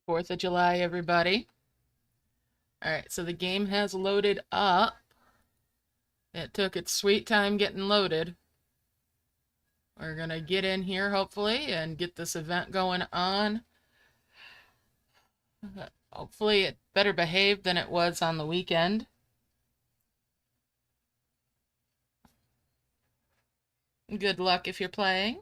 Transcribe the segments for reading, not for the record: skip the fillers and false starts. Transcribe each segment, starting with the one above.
4th of July, everybody. All right, so the game has loaded up. It took its sweet time getting loaded. We're going to get in here, hopefully, and get this event going on. Hopefully it better behaved than it was on the weekend. Good luck if you're playing.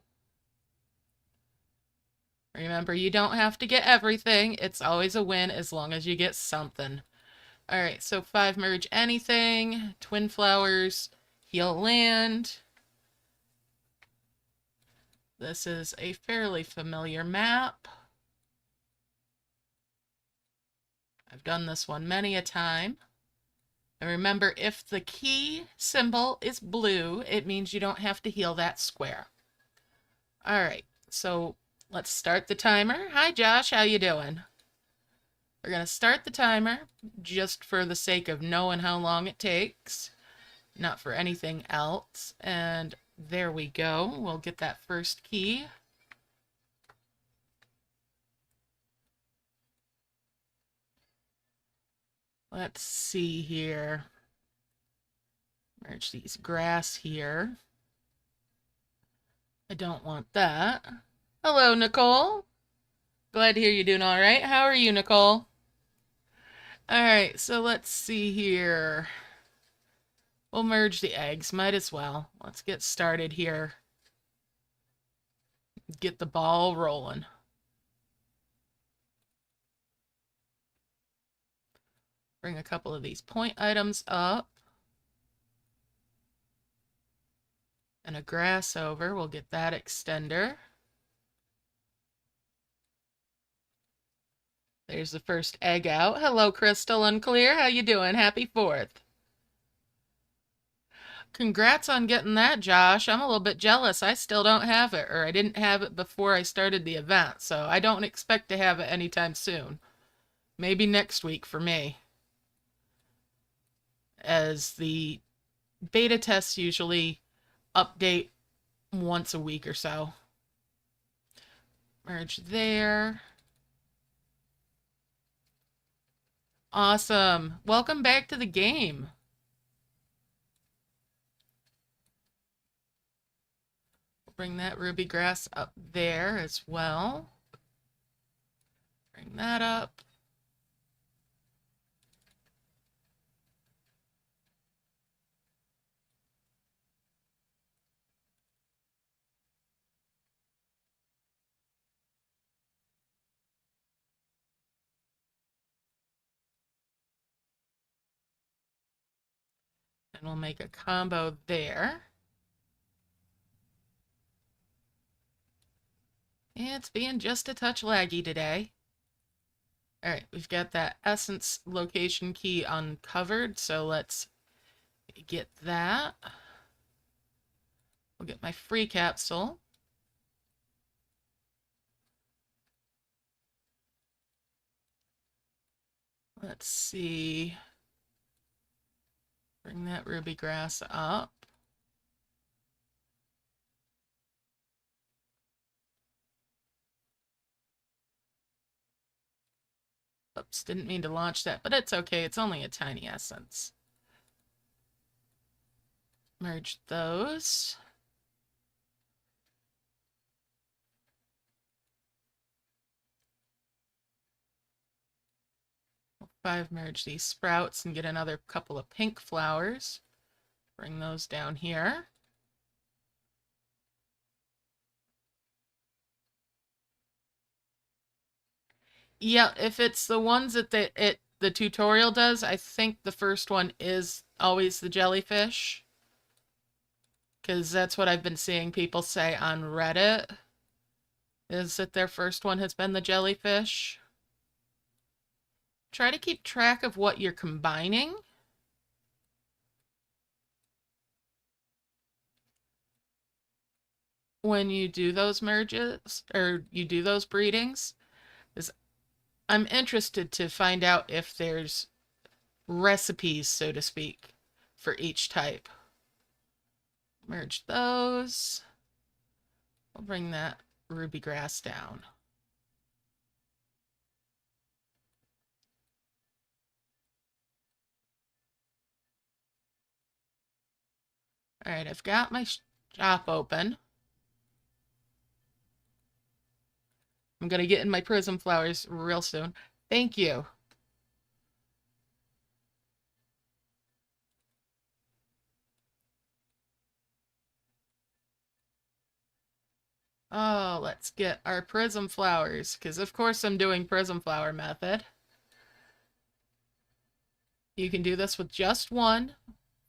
Remember, you don't have to get everything. It's always a win as long as you get something. All right, so 5 merge anything, twin flowers, heal land. This is a fairly familiar map. I've done this one many a time. And remember, if the key symbol is blue, it means you don't have to heal that square. All right, so let's start the timer. Hi, Josh, how you doing? We're going to start the timer just for the sake of knowing how long it takes, not for anything else. And there we go. We'll get that first key. Let's see here. Merge these grass here. I don't want that. Hello, Nicole. Glad to hear you're doing all right. How are you, Nicole? All right, so let's see here. We'll merge the eggs. Might as well. Let's get started here. Get the ball rolling. Bring a couple of these point items up. And a grass over. We'll get that extender. There's the first egg out. Hello, Crystal Unclear. How you doing? Happy 4th. Congrats on getting that, Josh. I'm a little bit jealous. I still don't have it, or I didn't have it before I started the event, so I don't expect to have it anytime soon. Maybe next week for me, as the beta tests usually update once a week or so. Merge there. Awesome. Welcome back to the game. We'll bring that ruby grass up there as well. Bring that up. And we'll make a combo there. It's being just a touch laggy today. All right, we've got that essence location key uncovered, so let's get that. We'll get my free capsule. Let's see. Bring that ruby grass up. Oops, didn't mean to launch that, but it's okay. It's only a tiny essence. Merge those. We'll 5 merge these sprouts and get another couple of pink flowers. Bring those down here. Yeah, if it's the ones that the tutorial does, I think the first one is always the jellyfish. Because that's what I've been seeing people say on Reddit, is that their first one has been the jellyfish. Try to keep track of what you're combining. When you do those merges, or you do those breedings, is I'm interested to find out if there's recipes, so to speak, for each type. Merge those. We'll bring that ruby grass down. All right, I've got my shop open. I'm going to get in my prism flowers real soon. Thank you. Oh, let's get our prism flowers, because of course I'm doing prism flower method. You can do this with just one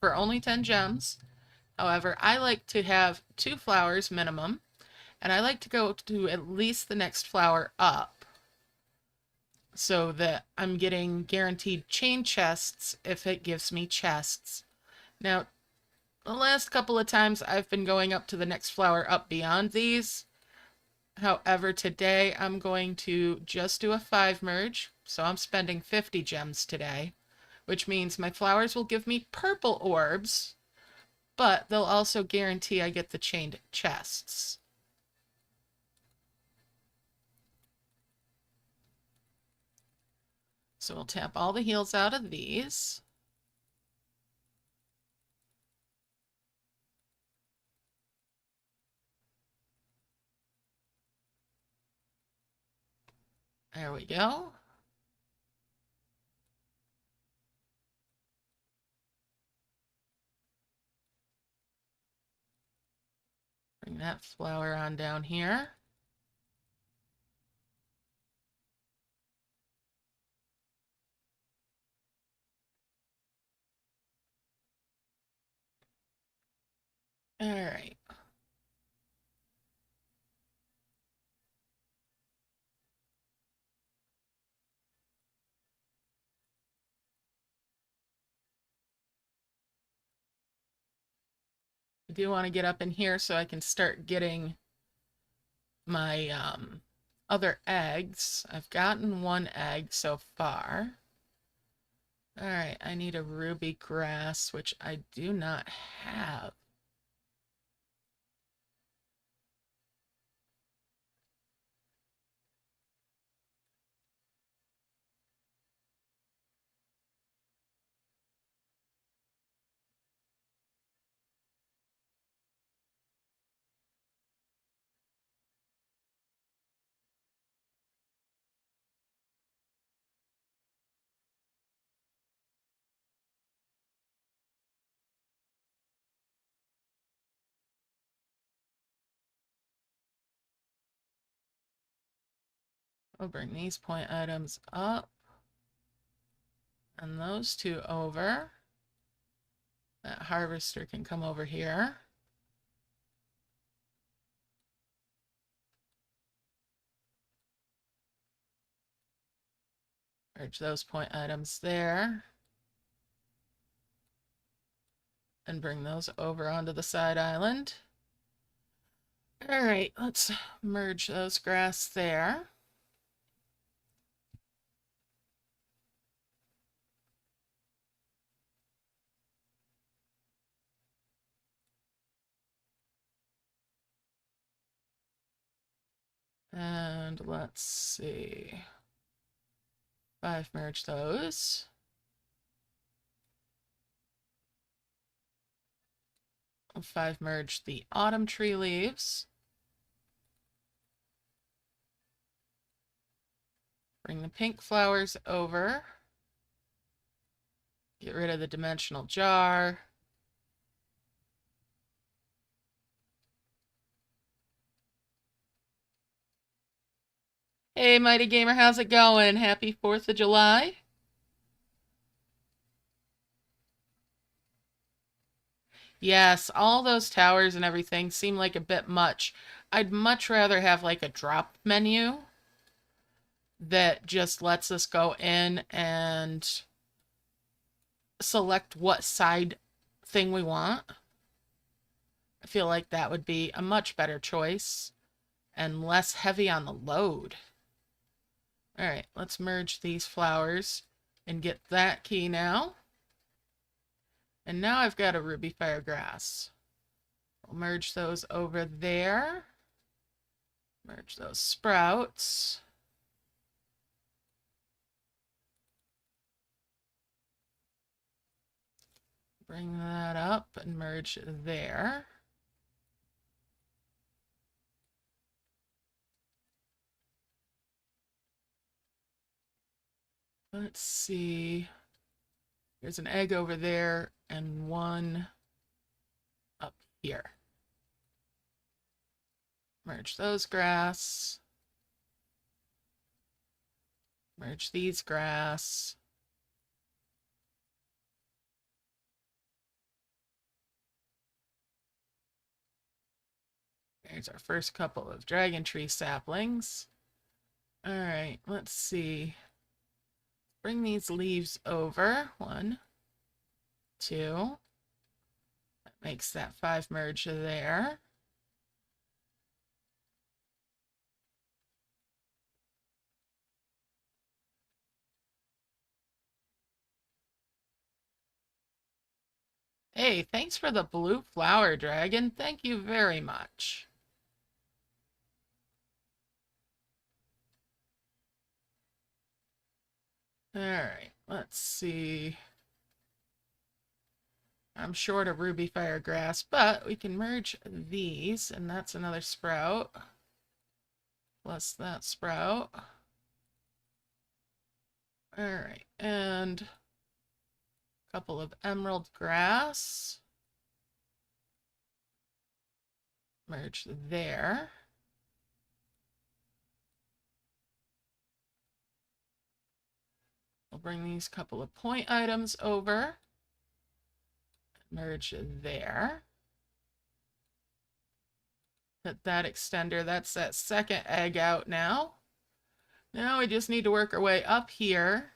for only 10 gems. However, I like to have 2 flowers minimum, and I like to go to at least the next flower up so that I'm getting guaranteed chain chests if it gives me chests. Now, the last couple of times I've been going up to the next flower up beyond these. However, today I'm going to just do a 5 merge, so I'm spending 50 gems today, which means my flowers will give me purple orbs, but they'll also guarantee I get the chained chests. So we'll tap all the heals out of these. There we go. Bring that flower on down here. All right. I do want to get up in here so I can start getting my other eggs. I've gotten 1 egg so far. All right, I need a ruby grass, which I do not have. I'll bring these point items up and those 2 over. That harvester can come over here. Merge those point items there. And bring those over onto the side island. All right, let's merge those grass there. And let's see. 5 merge those. I'll 5 merge the autumn tree leaves. Bring the pink flowers over. Get rid of the dimensional jar. Hey, Mighty Gamer, how's it going? Happy 4th of July. Yes, all those towers and everything seem like a bit much. I'd much rather have like a drop menu that just lets us go in and select what side thing we want. I feel like that would be a much better choice and less heavy on the load. All right, let's merge these flowers and get that key now. And now I've got a ruby fire grass. I'll merge those over there. Merge those sprouts. Bring that up and merge there. Let's see. There's an egg over there and one up here. Merge those grass. Merge these grass. There's our first couple of dragon tree saplings. All right, let's see. Bring these leaves over. 1, 2. That makes that 5 merge there. Hey, thanks for the blue flower, dragon. Thank you very much. All right, let's see. I'm short of ruby fire grass, but we can merge these, and that's another sprout. Plus that sprout. All right, and a couple of emerald grass. Merge there. We'll bring these couple of point items over. Merge there. Hit that extender. That's that second egg out now. Now we just need to work our way up here,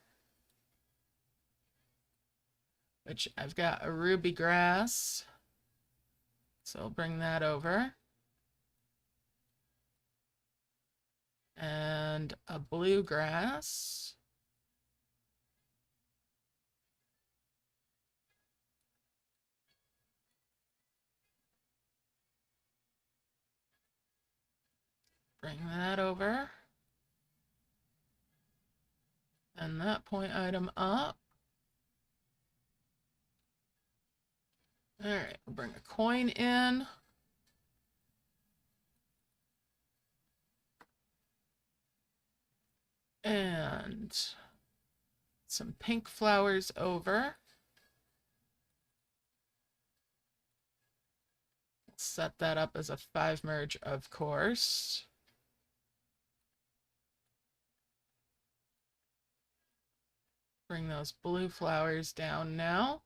which I've got a ruby grass. So I'll bring that over. And a blue grass. Bring that over. And that point item up. All right, we'll bring a coin in. And some pink flowers over. Set that up as a 5 merge, of course. Bring those blue flowers down now.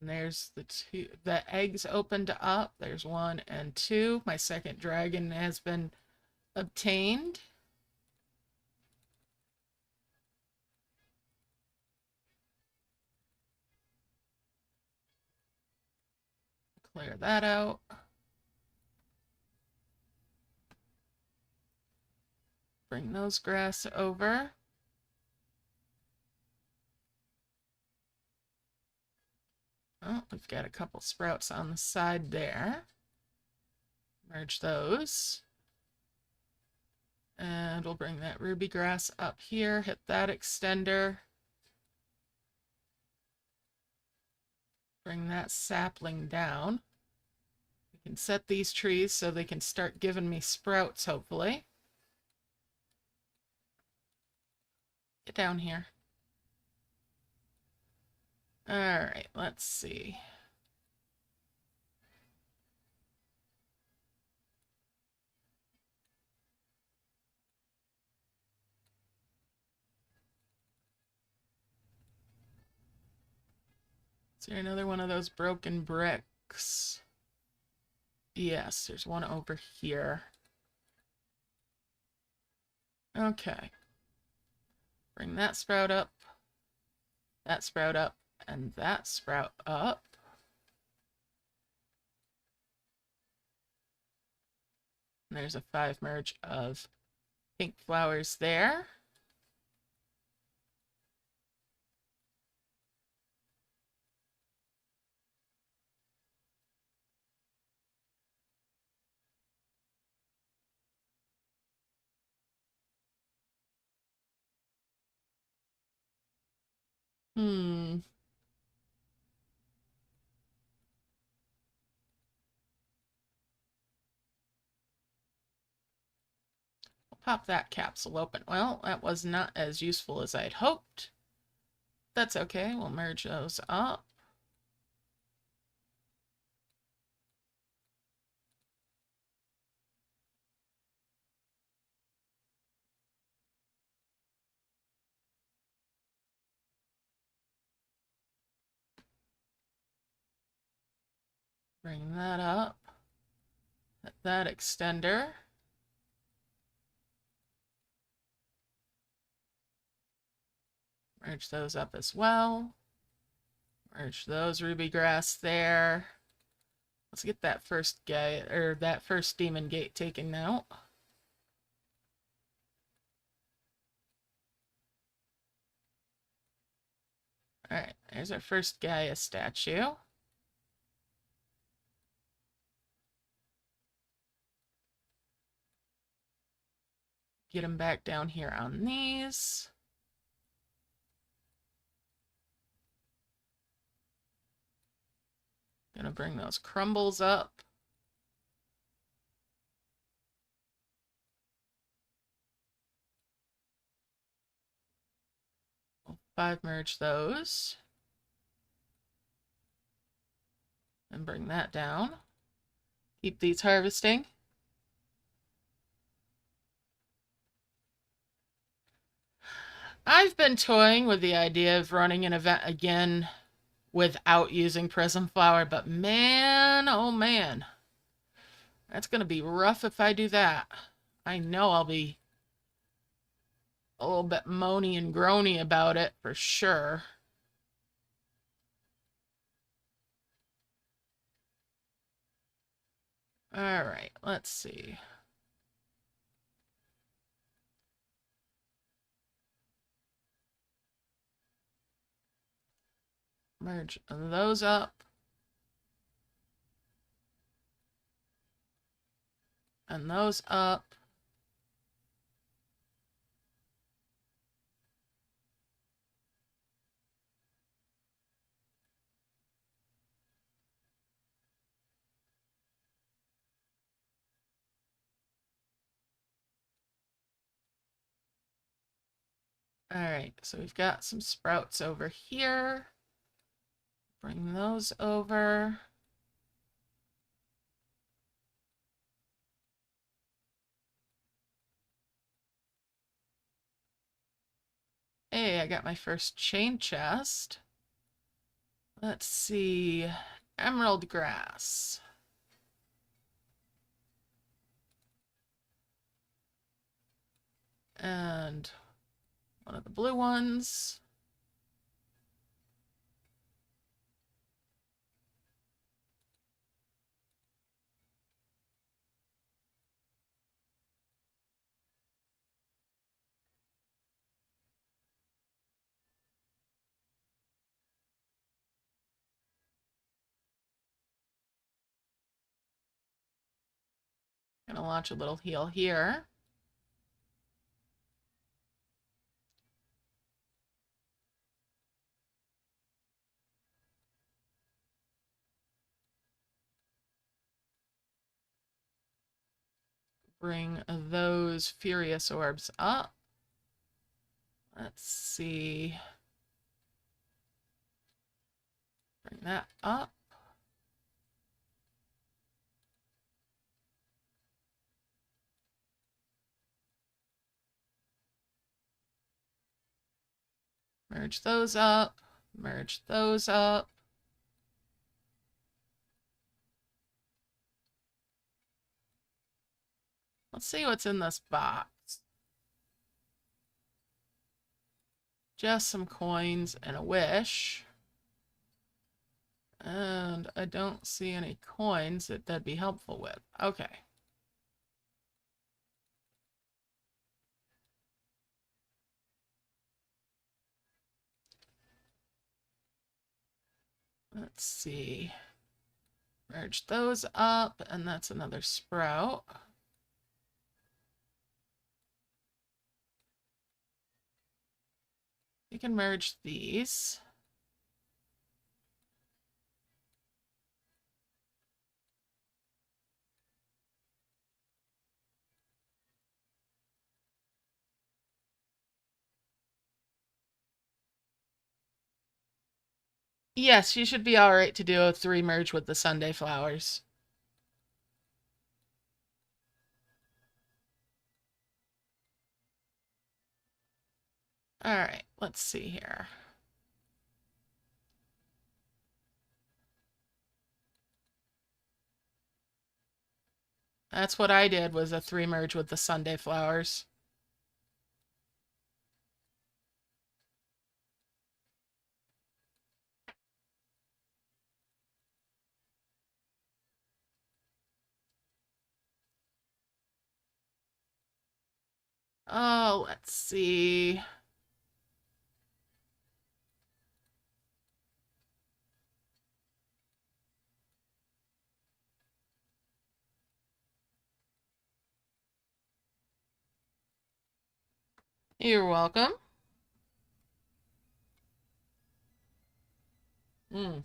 And there's the eggs opened up. There's 1 and 2. My second dragon has been obtained. Clear that out. Bring those grass over. Oh, we've got a couple sprouts on the side there. Merge those. And we'll bring that ruby grass up here, hit that extender. Bring that sapling down. We can set these trees so they can start giving me sprouts, hopefully. Get down here. All right, let's see. Is there another one of those broken bricks? Yes, there's one over here. Okay. Bring that sprout up, and that sprout up. And there's a 5 merge of pink flowers there. pop that capsule open. Well, that was not as useful as I'd hoped. That's okay. We'll merge those up. Bring that up. Hit that extender. Merge those up as well. Merge those ruby grass there. Let's get that first guy, or that first demon gate taken out. Alright, there's our first Gaia statue. Get him back down here on these. Gonna bring those crumbles up. We'll 5 merge those. And bring that down. Keep these harvesting. I've been toying with the idea of running an event again without using Prism Flower, but man, oh man. That's going to be rough if I do that. I know I'll be a little bit moany and groany about it for sure. All right, let's see. Merge those up. And those up. All right, so we've got some sprouts over here. Bring those over. Hey, I got my first chain chest. Let's see. Emerald grass. And one of the blue ones. Gonna launch a little heal here. Bring those furious orbs up. Let's see. Bring that up. Merge those up. Merge those up. Let's see what's in this box. Just some coins and a wish. And I don't see any coins that'd be helpful with. Okay. Let's see. Merge those up, and that's another sprout. You can merge these. Yes, you should be all right to do a 3 merge with the Sunday flowers. All right, let's see here. That's what I did, was a 3 merge with the Sunday flowers. Oh, let's see. You're welcome. Mm.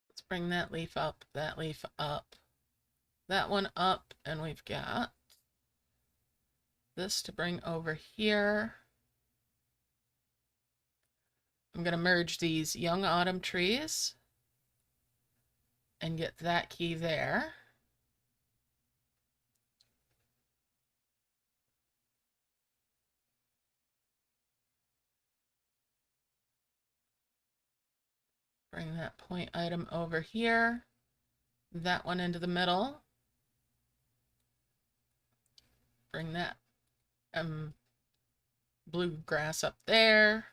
Let's bring that leaf up, that leaf up, that one up, and we've got this to bring over here. I'm going to merge these young autumn trees and get that key there. Bring that point item over here. That one into the middle. Bring that blue grass up there.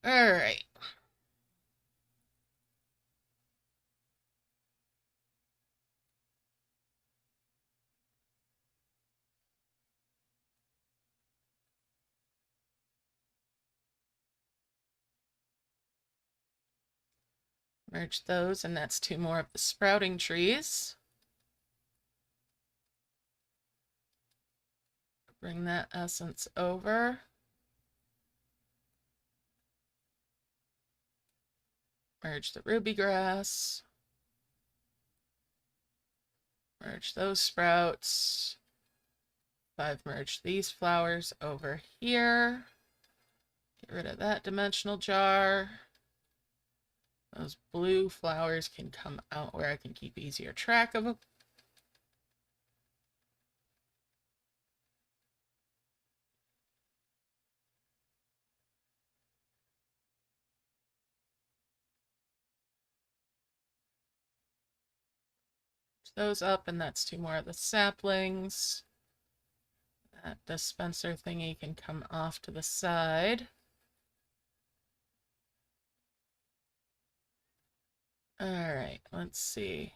All right. Merge those, and that's 2 more of the sprouting trees. Bring that essence over. Merge the ruby grass. Merge those sprouts. 5 merge these flowers over here. Get rid of that dimensional jar. Those blue flowers can come out where I can keep easier track of them. Those up, and that's 2 more of the saplings. That dispenser thingy can come off to the side. All right, let's see.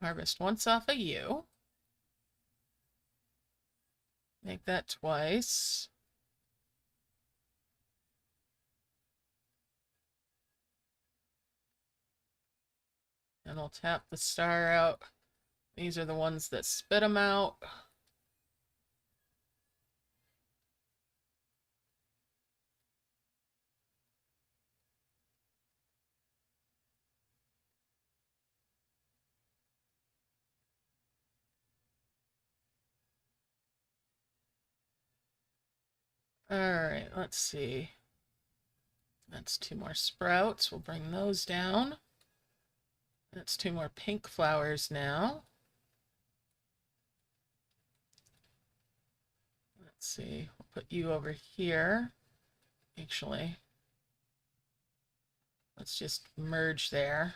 Harvest once off of you. Make that twice. And I'll tap the star out. These are the ones that spit them out. All right, let's see. That's 2 more sprouts. We'll bring those down. That's 2 more pink flowers now. Let's see. We'll put you over here. Actually, let's just merge there.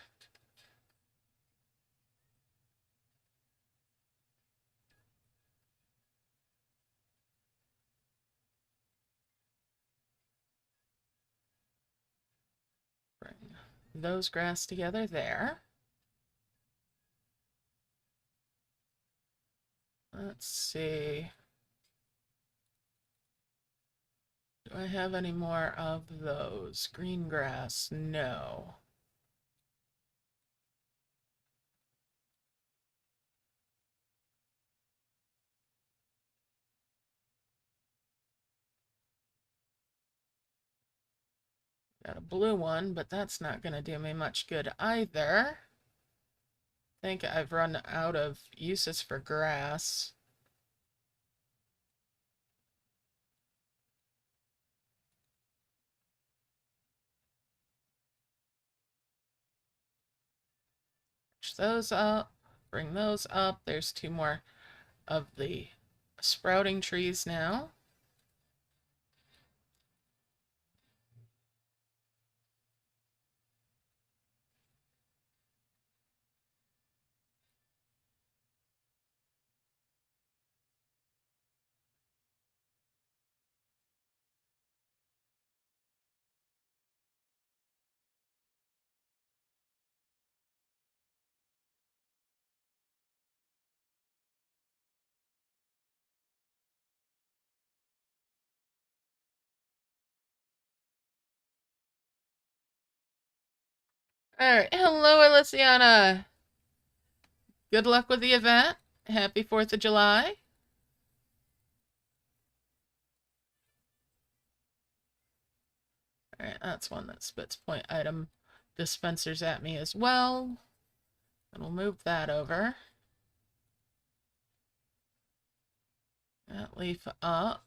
Bring those grass together there. Let's see. Do I have any more of those? Green grass? No. Got a blue one, but that's not going to do me much good either. I think I've run out of uses for grass. Push those up, bring those up. There's two more of the sprouting trees now. Alright, hello Aliciana. Good luck with the event. Happy 4th of July. Alright, that's one that spits point item dispensers at me as well. And we'll move that over. That leaf up.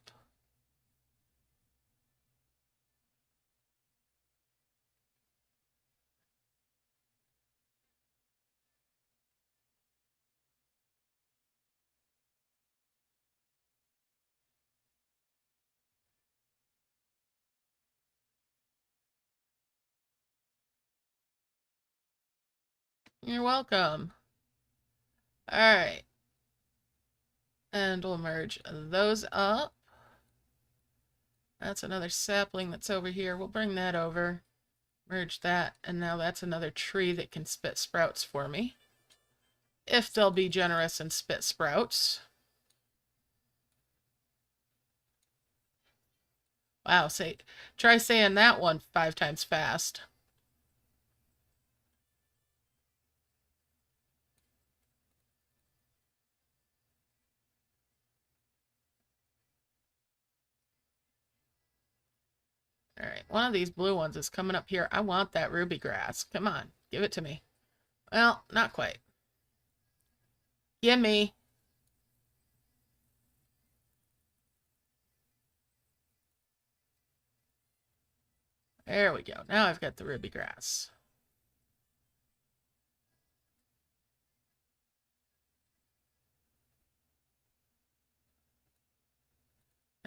You're welcome. Alright. And we'll merge those up. That's another sapling that's over here. We'll bring that over. Merge that. And now that's another tree that can spit sprouts for me. If they'll be generous and spit sprouts. Wow, try saying that one 5 times fast. Alright, one of these blue ones is coming up here. I want that ruby grass. Come on, give it to me. Well, not quite. Gimme. There we go. Now I've got the ruby grass.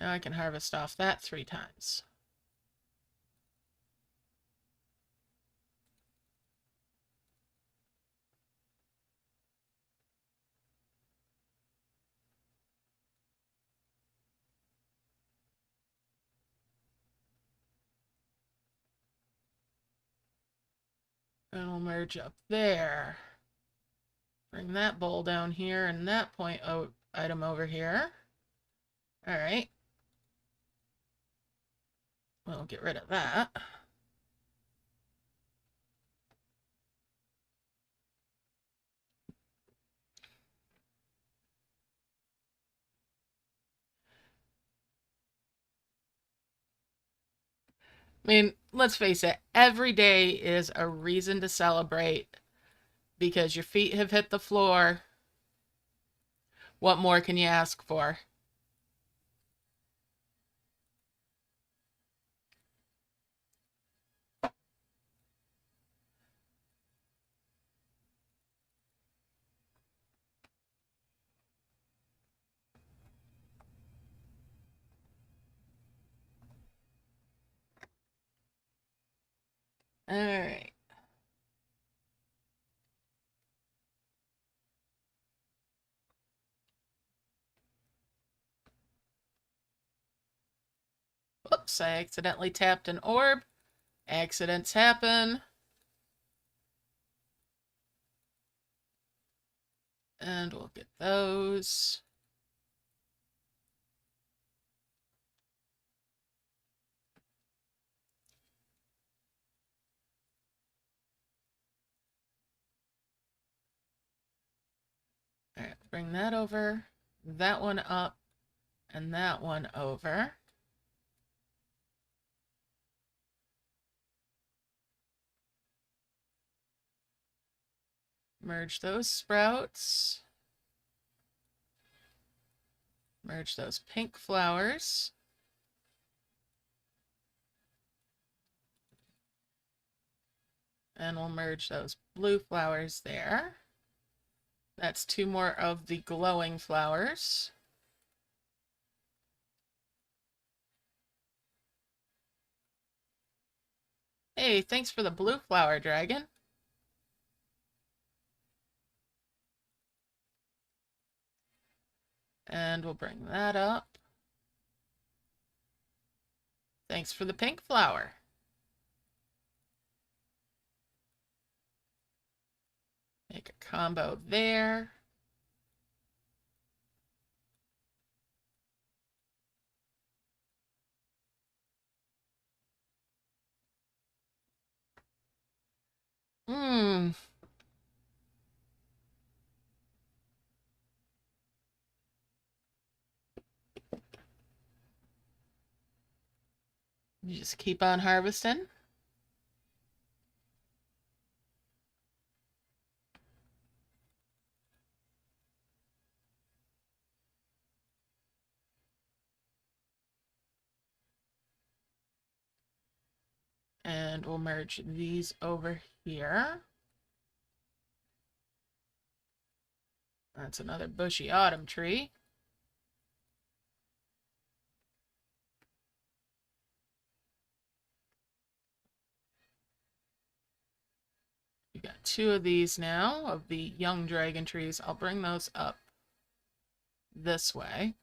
Now I can harvest off that 3 times. And we'll merge up there. Bring that bowl down here and that point item over here. Alright. We'll get rid of that. I mean, let's face it, every day is a reason to celebrate because your feet have hit the floor. What more can you ask for? All right. Whoops, I accidentally tapped an orb. Accidents happen. And we'll get those. All right, bring that over, that one up, and that one over. Merge those sprouts. Merge those pink flowers. And we'll merge those blue flowers there. That's 2 more of the glowing flowers. Hey, thanks for the blue flower, dragon. And we'll bring that up. Thanks for the pink flower. Make a combo there. You just keep on harvesting. And we'll merge these over here. That's another bushy autumn tree. We got 2 of these now, of the young dragon trees. I'll bring those up this way.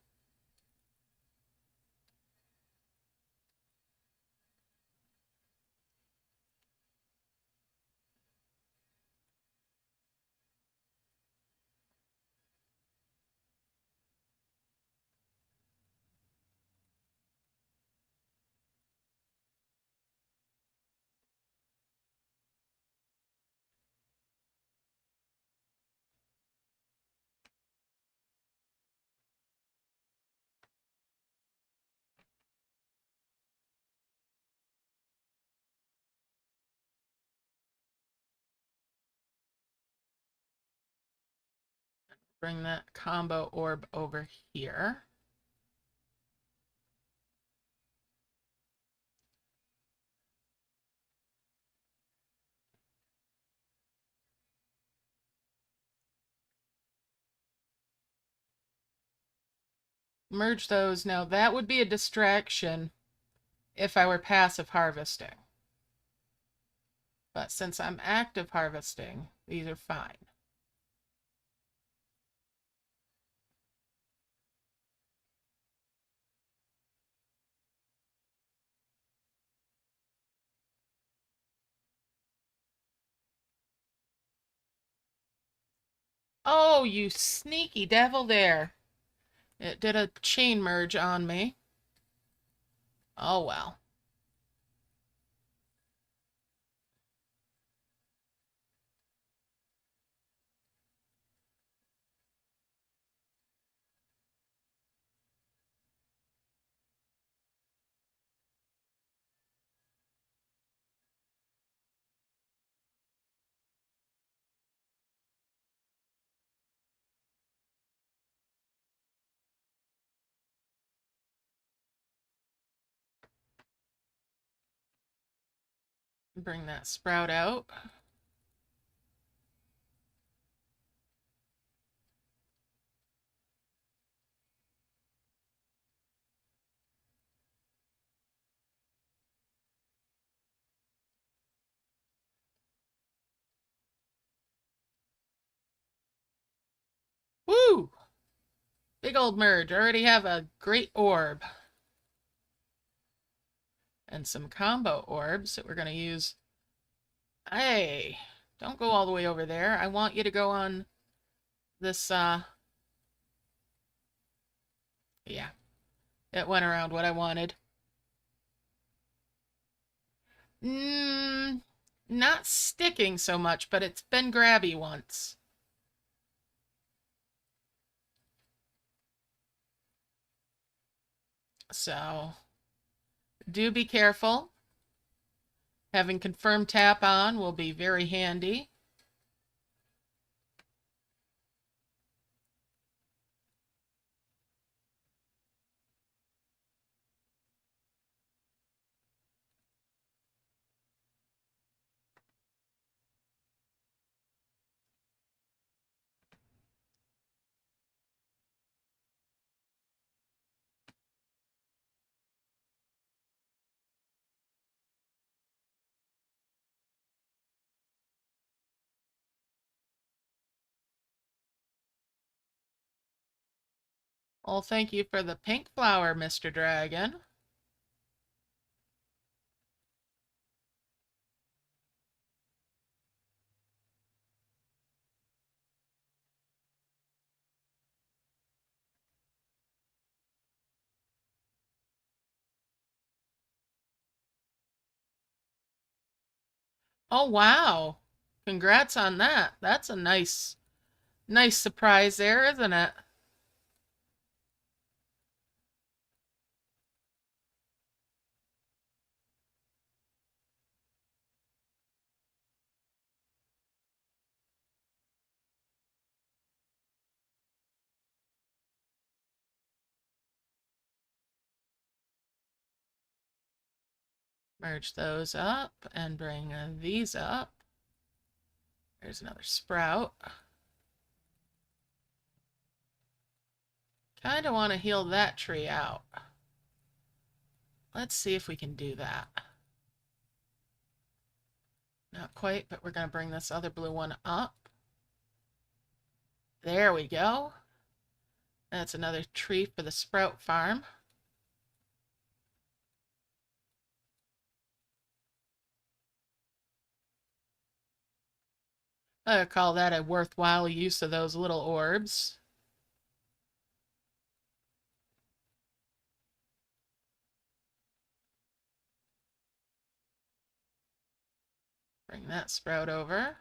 Bring that combo orb over here. Merge those. Now that would be a distraction if I were passive harvesting. But since I'm active harvesting, these are fine. Oh, you sneaky devil there. It did a chain merge on me. Oh well. Bring that sprout out. Woo! Big old merge. I already have a great orb. And some combo orbs that we're going to use. Hey, don't go all the way over there. I want you to go on this, yeah. It went around what I wanted. Not sticking so much, but it's been grabby once. So, do be careful. Having confirmed tap on will be very handy. Well, thank you for the pink flower, Mr. Dragon. Oh, wow. Congrats on that. That's a nice surprise there, isn't it? Merge those up and bring these up. There's another sprout. Kind of want to heal that tree out. Let's see if we can do that. Not quite, but we're going to bring this other blue one up. There we go. That's another tree for the sprout farm. I call that a worthwhile use of those little orbs. Bring that sprout over.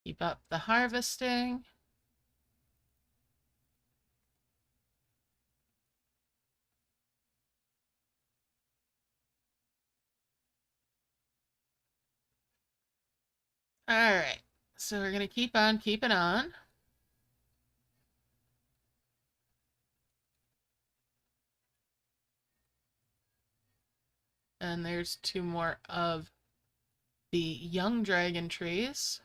Keep up the harvesting. All right, so we're going to keep on keeping on. And there's two more of the young dragon trees.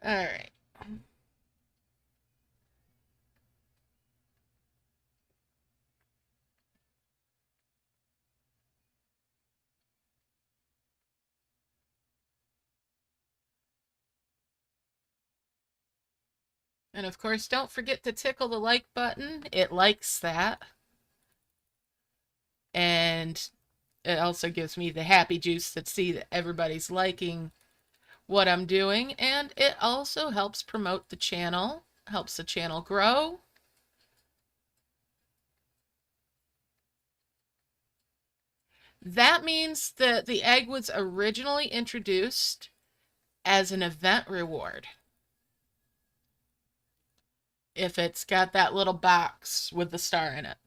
All right. And of course, don't forget to tickle the like button. It likes that. And it also gives me the happy juice to see that everybody's liking what I'm doing. And it also helps promote the channel, helps the channel grow. That means that the egg was originally introduced as an event reward. If it's got that little box with the star in it.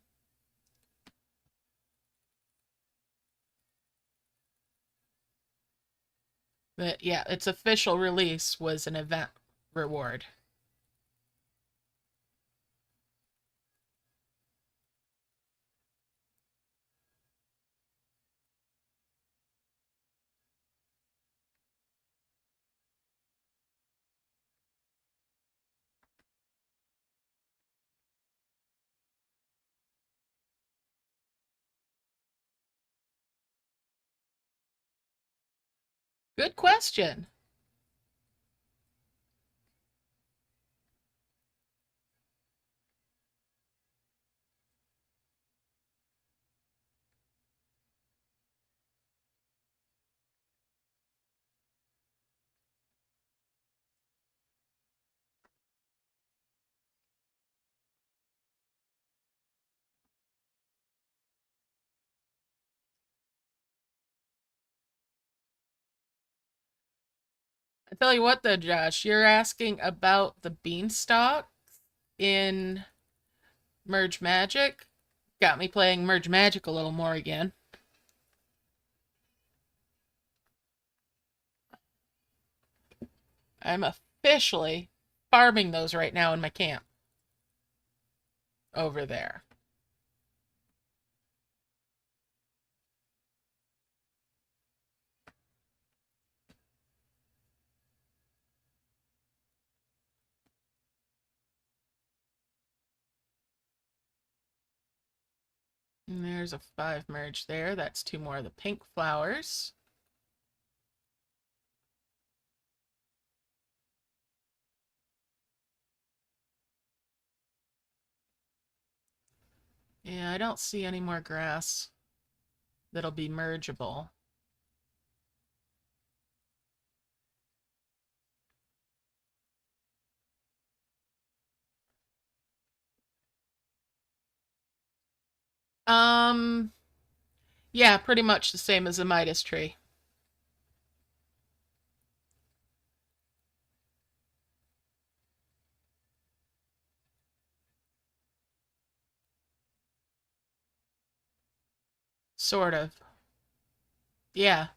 But yeah, its official release was an event reward. Good question. I tell you what though, Josh, you're asking about the beanstalk in Merge Magic. Got me playing Merge Magic a little more again. I'm officially farming those right now in my camp over there. And there's a 5 merge there. That's 2 more of the pink flowers. Yeah, I don't see any more grass that'll be mergeable. Yeah, pretty much the same as the Midas tree. Sort of. Yeah.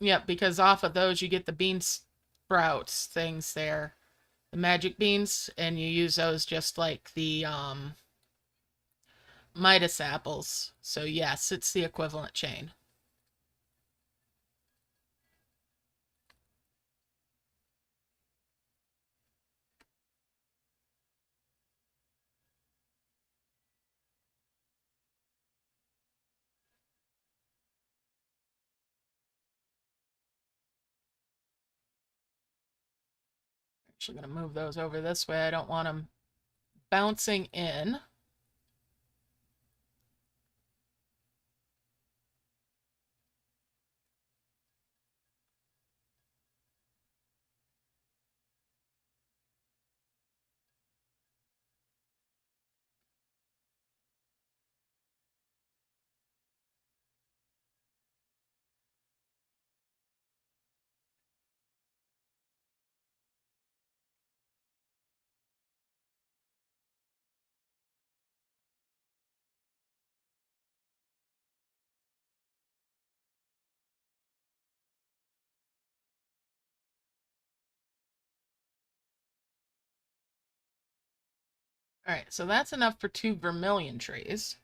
Yep, because off of those you get the bean sprouts things there. The magic beans, and you use those just like the Midas apples. So yes, it's the equivalent chain. Actually going to move those over this way. I don't want them bouncing in. All right, so that's enough for 2 vermilion trees.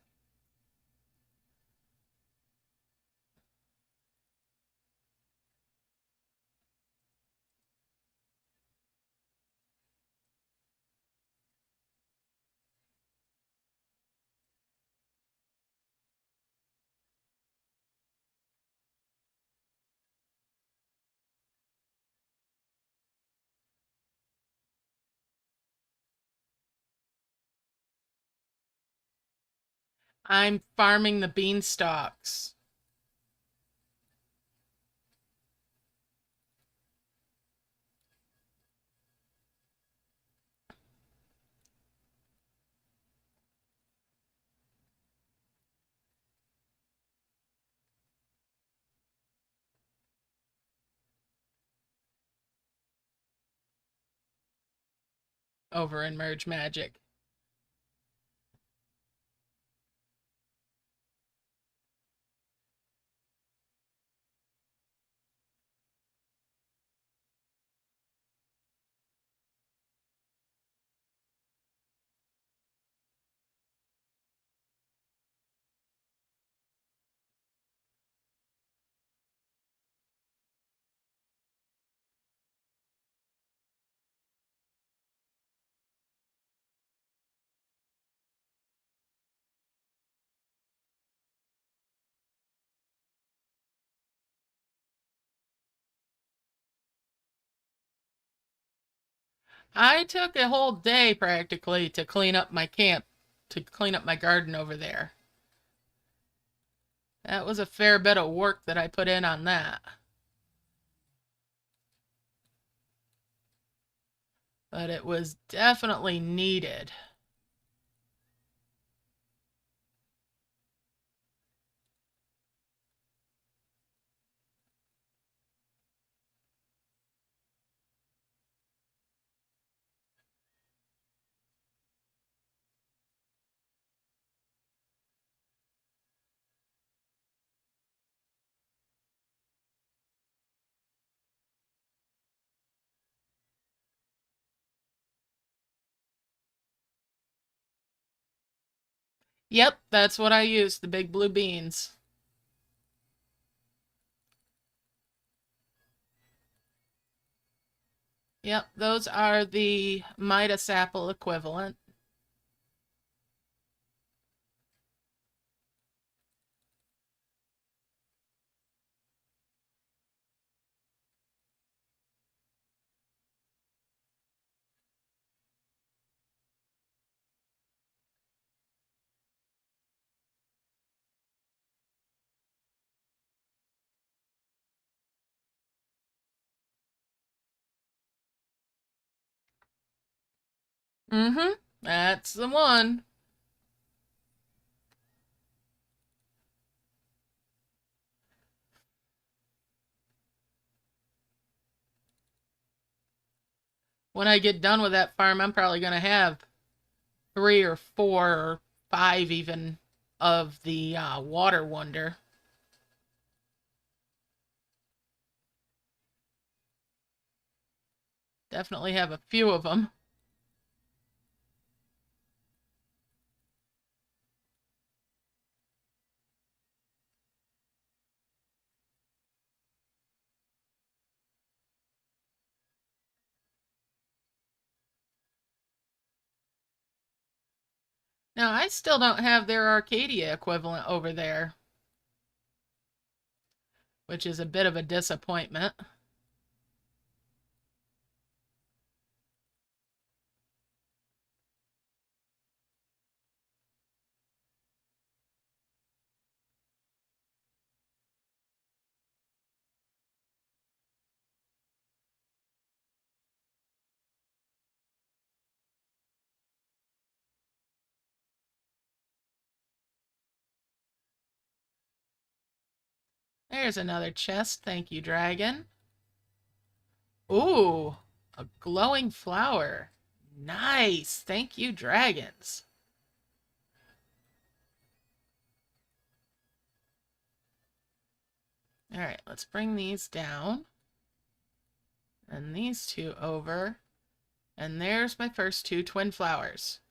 I'm farming the beanstalks. Over in Merge Magic. I took a whole day practically to clean up my camp, to clean up my garden over there. That was a fair bit of work that I put in on that. But it was definitely needed. Yep, that's what I use, the big blue beans. Yep, those are the Midas apple equivalent. Mm-hmm. That's the one. When I get done with that farm, I'm probably going to have 3 or 4 or 5 even of the water wonder. Definitely have a few of them. Now, I still don't have their Arcadia equivalent over there, which is a bit of a disappointment. There's another chest. Thank you, dragon. Ooh, a glowing flower. Nice. Thank you, dragons. All right, let's bring these down. And these 2 over. And there's my first 2 twin flowers.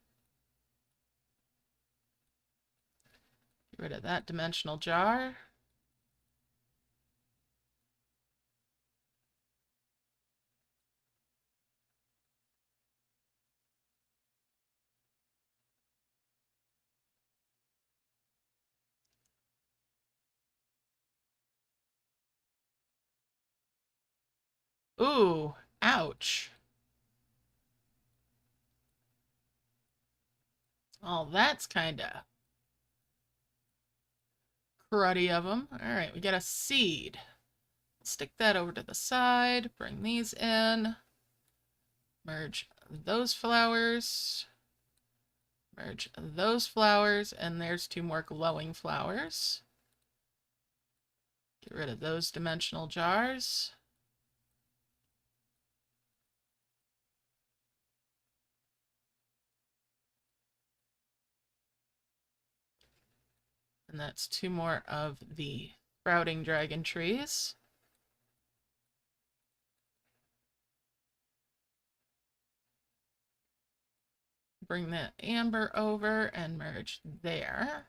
Get rid of that dimensional jar. Ooh, ouch. Oh, that's kind of cruddy of them. All right, we got a seed. Stick that over to the side. Bring these in. Merge those flowers. Merge those flowers. And there's 2 more glowing flowers. Get rid of those dimensional jars. And that's 2 more of the sprouting dragon trees. Bring that amber over and merge there.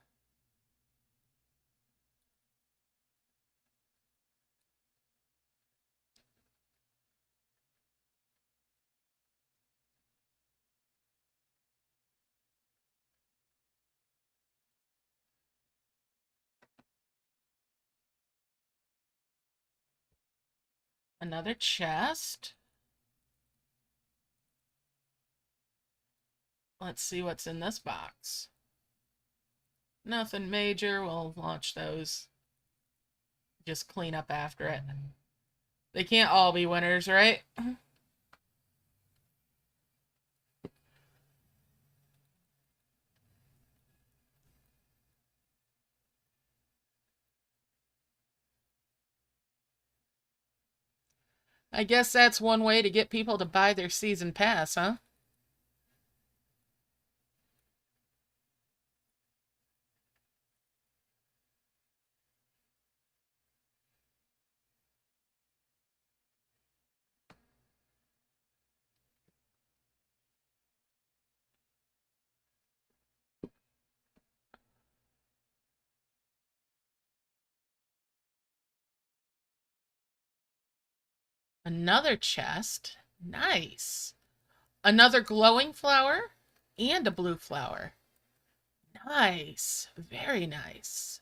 Another chest. Let's see what's in this box. Nothing major. We'll launch those. Just clean up after it. They can't all be winners, right? I guess that's one way to get people to buy their season pass, huh? Another chest. Nice. Another glowing flower and a blue flower. Nice. Very nice.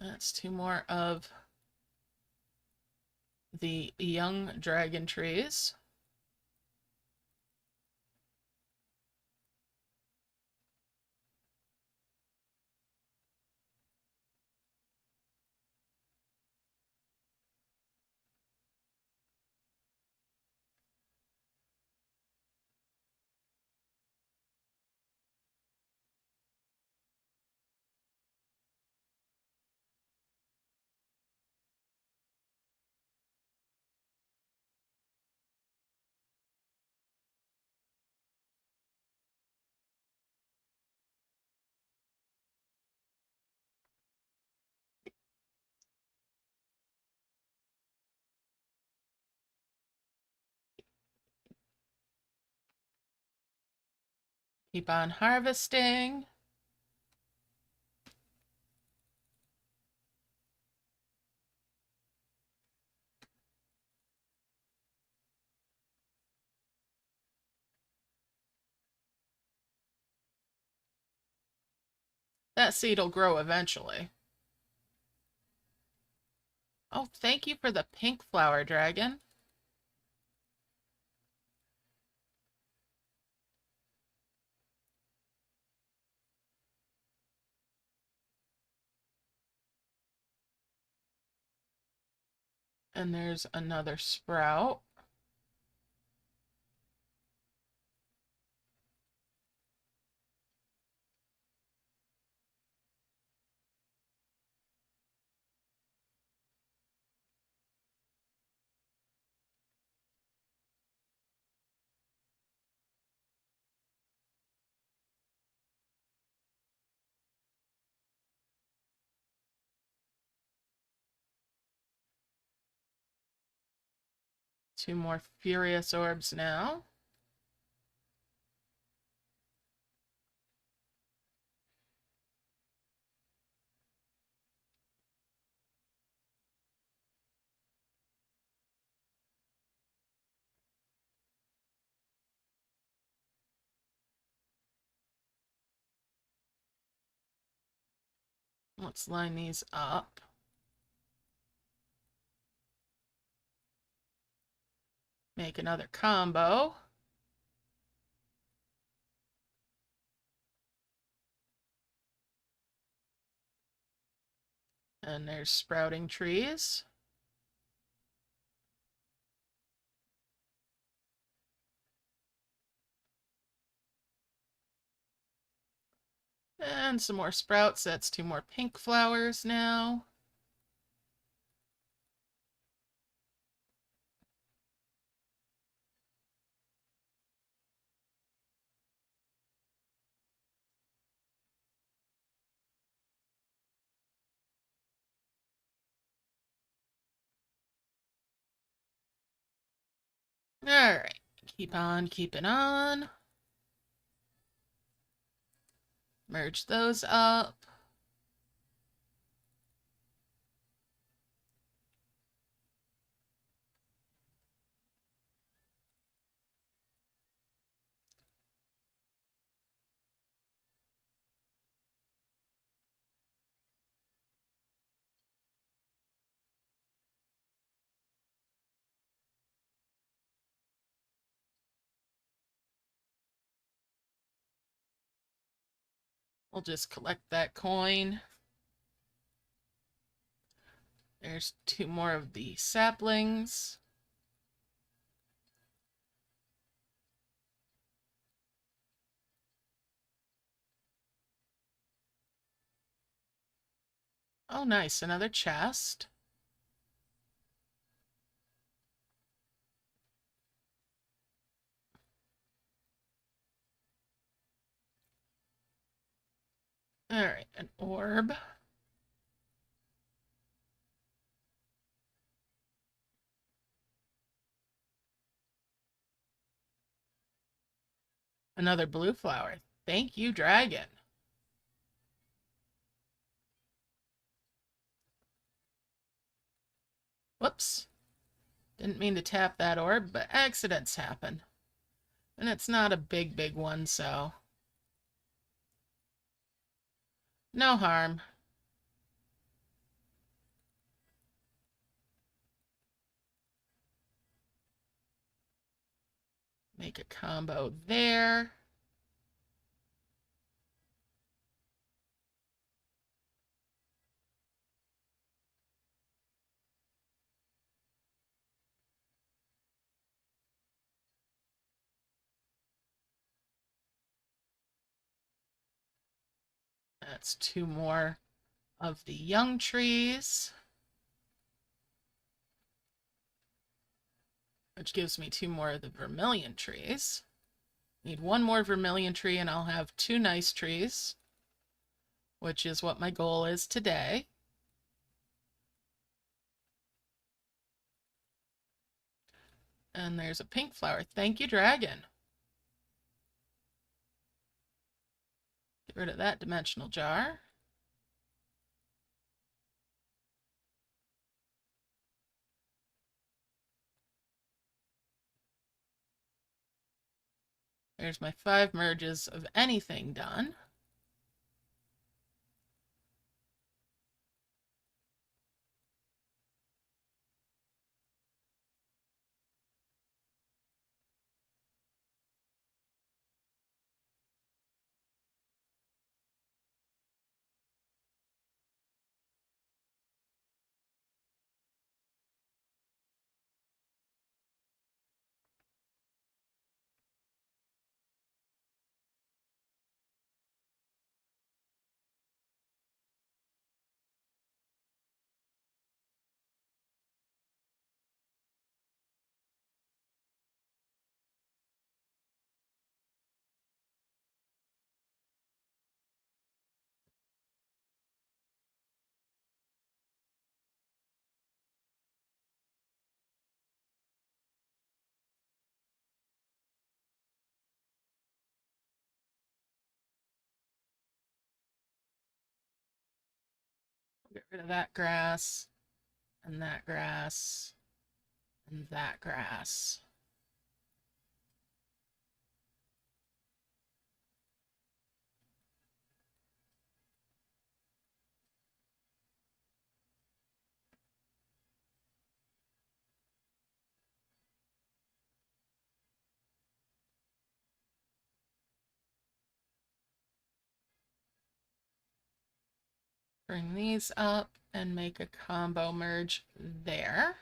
That's two more of the young dragon trees. Keep on harvesting. That seed will grow eventually. Oh, thank you for the pink flower, dragon. And there's another sprout. Two more furious orbs now. Let's line these up. Make another combo. And there's sprouting trees. And some more sprouts. That's two more pink flowers now. All right. Keep on keeping on. Merge those up. We'll just collect that coin. There's two more of the saplings. Oh, nice. Another chest. All right, an orb. Another blue flower. Thank you, dragon. Whoops. Didn't mean to tap that orb, but accidents happen. And it's not a big one, so no harm. Make a combo there. That's two more of the young trees, which gives me two more of the vermilion trees. Need one more vermilion tree and I'll have two nice trees, which is what my goal is today. And there's a pink flower. Thank you, dragon. Get rid of that dimensional jar. There's my 5 merges of anything done. Get rid of that grass, and that grass, and that grass. Bring these up and make a combo merge there.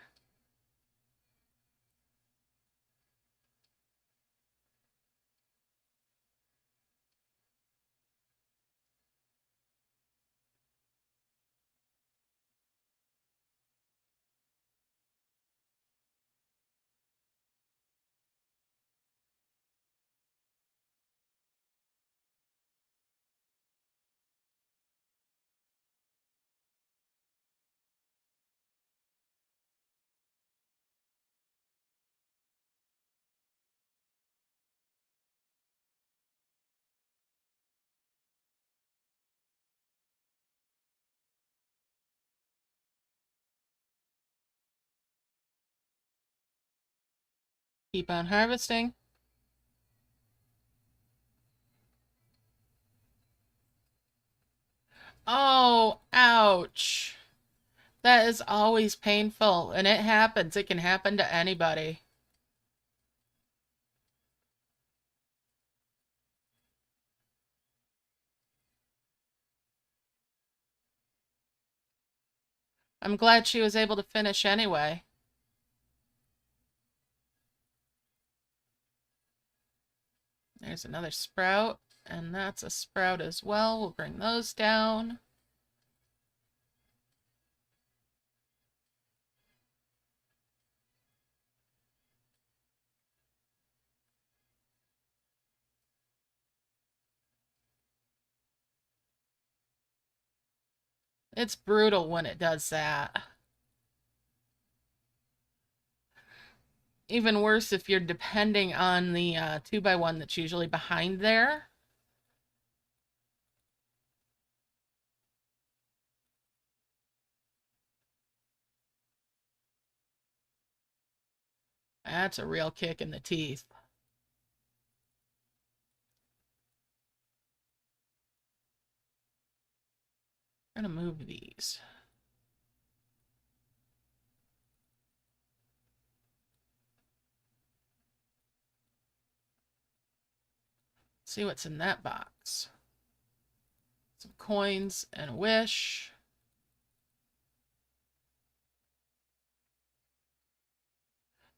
Keep on harvesting. Oh, ouch. That is always painful, and it happens. It can happen to anybody. I'm glad she was able to finish anyway. There's another sprout, and that's a sprout as well. We'll bring those down. It's brutal when it does that. even worse if you're depending on the 2x1 that's usually behind there. That's a real kick in the teeth. I'm gonna move these. See what's in that box. Some coins and a wish.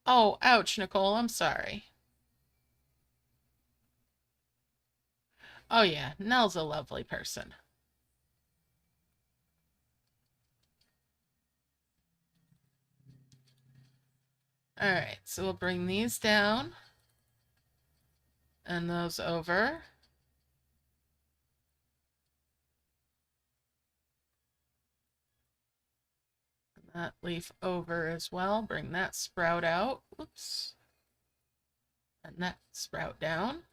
Oh, ouch, Nicole, I'm sorry. Oh yeah, Nell's a lovely person. All right, so we'll bring these down and those over. And that leaf over as well. Bring that sprout out. Whoops. And that sprout down.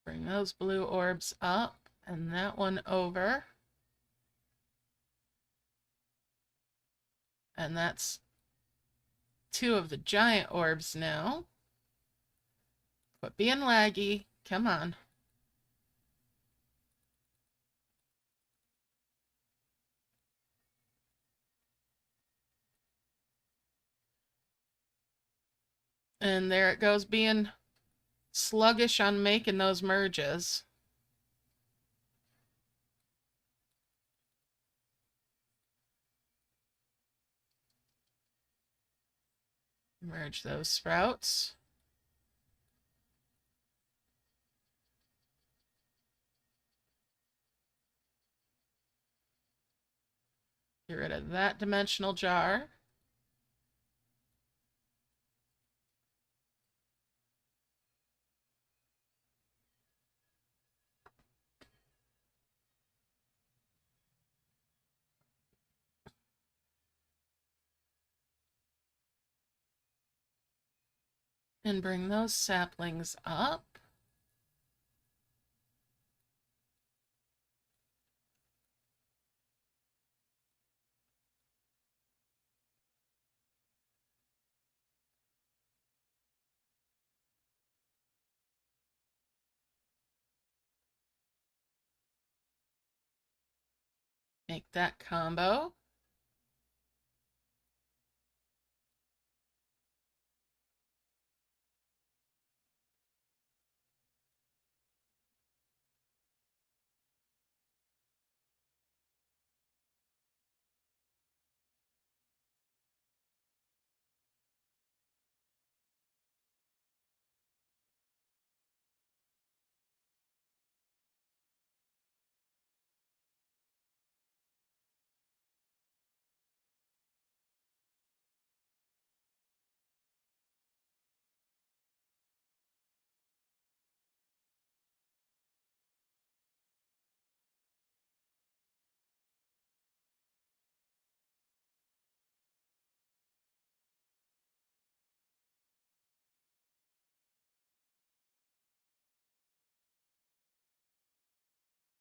Bring those blue orbs up and that one over. And that's 2 of the giant orbs now. Quit being laggy. Come on. And there it goes, being sluggish on making those merges. Merge those sprouts. Get rid of that dimensional jar. And bring those saplings up. Make that combo.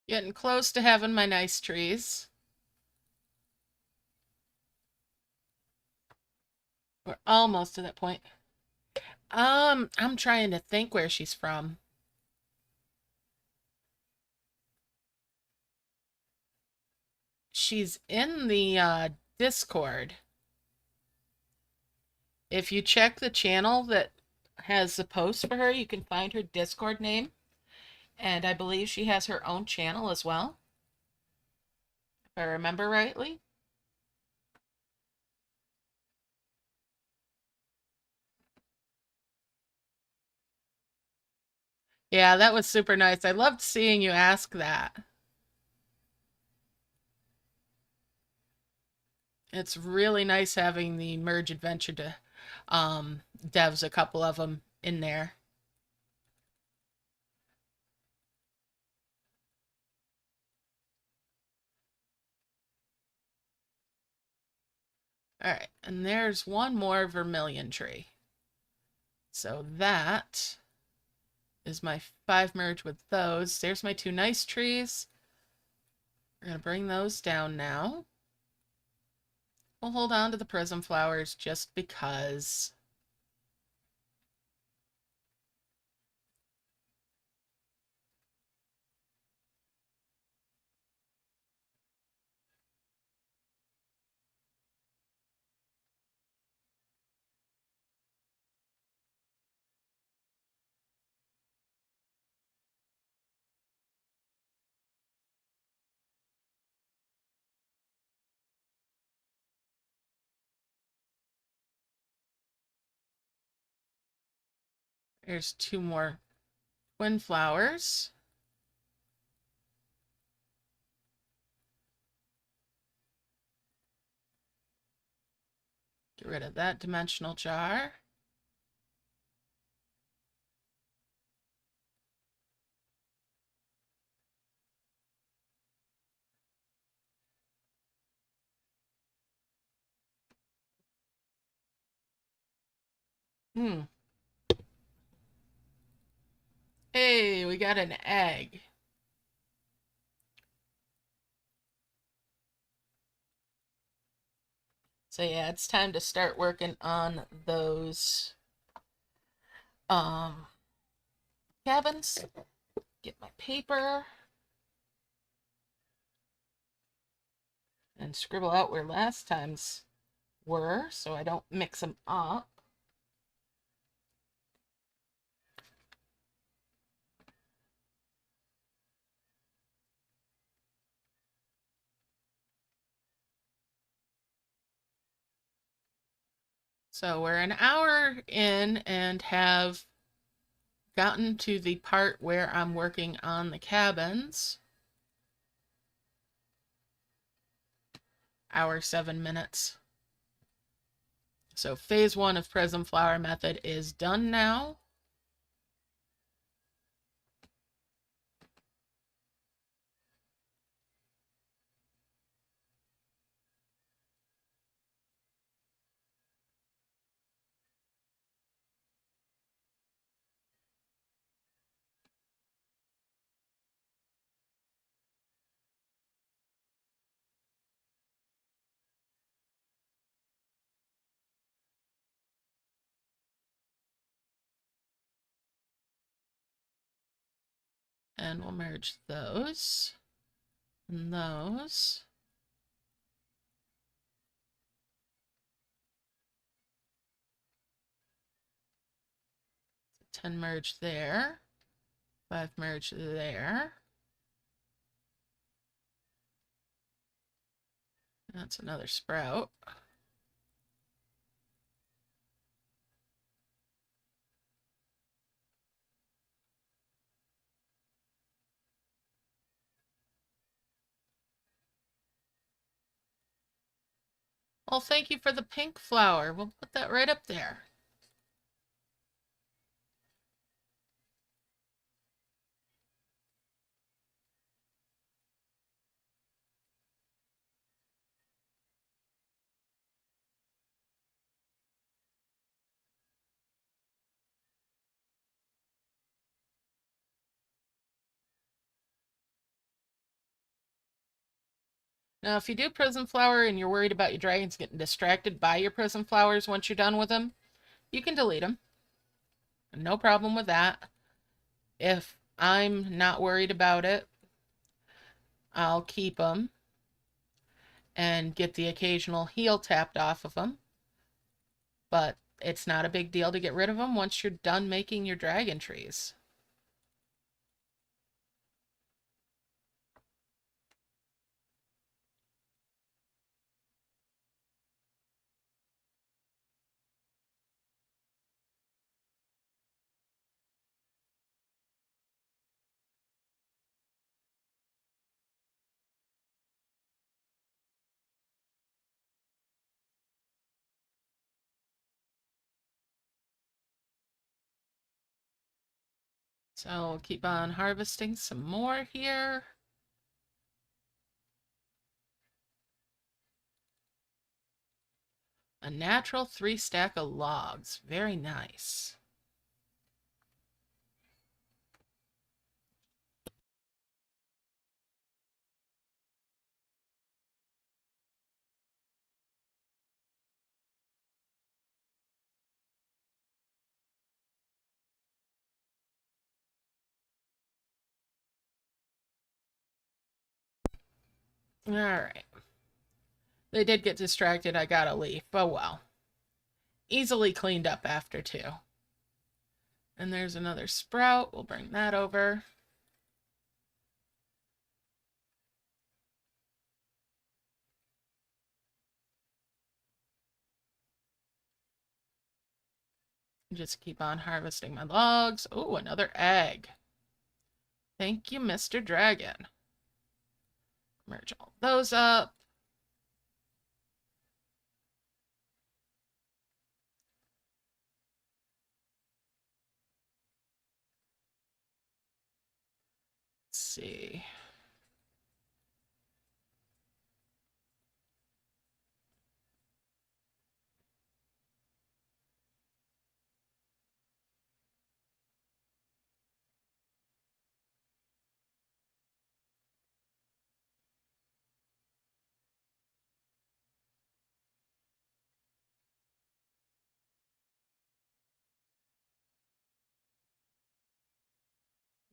Getting close to having my nice trees. We're almost to that point. I'm trying to think where she's from. She's in the Discord. If you check the channel that has the post for her, you can find her Discord name. And I believe she has her own channel as well, if I remember rightly. Yeah, that was super nice. I loved seeing you ask that. It's really nice having the Merge Adventure devs, a couple of them in there. All right, and there's one more vermilion tree. So that is my 5 merge with those. There's my 2 nice trees. We're going to bring those down now. We'll hold on to the prism flowers just because. There's 2 more twin flowers. Get rid of that dimensional jar. Hey, we got an egg. So yeah, it's time to start working on those cabins. Get my paper and scribble out where last time's were so I don't mix them up. So we're an hour in and have gotten to the part where I'm working on the cabins. Hour 7 minutes. So phase 1 of Prism Flower Method is done now. And we'll merge those and those. 10 merge there. 5 merge there. That's another sprout. Well, thank you for the pink flower. We'll put that right up there. Now, if you do prism flower and you're worried about your dragons getting distracted by your prism flowers once you're done with them, you can delete them. No problem with that. If I'm not worried about it, I'll keep them and get the occasional heal tapped off of them. But it's not a big deal to get rid of them once you're done making your dragon trees. So we'll keep on harvesting some more here. A natural 3-stack of logs. Very nice. All right. They did get distracted. I got a leaf. Oh well. Easily cleaned up after 2. And there's another sprout. We'll bring that over. Just keep on harvesting my logs. Oh, another egg. Thank you, Mr. Dragon. Merge all those up. Let's see.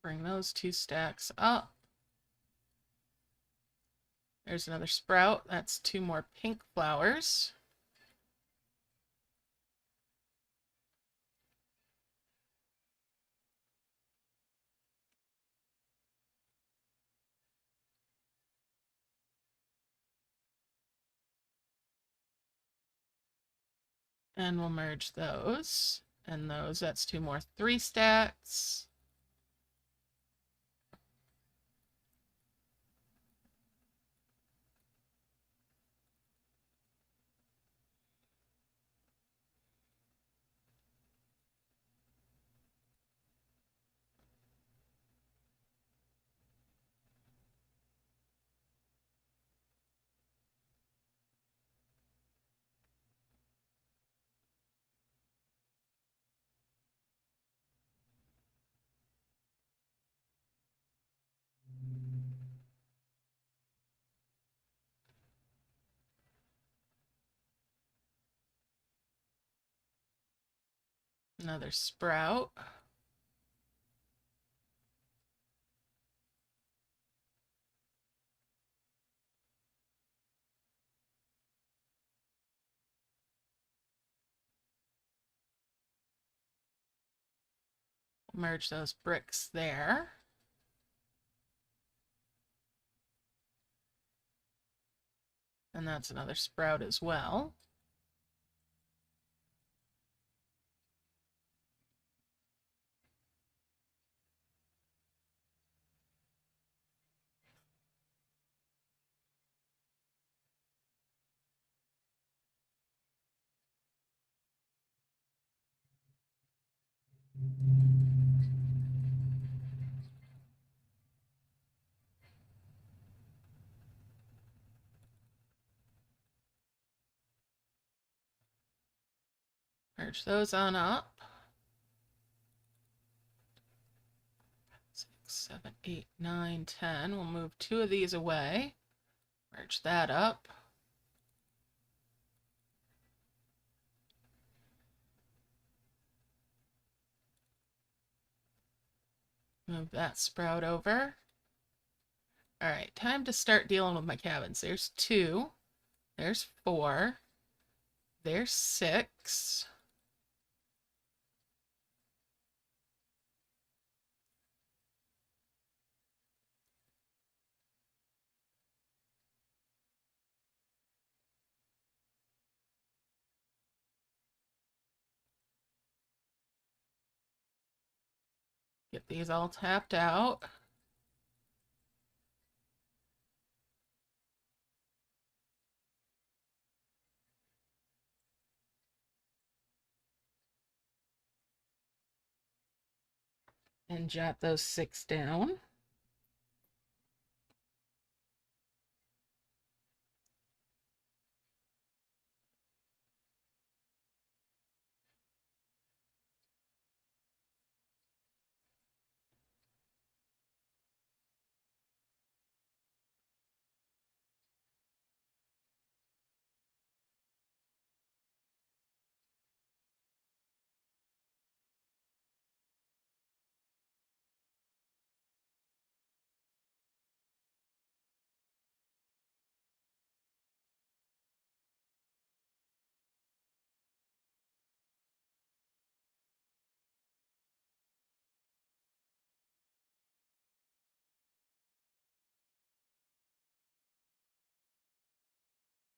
Bring those 2 stacks up. There's another sprout. That's 2 more pink flowers. And we'll merge those. And those, that's 2 more 3 stacks. Another sprout. Merge those bricks there. And that's another sprout as well. Merge those on up. 6, 7, 8, 9, 10. We'll move 2 of these away. Merge that up. Move that sprout over. All right, time to start dealing with my cabins. There's 2. There's 4. There's 6. Get these all tapped out. And jot those 6 down.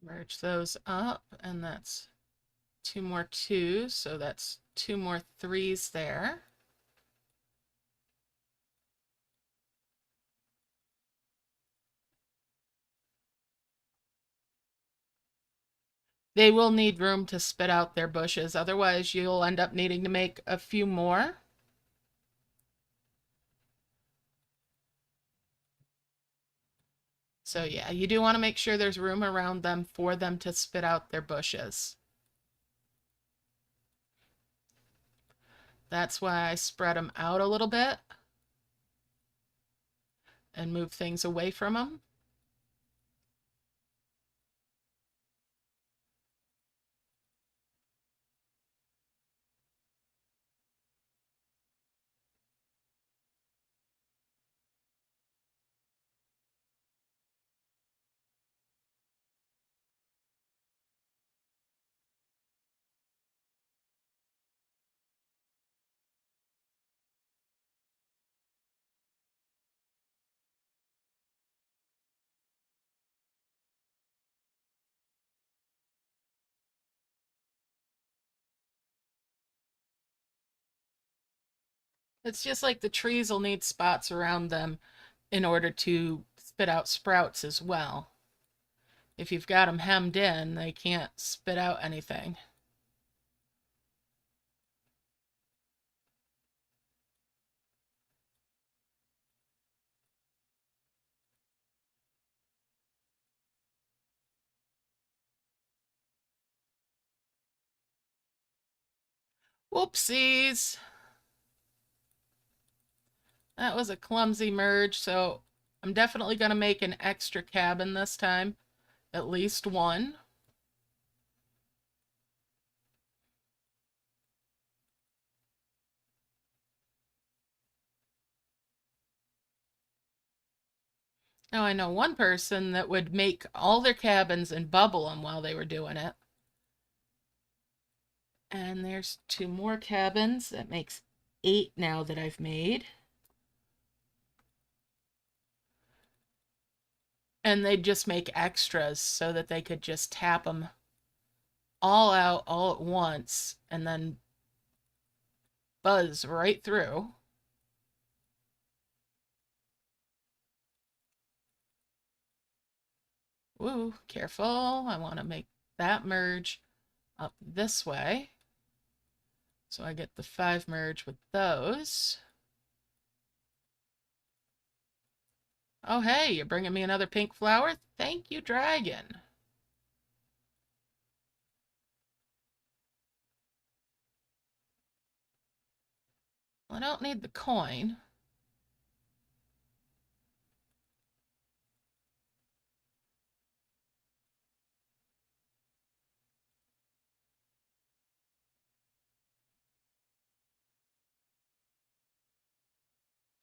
Merge those up, and that's 2 more 2s, so that's 2 more 3s there. They will need room to spit out their bushes, otherwise you'll end up needing to make a few more. So yeah, you do want to make sure there's room around them for them to spit out their bushes. That's why I spread them out a little bit and move things away from them. It's just like the trees will need spots around them in order to spit out sprouts as well. If you've got them hemmed in, they can't spit out anything. Whoopsies! That was a clumsy merge, so I'm definitely going to make an extra cabin this time. At least one. Now I know one person that would make all their cabins and bubble them while they were doing it. And there's 2 more cabins. That makes 8 now that I've made. And they'd just make extras so that they could just tap them all out all at once and then buzz right through. Ooh, careful. I want to make that merge up this way. So I get the 5 merge with those. Oh, hey, you're bringing me another pink flower? Thank you, dragon. I don't need the coin.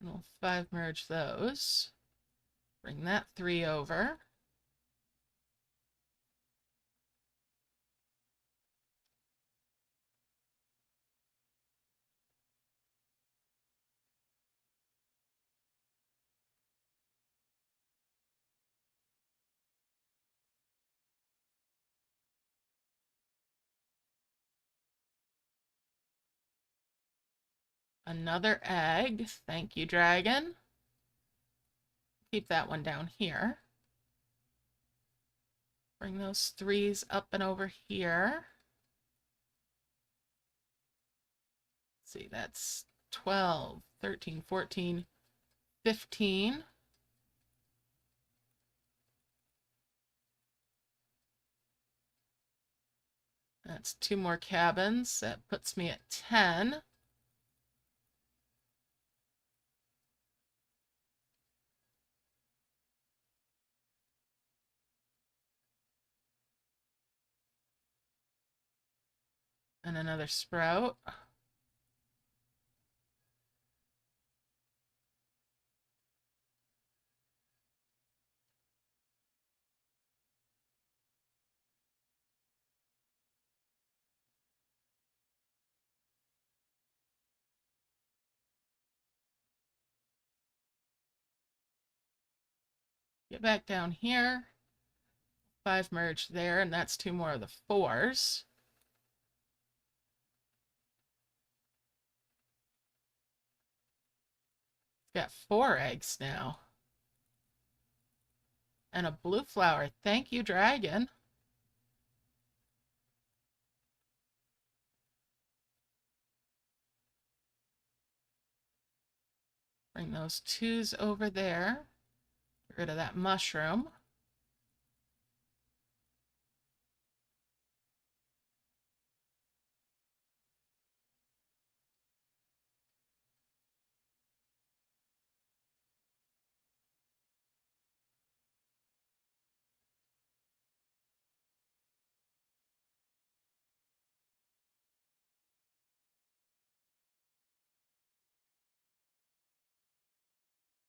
And we'll 5 merge those. Bring that 3 over. Another egg. Thank you, dragon. Keep that one down here. Bring those 3s up and over here. Let's see, that's 12, 13, 14, 15. That's 2 more cabins. That puts me at 10. And another sprout. Get back down here. 5 merge there, and that's 2 more of the 4s. Got 4 eggs now. And a blue flower. Thank you, dragon. Bring those 2s over there. Get rid of that mushroom.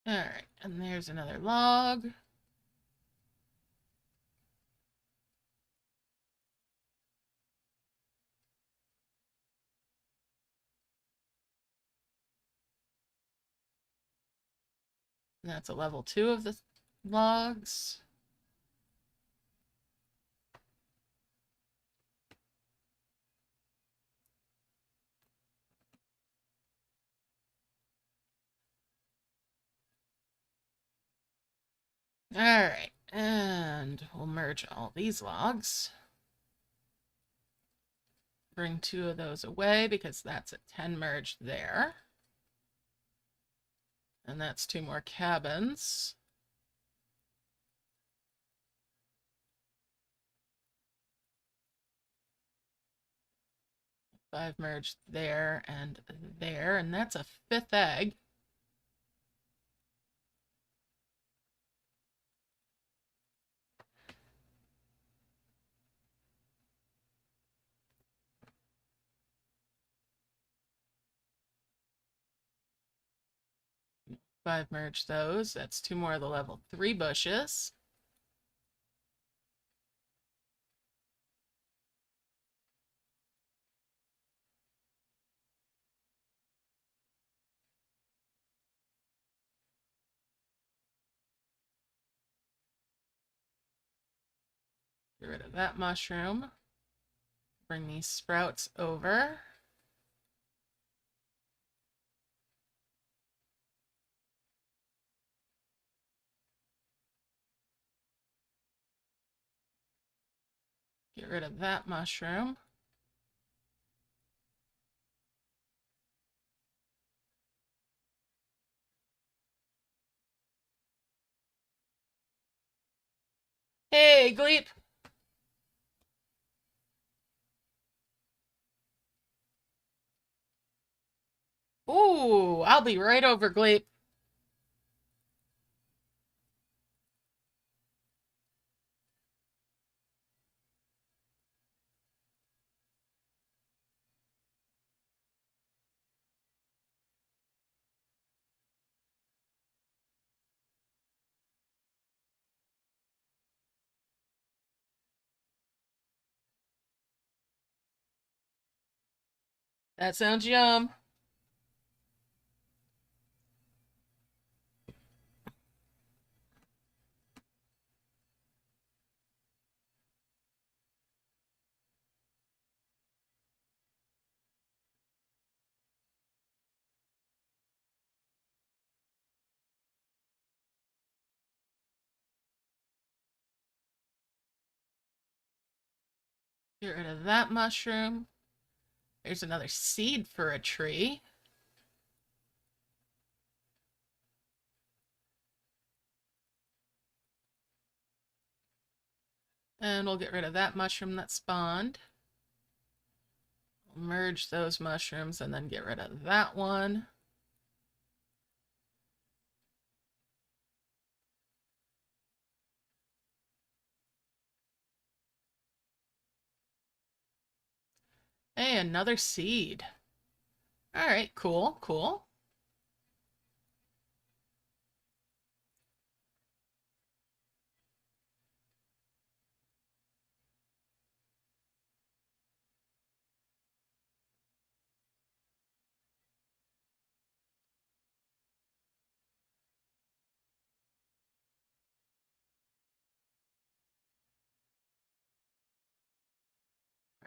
All right, and there's another log. And that's a level 2 of the logs. All right, and we'll merge all these logs. Bring 2 of those away because that's a 10 merge there. And that's 2 more cabins. Five merged there, and that's a 5th egg. Five merge those. That's 2 more of the level 3 bushes. Get rid of that mushroom. Bring these sprouts over. Get rid of that mushroom. Hey, Gleep! Ooh, I'll be right over, Gleep. That sounds yum. Get rid of that mushroom. There's another seed for a tree. And we'll get rid of that mushroom that spawned. We'll merge those mushrooms and then get rid of that one. Hey, another seed. All right, cool, cool.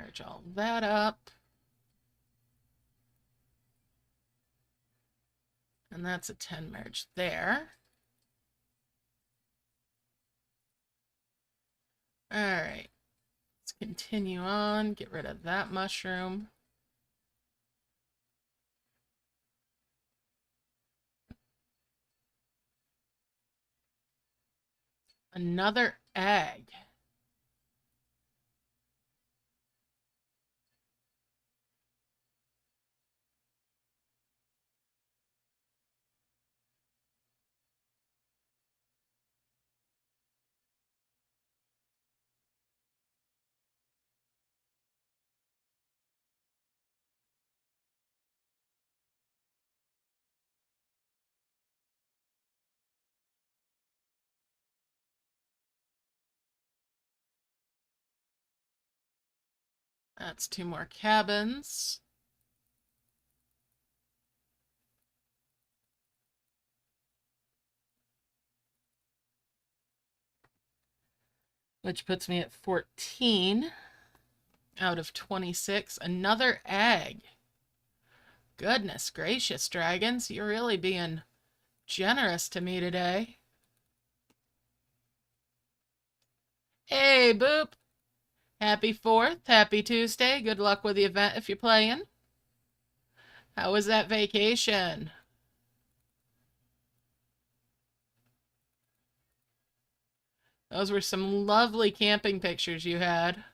Merge all that up. And that's a 10 merge there. All right. Let's continue on. Get rid of that mushroom. Another egg. That's 2 more cabins. Which puts me at 14 out of 26. Another egg. Goodness gracious, dragons. You're really being generous to me today. Hey, Boop. Happy 4th. Happy Tuesday. Good luck with the event if you're playing. How was that vacation? Those were some lovely camping pictures you had.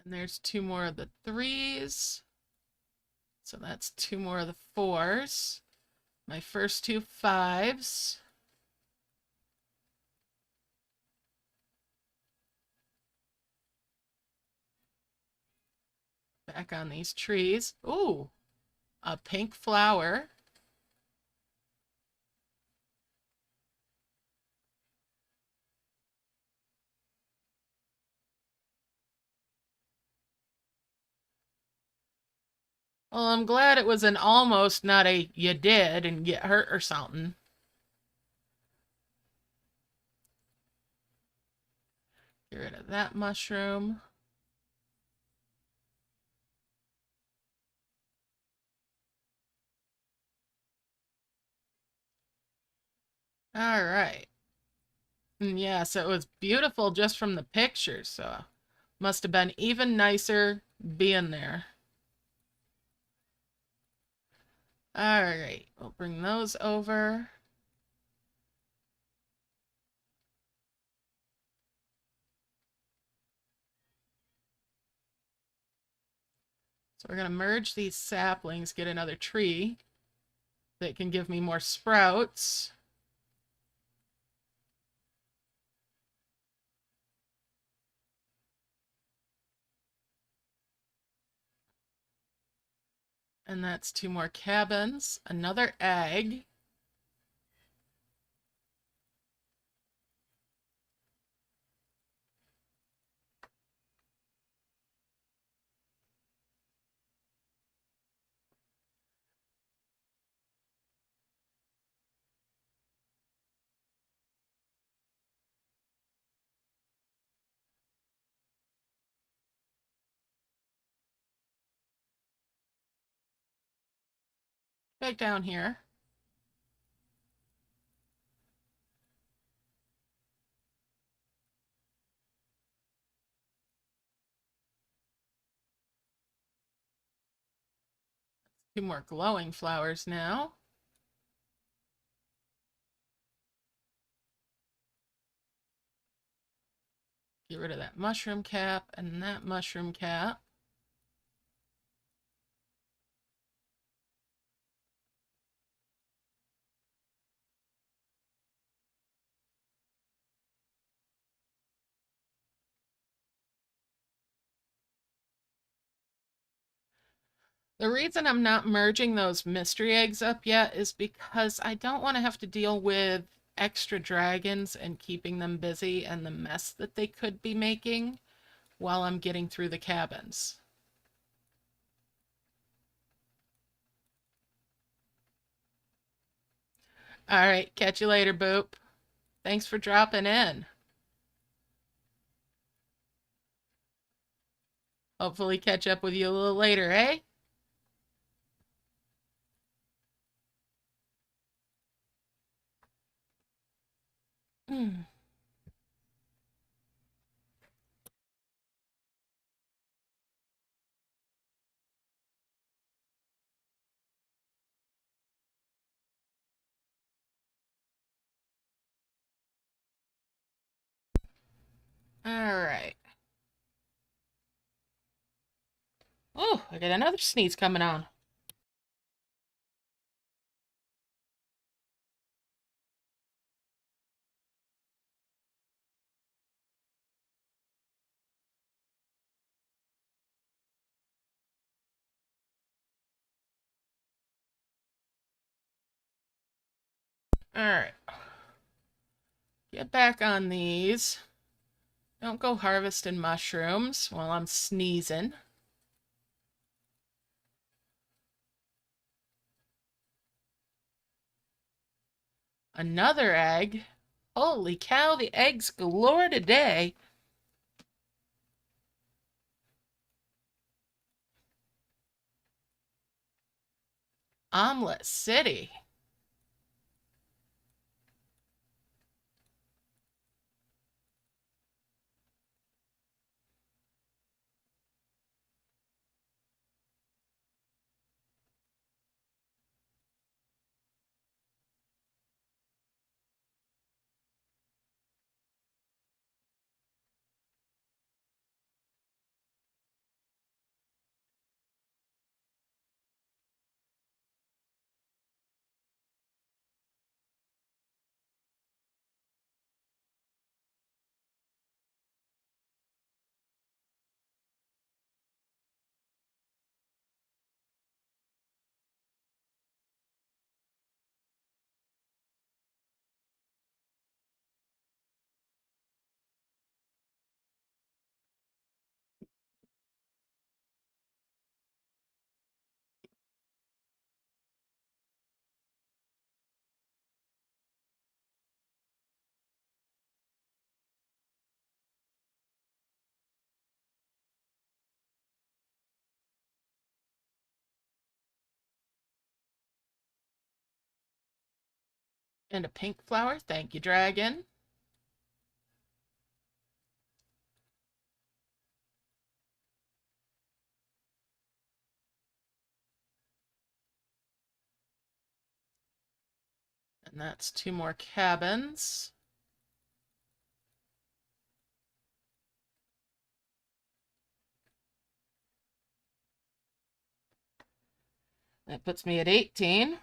And there's 2 more of the 3s. So that's 2 more of the 4s. My first 2 5s. Back on these trees. Ooh, a pink flower. Well, I'm glad it was an almost, not a you did and get hurt or something. Get rid of that mushroom. All right. And yeah, so it was beautiful just from the pictures, so must have been even nicer being there. All right, we'll bring those over. So we're going to merge these saplings, get another tree that can give me more sprouts. And that's 2 more cabins, another egg. Back down here. Two more glowing flowers now. Get rid of that mushroom cap and that mushroom cap. The reason I'm not merging those mystery eggs up yet is because I don't want to have to deal with extra dragons and keeping them busy and the mess that they could be making while I'm getting through the cabins. All right, catch you later, Boop. Thanks for dropping in. Hopefully catch up with you a little later, eh? Mm. All right. Oh, I got another sneeze coming on. All right. Get back on these. Don't go harvesting mushrooms while I'm sneezing. Another egg. Holy cow, the eggs galore today. Omelet City. And a pink flower. Thank you, dragon. And that's 2 more cabins. That puts me at 18.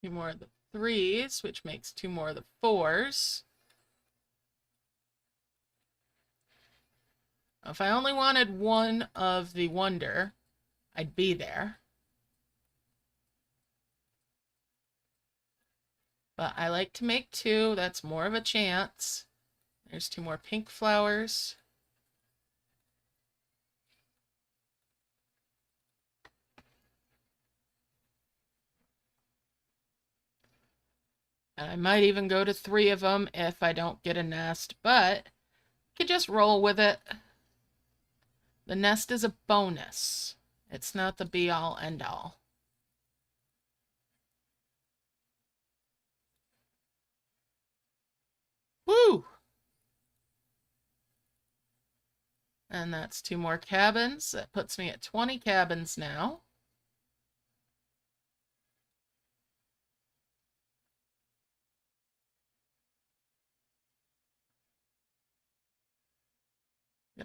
Two more of the 3s, which makes 2 more of the 4s. If I only wanted 1 of the wonder, I'd be there. But I like to make 2. That's more of a chance. There's 2 more pink flowers. And I might even go to 3 of them if I don't get a nest, but you could just roll with it. The nest is a bonus. It's not the be-all, end-all. Woo! And that's 2 more cabins. That puts me at 20 cabins now.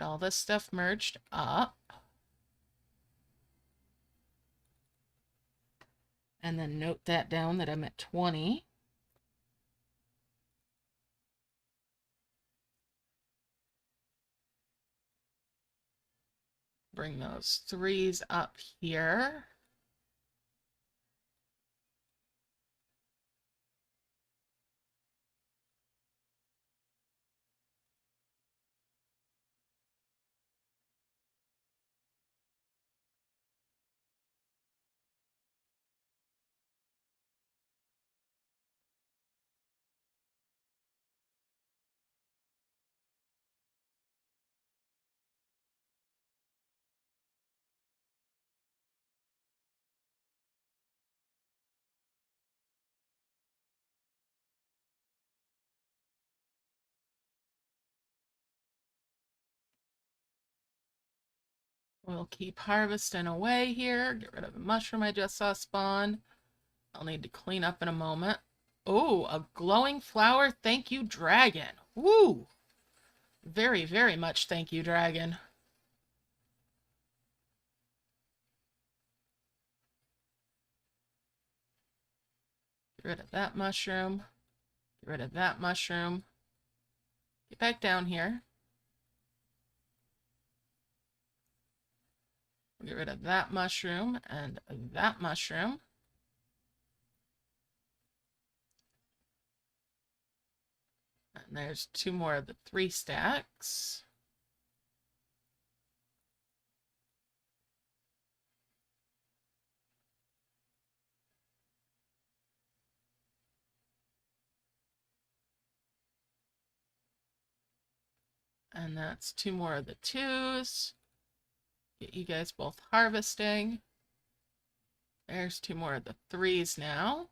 Get all this stuff merged up. And then note that down that I'm at 20. Bring those 3s up here. We'll keep harvesting away here. Get rid of the mushroom I just saw spawn. I'll need to clean up in a moment. Oh, a glowing flower. Thank you, dragon. Woo! Very, very much thank you, dragon. Get rid of that mushroom. Get rid of that mushroom. Get back down here. Get rid of that mushroom and that mushroom. And there's 2 more of the 3 stacks. And that's 2 more of the 2s. Get you guys both harvesting. There's 2 more of the 3s now.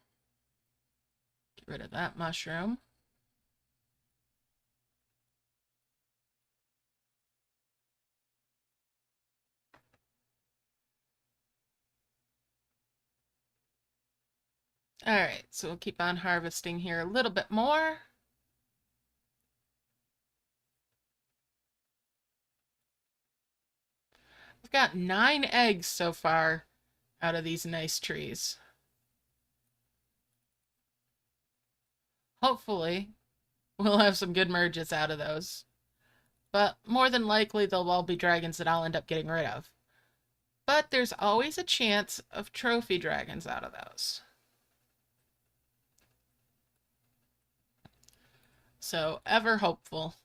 Get rid of that mushroom. All right, so we'll keep on harvesting here a little bit more. We've got 9 eggs so far out of these nice trees. Hopefully, we'll have some good merges out of those. But more than likely, they'll all be dragons that I'll end up getting rid of. But there's always a chance of trophy dragons out of those. So, ever hopeful.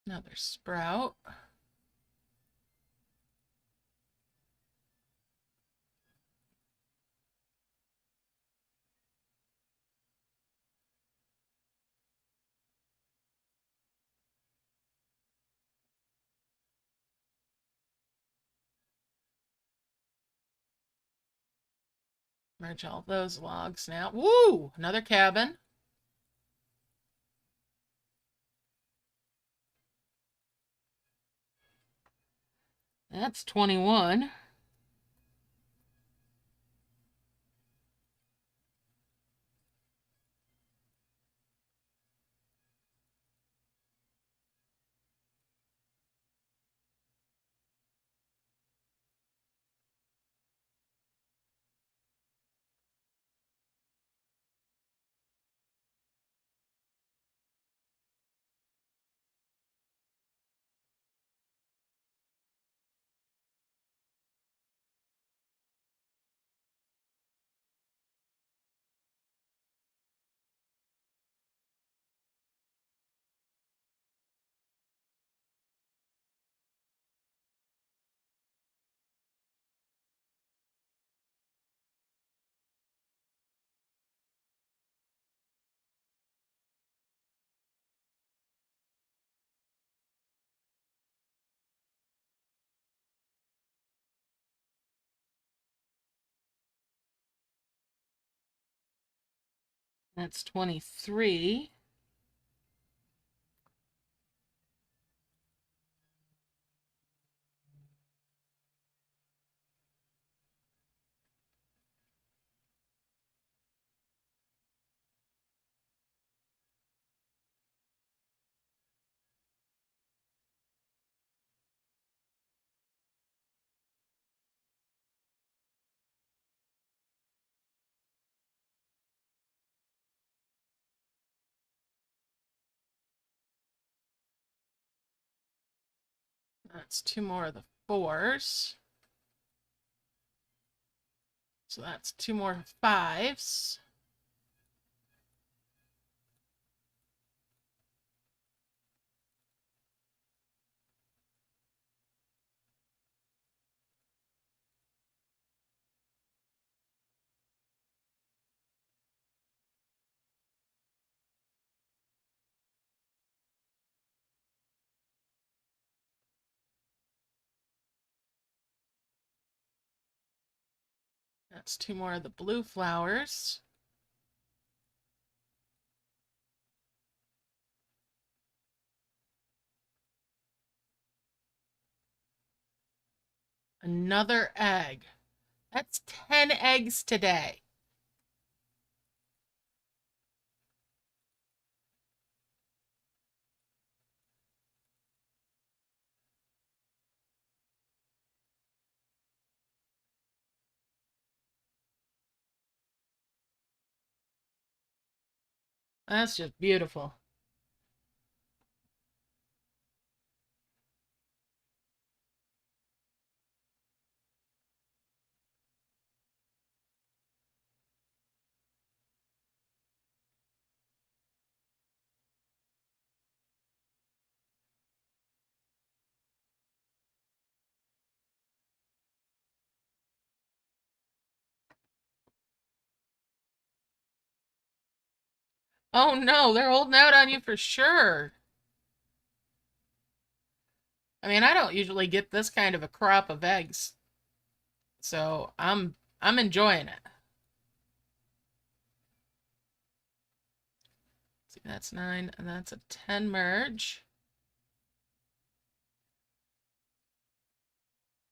Another sprout. Merge all those logs now. Woo! Another cabin. That's 21. That's 23. That's 2 more of the 4s. So that's 2 more 5s. That's 2 more of the blue flowers. Another egg. That's 10 eggs today. That's just beautiful. Oh no, they're holding out on you for sure. I mean, I don't usually get this kind of a crop of eggs. So I'm enjoying it. See, that's 9, and that's a 10 merge.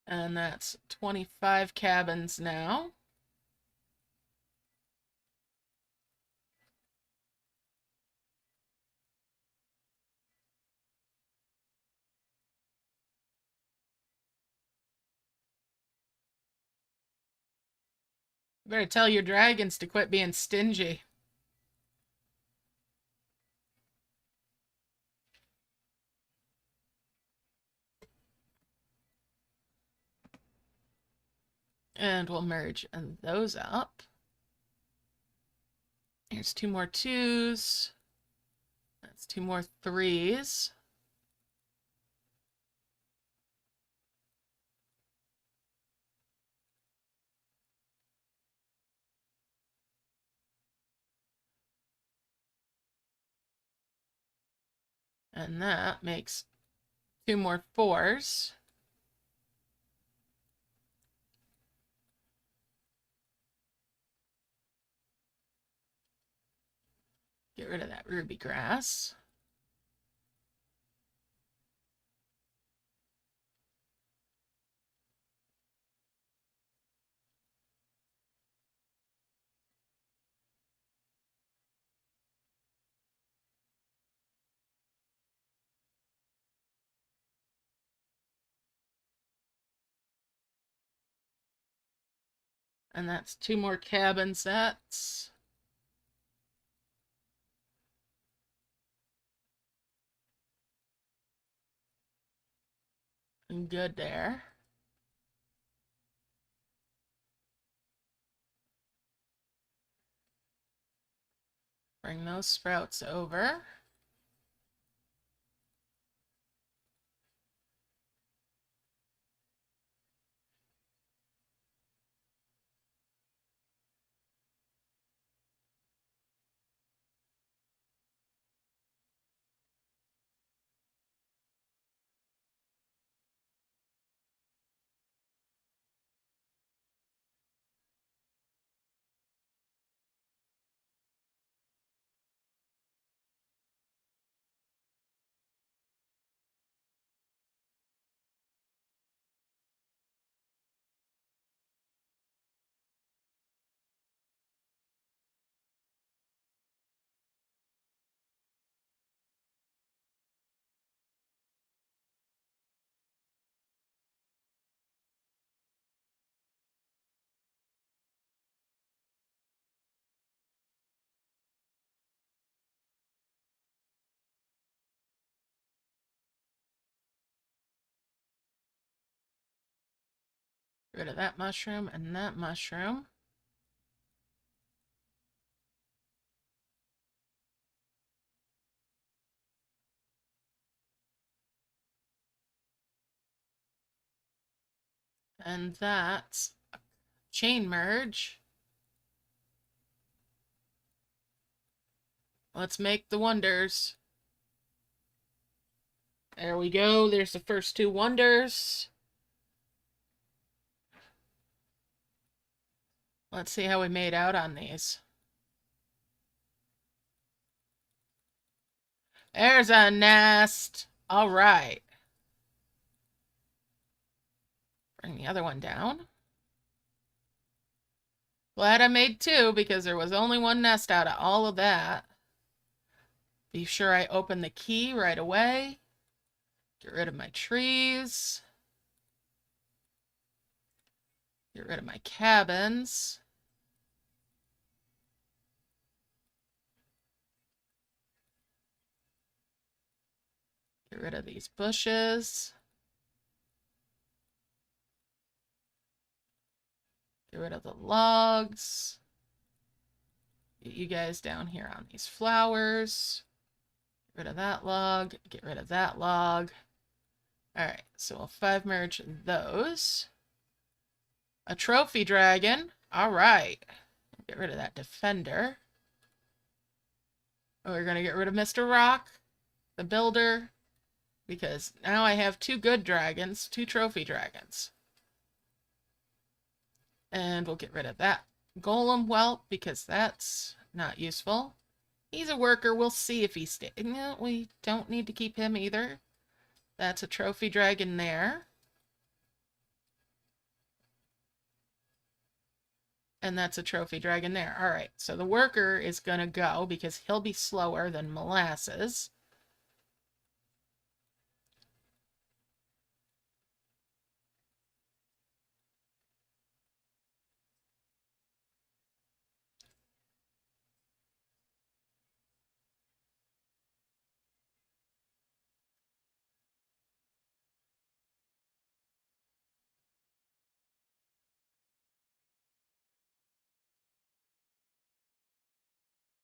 And that's 25 cabins now. You better tell your dragons to quit being stingy. And we'll merge those up. Here's 2 more 2s. That's 2 more 3s. And that makes 2 more 4s. Get rid of that ruby grass. And that's 2 more cabin sets. And good there. Bring those sprouts over. Rid of that mushroom and that mushroom. And that's a chain merge. Let's make the wonders. There we go. There's the first two wonders. Let's see how we made out on these. There's a nest. All right. Bring the other one down. Glad I made two because there was only one nest out of all of that. Be sure I open the key right away. Get rid of my trees. Get rid of my cabins. Get rid of these bushes. Get rid of the logs. Get you guys down here on these flowers. Get rid of that log. Get rid of that log. Alright, so we'll 5 merge those. A trophy dragon. Alright. Get rid of that defender. We're going to get rid of Mr. Rock, the builder, because now I have 2 good dragons, 2 trophy dragons. And we'll get rid of that golem whelp because that's not useful. He's a worker. We'll see if he stays. No, we don't need to keep him either. That's a trophy dragon there. And that's a trophy dragon there. All right, so the worker is going to go because he'll be slower than molasses.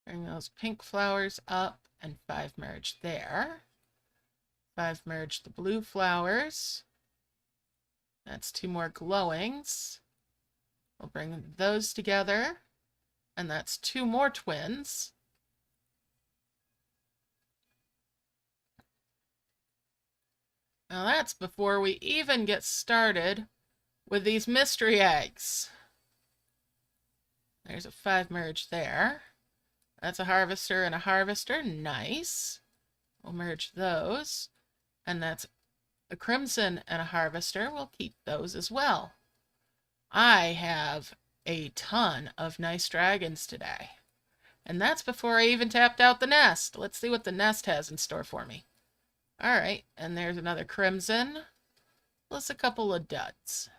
Bring those pink flowers up and 5 merge there. 5 merge the blue flowers. That's 2 more glowings. We'll bring those together. And that's 2 more twins. Now that's before we even get started with these mystery eggs. There's a 5 merge there. That's a harvester and a harvester. Nice. We'll merge those. And that's a crimson and a harvester. We'll keep those as well. I have a ton of nice dragons today. And that's before I even tapped out the nest. Let's see what the nest has in store for me. All right, and there's another crimson, plus a couple of duds.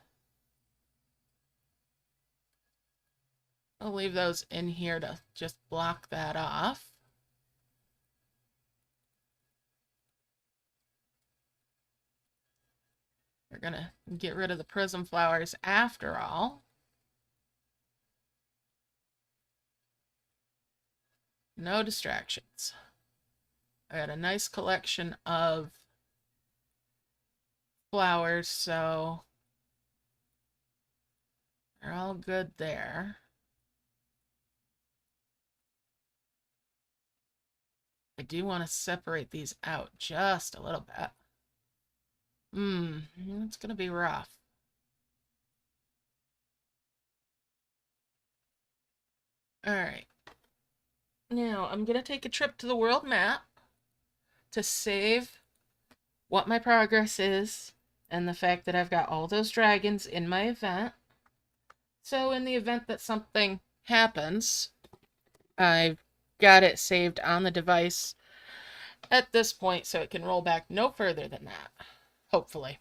I'll leave those in here to just block that off. We're gonna get rid of the prism flowers after all. No distractions. I got a nice collection of flowers, so they're all good there. I do want to separate these out just a little bit. It's going to be rough. All right. Now, I'm going to take a trip to the world map to save what my progress is and the fact that I've got all those dragons in my event. So in the event that something happens, I've got it saved on the device at this point so it can roll back no further than that, hopefully.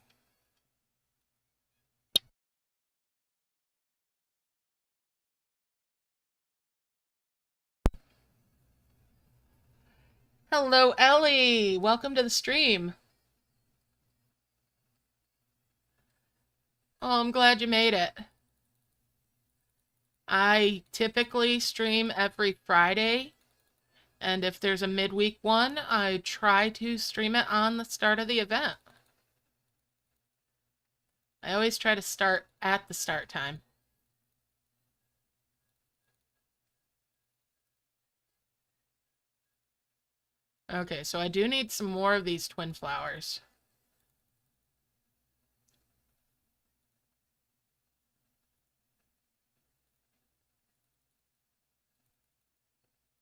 Hello, Ellie! Welcome to the stream. Oh, I'm glad you made it. I typically stream every Friday, and if there's a midweek one, I try to stream it on the start of the event. I always try to start at the start time. Okay, so I do need some more of these twin flowers.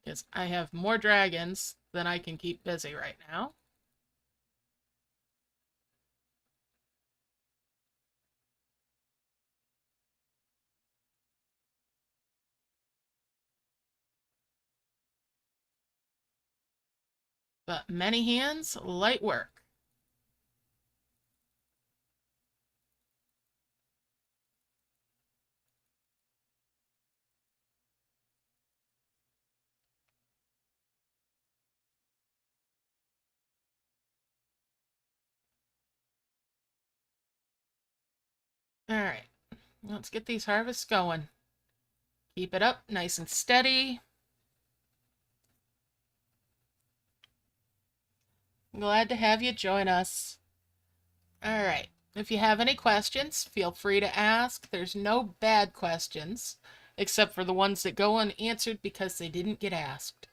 Because I have more dragons than I can keep busy right now. But many hands, light work. All right, let's get these harvests going. Keep it up nice and steady. Glad to have you join us. All right, if you have any questions, feel free to ask. There's no bad questions, except for the ones that go unanswered because they didn't get asked.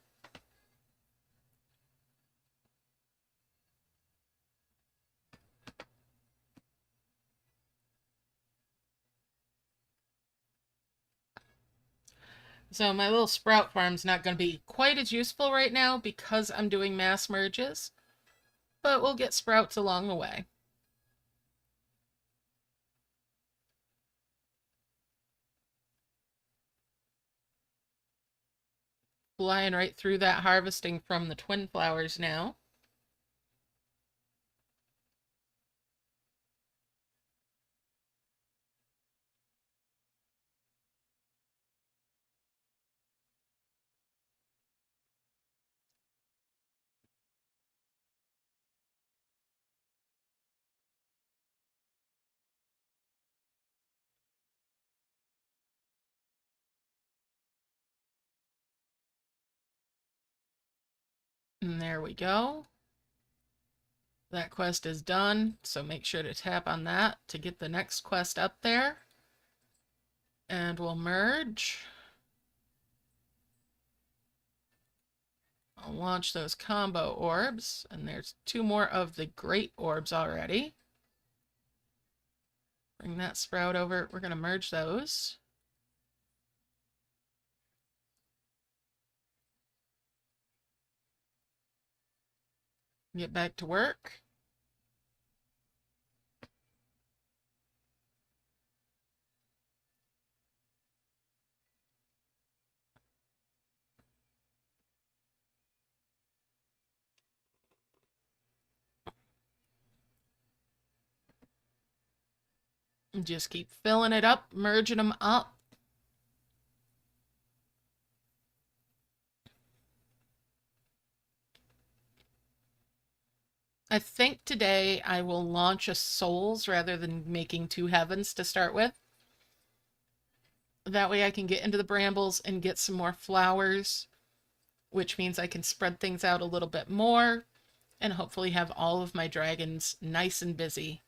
So my little sprout farm's not going to be quite as useful right now because I'm doing mass merges, but we'll get sprouts along the way. Flying right through that harvesting from the twin flowers now. And there we go. That quest is done, so make sure to tap on that to get the next quest up there. And we'll merge. I'll launch those combo orbs, and there's 2 more of the great orbs already. Bring that sprout over. We're going to merge those. Get back to work. And just keep filling it up, merging them up. I think today I will launch a souls rather than making 2 heavens to start with. That way I can get into the brambles and get some more flowers, which means I can spread things out a little bit more and hopefully have all of my dragons nice and busy.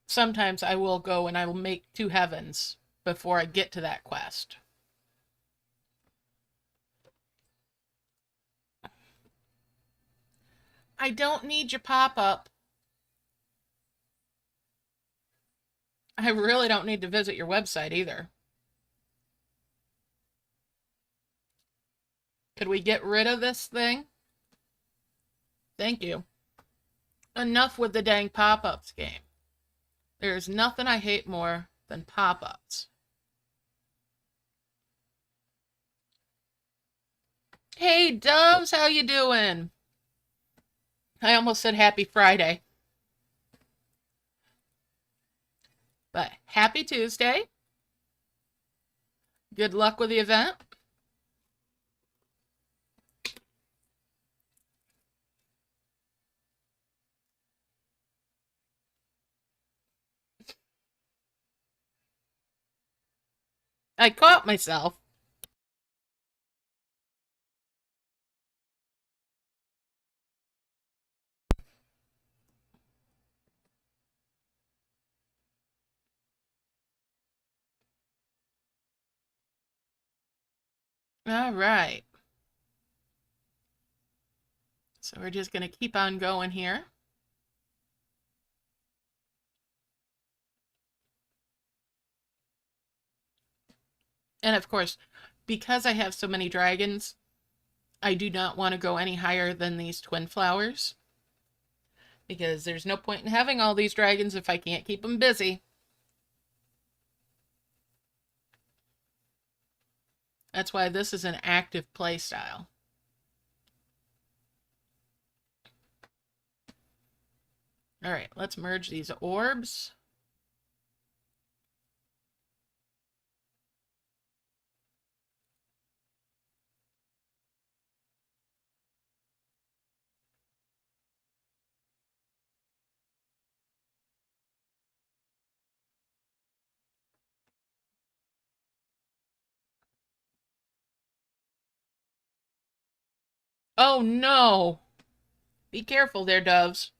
Sometimes I will go and I will make 2 heavens before I get to that quest. I don't need your pop-up. I really don't need to visit your website either. Could we get rid of this thing? Thank you. Enough with the dang pop-ups game. There's nothing I hate more than pop-ups. Hey, Doves, how you doing? I almost said happy Friday. But happy Tuesday. Good luck with the event. I caught myself. All right. So we're just going to keep on going here. And of course, because I have so many dragons, I do not want to go any higher than these twin flowers. Because there's no point in having all these dragons if I can't keep them busy. That's why this is an active play style. All right, let's merge these orbs. Oh no! Be careful there, doves.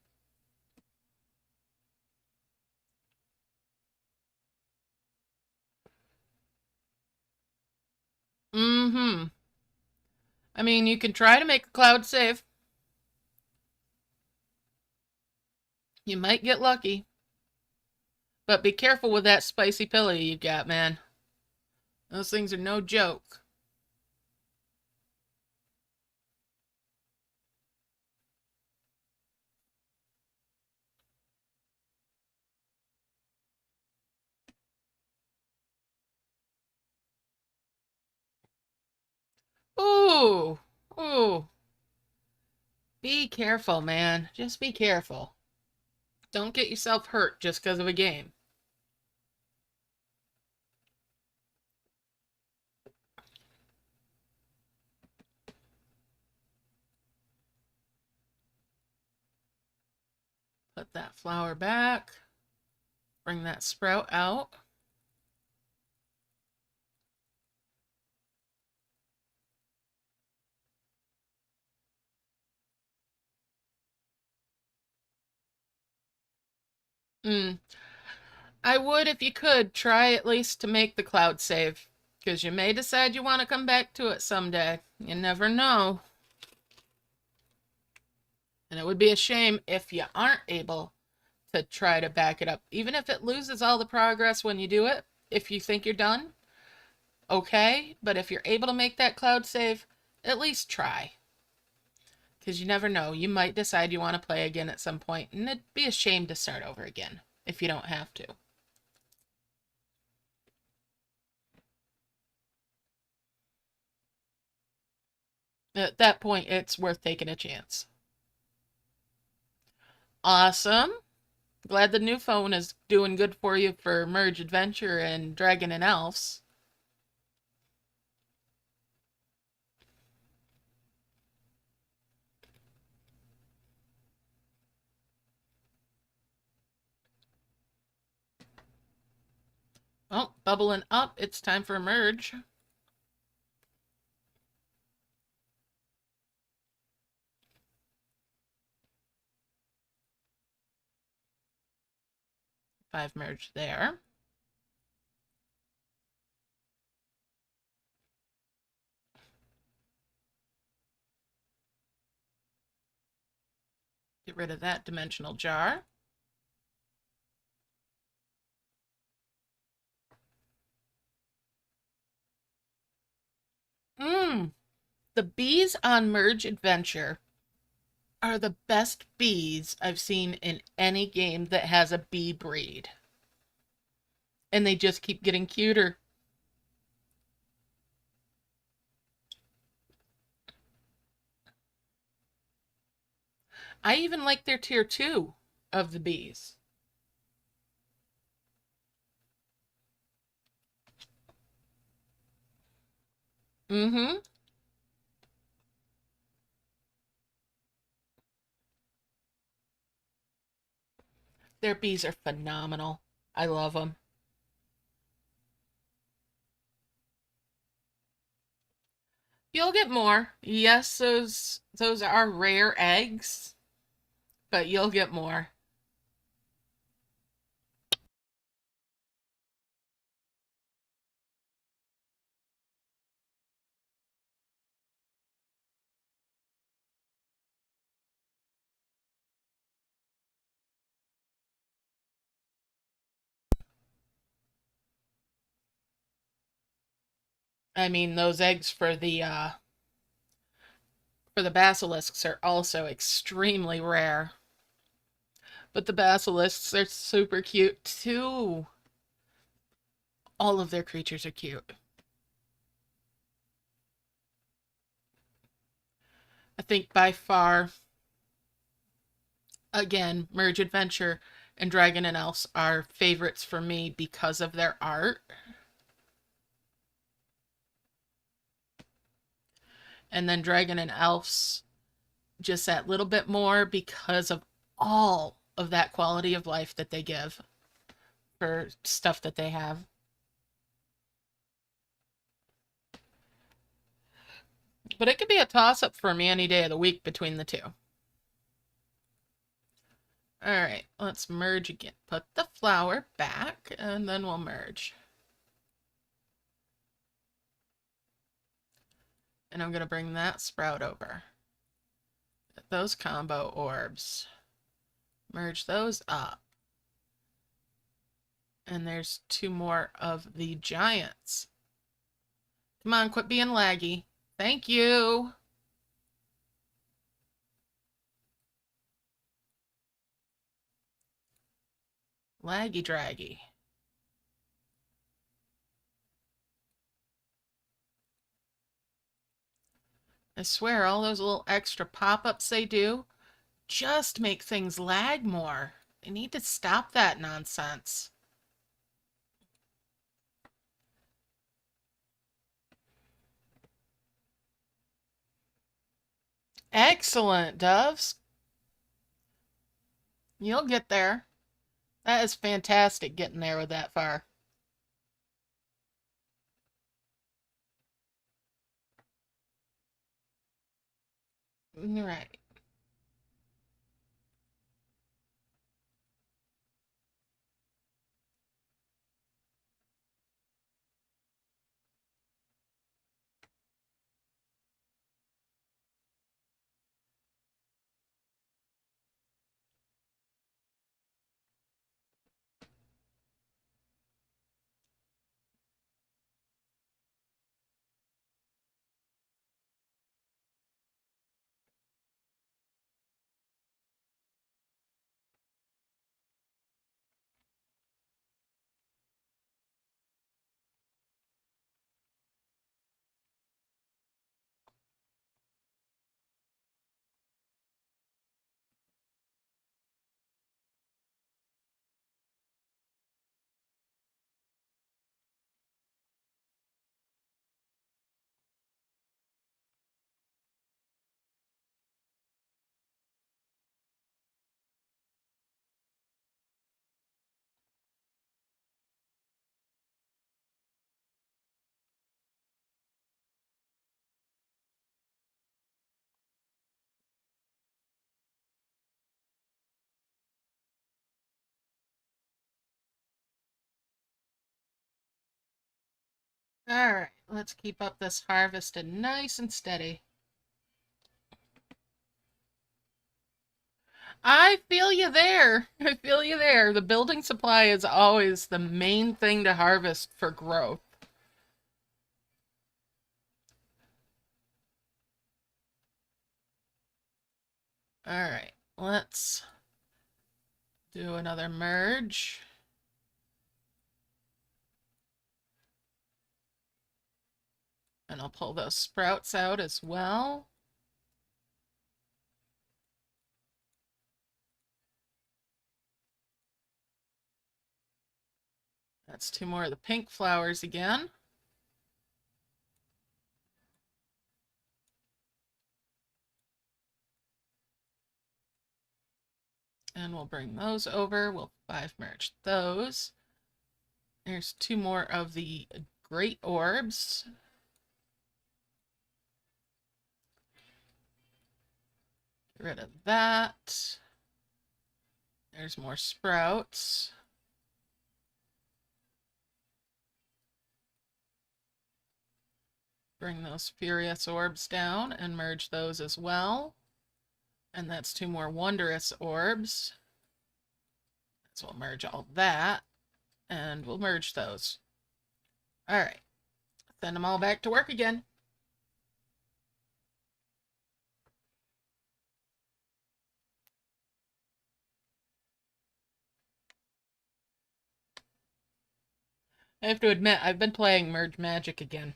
Mm-hmm. I mean, you can try to make a cloud save. You might get lucky. But be careful with that spicy pillow you got, man. Those things are no joke. Ooh! Ooh! Be careful, man. Just be careful. Don't get yourself hurt just because of a game. Put that flower back. Bring that sprout out. I would, if you could, try at least to make the cloud save. Because you may decide you want to come back to it someday. You never know. And it would be a shame if you aren't able to try to back it up. Even if it loses all the progress when you do it, if you think you're done, okay. But if you're able to make that cloud save, at least try. Because you never know. You might decide you want to play again at some point, and it'd be a shame to start over again if you don't have to. At that point, it's worth taking a chance. Awesome. Glad the new phone is doing good for you for Merge Adventure and Dragon and Elves. Oh, bubbling up. It's time for a merge. Five merge there. Get rid of that dimensional jar. The bees on Merge Adventure are the best bees I've seen in any game that has a bee breed. And they just keep getting cuter. I even like their tier 2 of the bees. Mm-hmm. Their bees are phenomenal. I love them. You'll get more. Yes, those are rare eggs, but you'll get more. I mean, those eggs for the basilisks are also extremely rare. But the basilisks are super cute too. All of their creatures are cute. I think by far, again, Merge Adventure and Dragon and Elves are favorites for me because of their art. And then Dragon and Elves just that little bit more because of all of that quality of life that they give for stuff that they have. But it could be a toss up for me any day of the week between the two. All right, let's merge again. Put the flower back and then we'll merge. And I'm going to bring that sprout over. Those combo orbs. Merge those up. And there's two more of the giants. Come on, quit being laggy. Thank you. Laggy draggy. I swear, all those little extra pop-ups they do just make things lag more. They need to stop that nonsense. Excellent, Doves. You'll get there. That is fantastic getting there with that far. Right. All right, let's keep up this harvest and nice and steady. I feel you there. I feel you there. The building supply is always the main thing to harvest for growth. All right, let's do another merge. And I'll pull those sprouts out as well. That's two more of the pink flowers again. And we'll bring those over. We'll 5 merge those. There's 2 more of the great orbs. Get rid of that. There's more sprouts. Bring those furious orbs down and merge those as well. And that's 2 more wondrous orbs. So we'll merge all that, and we'll merge those. All right, send them all back to work again. I have to admit, I've been playing Merge Magic again.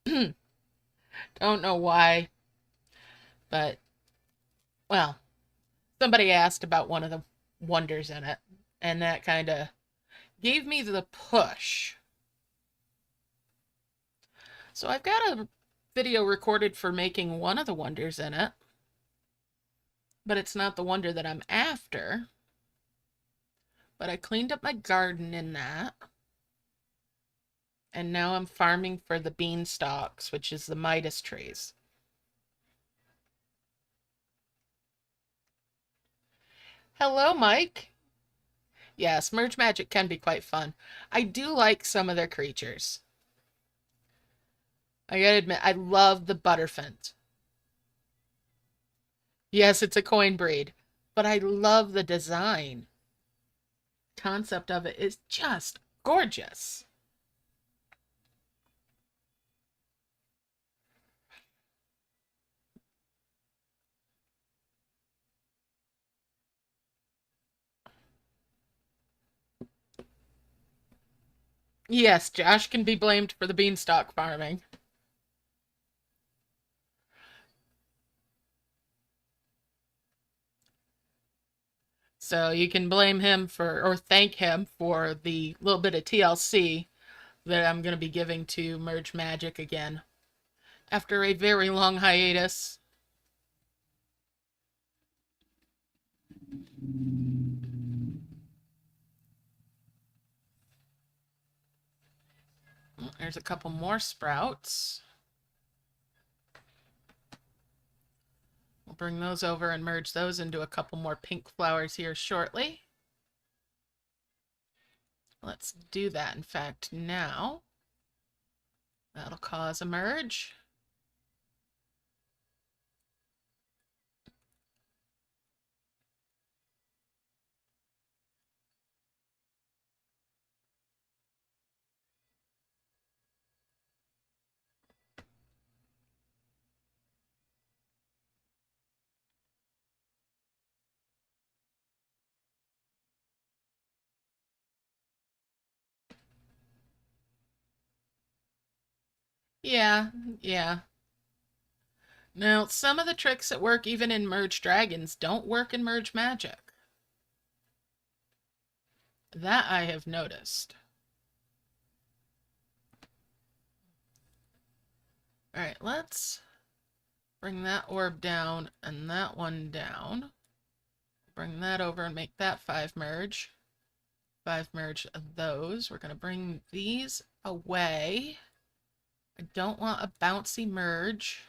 Don't know why, but, well, somebody asked about one of the wonders in it, and that kind of gave me the push. So I've got a video recorded for making one of the wonders in it, but it's not the wonder that I'm after. But I cleaned up my garden in that. And now I'm farming for the beanstalks, which is the Midas trees. Hello, Mike. Yes, Merge Magic can be quite fun. I do like some of their creatures. I gotta admit, I love the Butterfint. Yes, it's a coin breed, but I love the design. Concept of it is just gorgeous. Yes, Josh can be blamed for the beanstalk farming. So you can blame him for, or thank him for the little bit of TLC that I'm going to be giving to Merge Magic again. After a very long hiatus. There's a couple more sprouts. We'll bring those over and merge those into a couple more pink flowers here shortly. Let's do that, in fact, now. That'll cause a merge. Yeah. Now, some of the tricks that work even in Merge Dragons don't work in Merge Magic. That I have noticed. All right, let's bring that orb down and that one down. Bring that over and make that 5 merge. 5 merge of those. We're going to bring these away. I don't want a bouncy merge.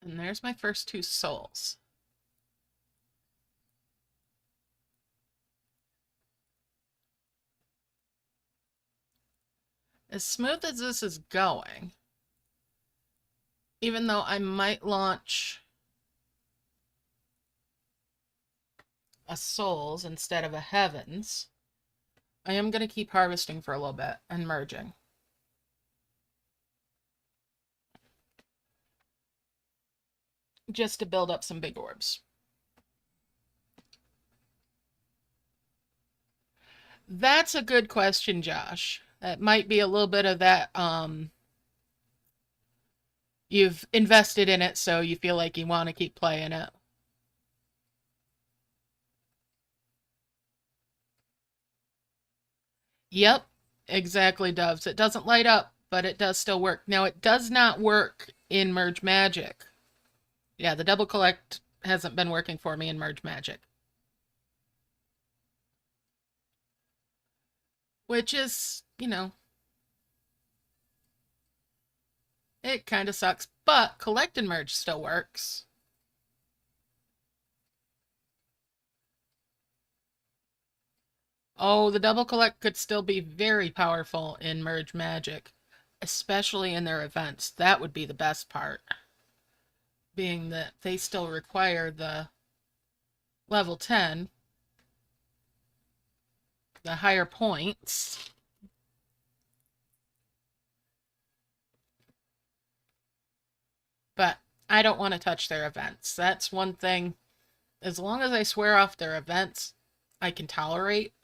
And there's my first 2 souls. As smooth as this is going, even though I might launch a souls instead of a heavens, I am going to keep harvesting for a little bit and merging. Just to build up some big orbs. That's a good question, Josh. That might be a little bit of that you've invested in it, so you feel like you want to keep playing it. Yep, exactly, Doves. It doesn't light up, but it does still work. Now, it does not work in Merge Magic. Yeah, the double collect hasn't been working for me in Merge Magic. Which is, it kind of sucks, but collect and merge still works. Oh, the double collect could still be very powerful in Merge Magic, especially in their events. That would be the best part, being that they still require the level 10, the higher points. But I don't want to touch their events. That's one thing. As long as I swear off their events, I can tolerate.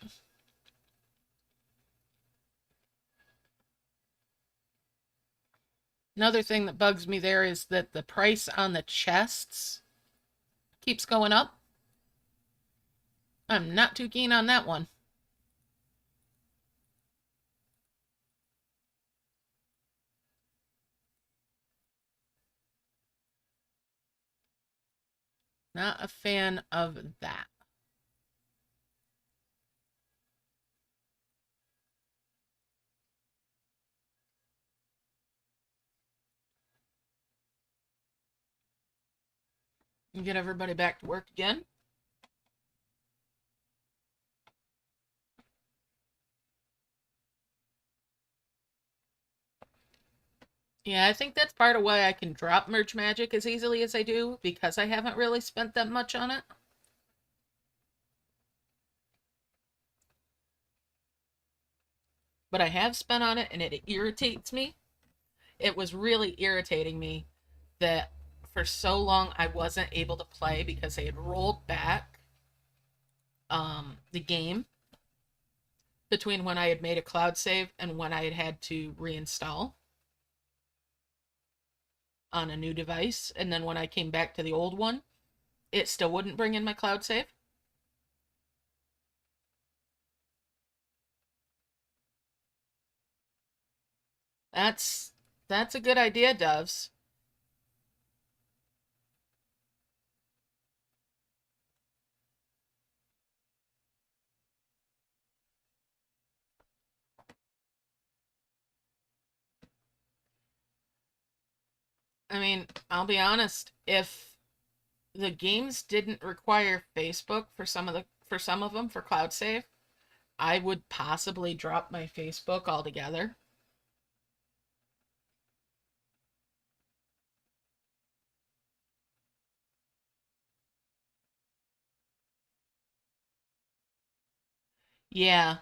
Another thing that bugs me there is that the price on the chests keeps going up. I'm not too keen on that one. Not a fan of that. Get everybody back to work again. Yeah, I think that's part of why I can drop Merge Magic as easily as I do, because I haven't really spent that much on it. But I have spent on it, and it irritates me. It was really irritating me that for so long I wasn't able to play because they had rolled back the game between when I had made a cloud save and when I had had to reinstall on a new device. And then when I came back to the old one, it still wouldn't bring in my cloud save. That's a good idea, Doves. I mean, I'll be honest, if the games didn't require Facebook for some of them for cloud save, I would possibly drop my Facebook altogether. Yeah,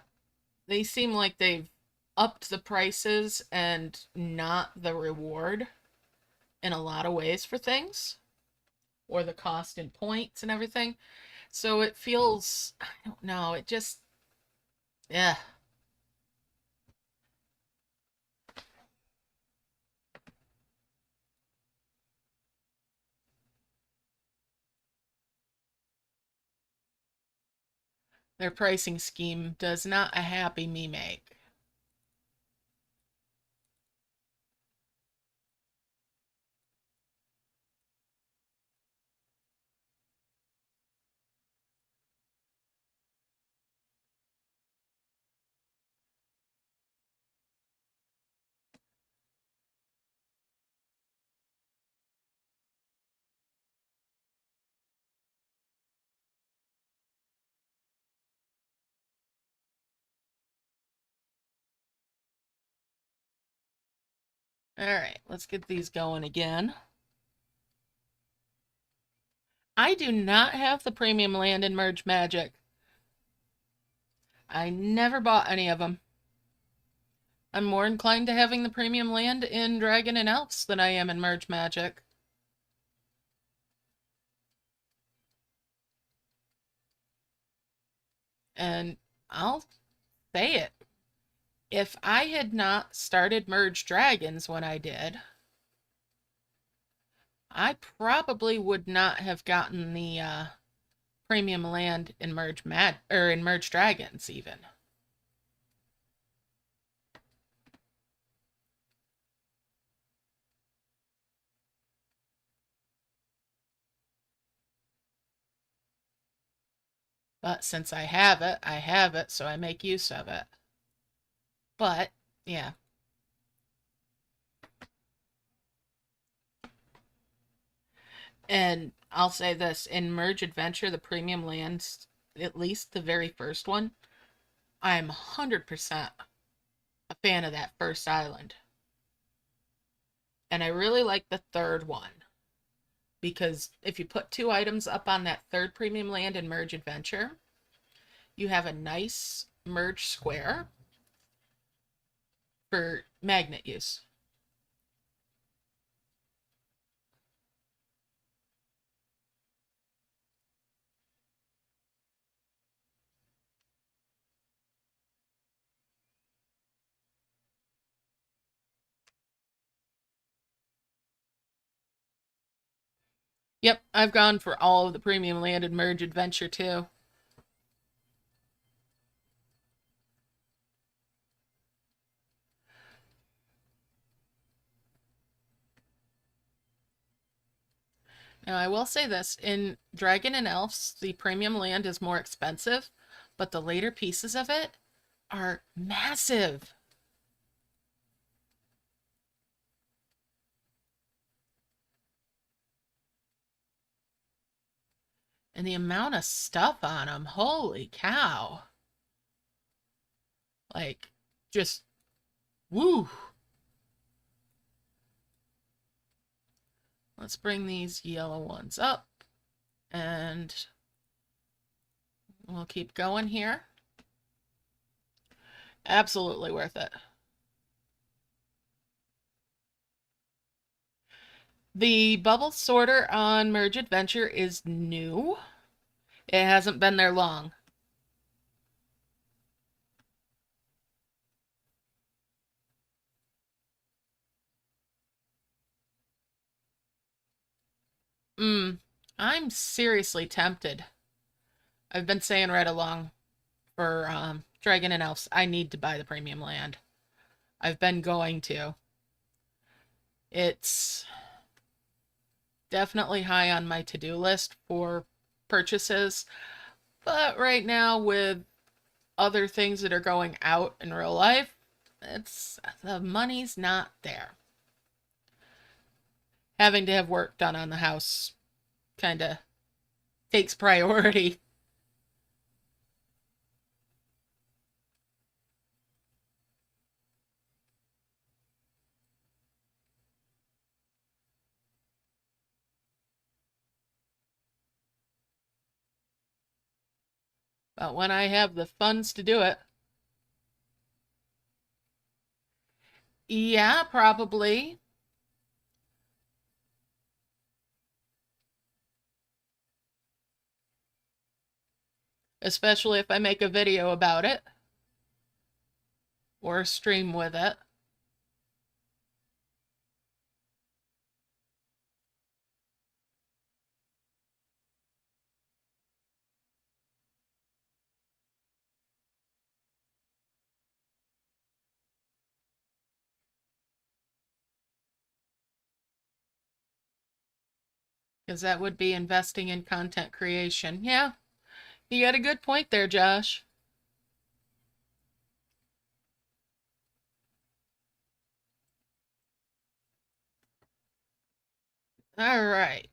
they seem like they've upped the prices and not the reward in a lot of ways for things, or the cost in points and everything. So it feels, I don't know, it just, yeah. Their pricing scheme does not a happy me make. All right, let's get these going again. I do not have the premium land in Merge Magic. I never bought any of them. I'm more inclined to having the premium land in Dragon and Elves than I am in Merge Magic. And I'll say it. If I had not started Merge Dragons when I did, I probably would not have gotten the premium land in Merge Dragons even. But since I have it, so I make use of it. But, yeah. And I'll say this, in Merge Adventure, the premium lands, at least the very first one, I'm 100% a fan of that first island. And I really like the third one. Because if you put 2 items up on that third premium land in Merge Adventure, you have a nice merge square for magnet use. Yep, I've gone for all of the premium land in Merge Adventure too. Now, I will say this, in Dragon and Elves, the premium land is more expensive, but the later pieces of it are massive. And the amount of stuff on them, holy cow. Like, just, woo. Let's bring these yellow ones up, and we'll keep going here. Absolutely worth it. The bubble sorter on Merge Adventure is new. It hasn't been there long. I'm seriously tempted. I've been saying right along for Dragon and Elves, I need to buy the premium land. I've been going to. It's definitely high on my to-do list for purchases, but right now with other things that are going out in real life, the money's not there. Having to have work done on the house kind of takes priority. But when I have the funds to do it, yeah, probably. Especially if I make a video about it or a stream with it. Because that would be investing in content creation. Yeah, you got a good point there, Josh. All right.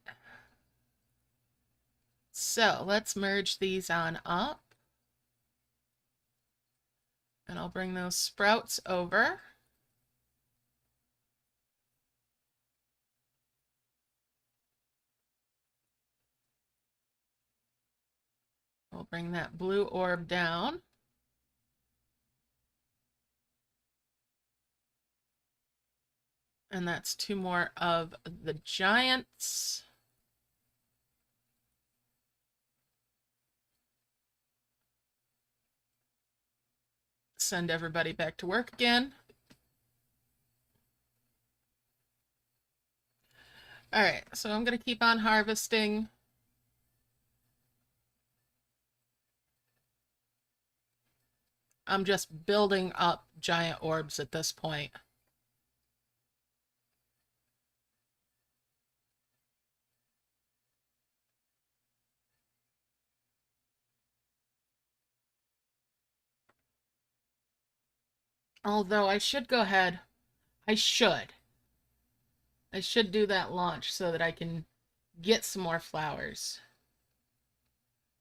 So let's merge these on up. And I'll bring those sprouts over. We'll bring that blue orb down. And that's 2 more of the giants. Send everybody back to work again. All right, so I'm going to keep on harvesting. I'm just building up giant orbs at this point. Although I should go ahead. I should do that launch so that I can get some more flowers.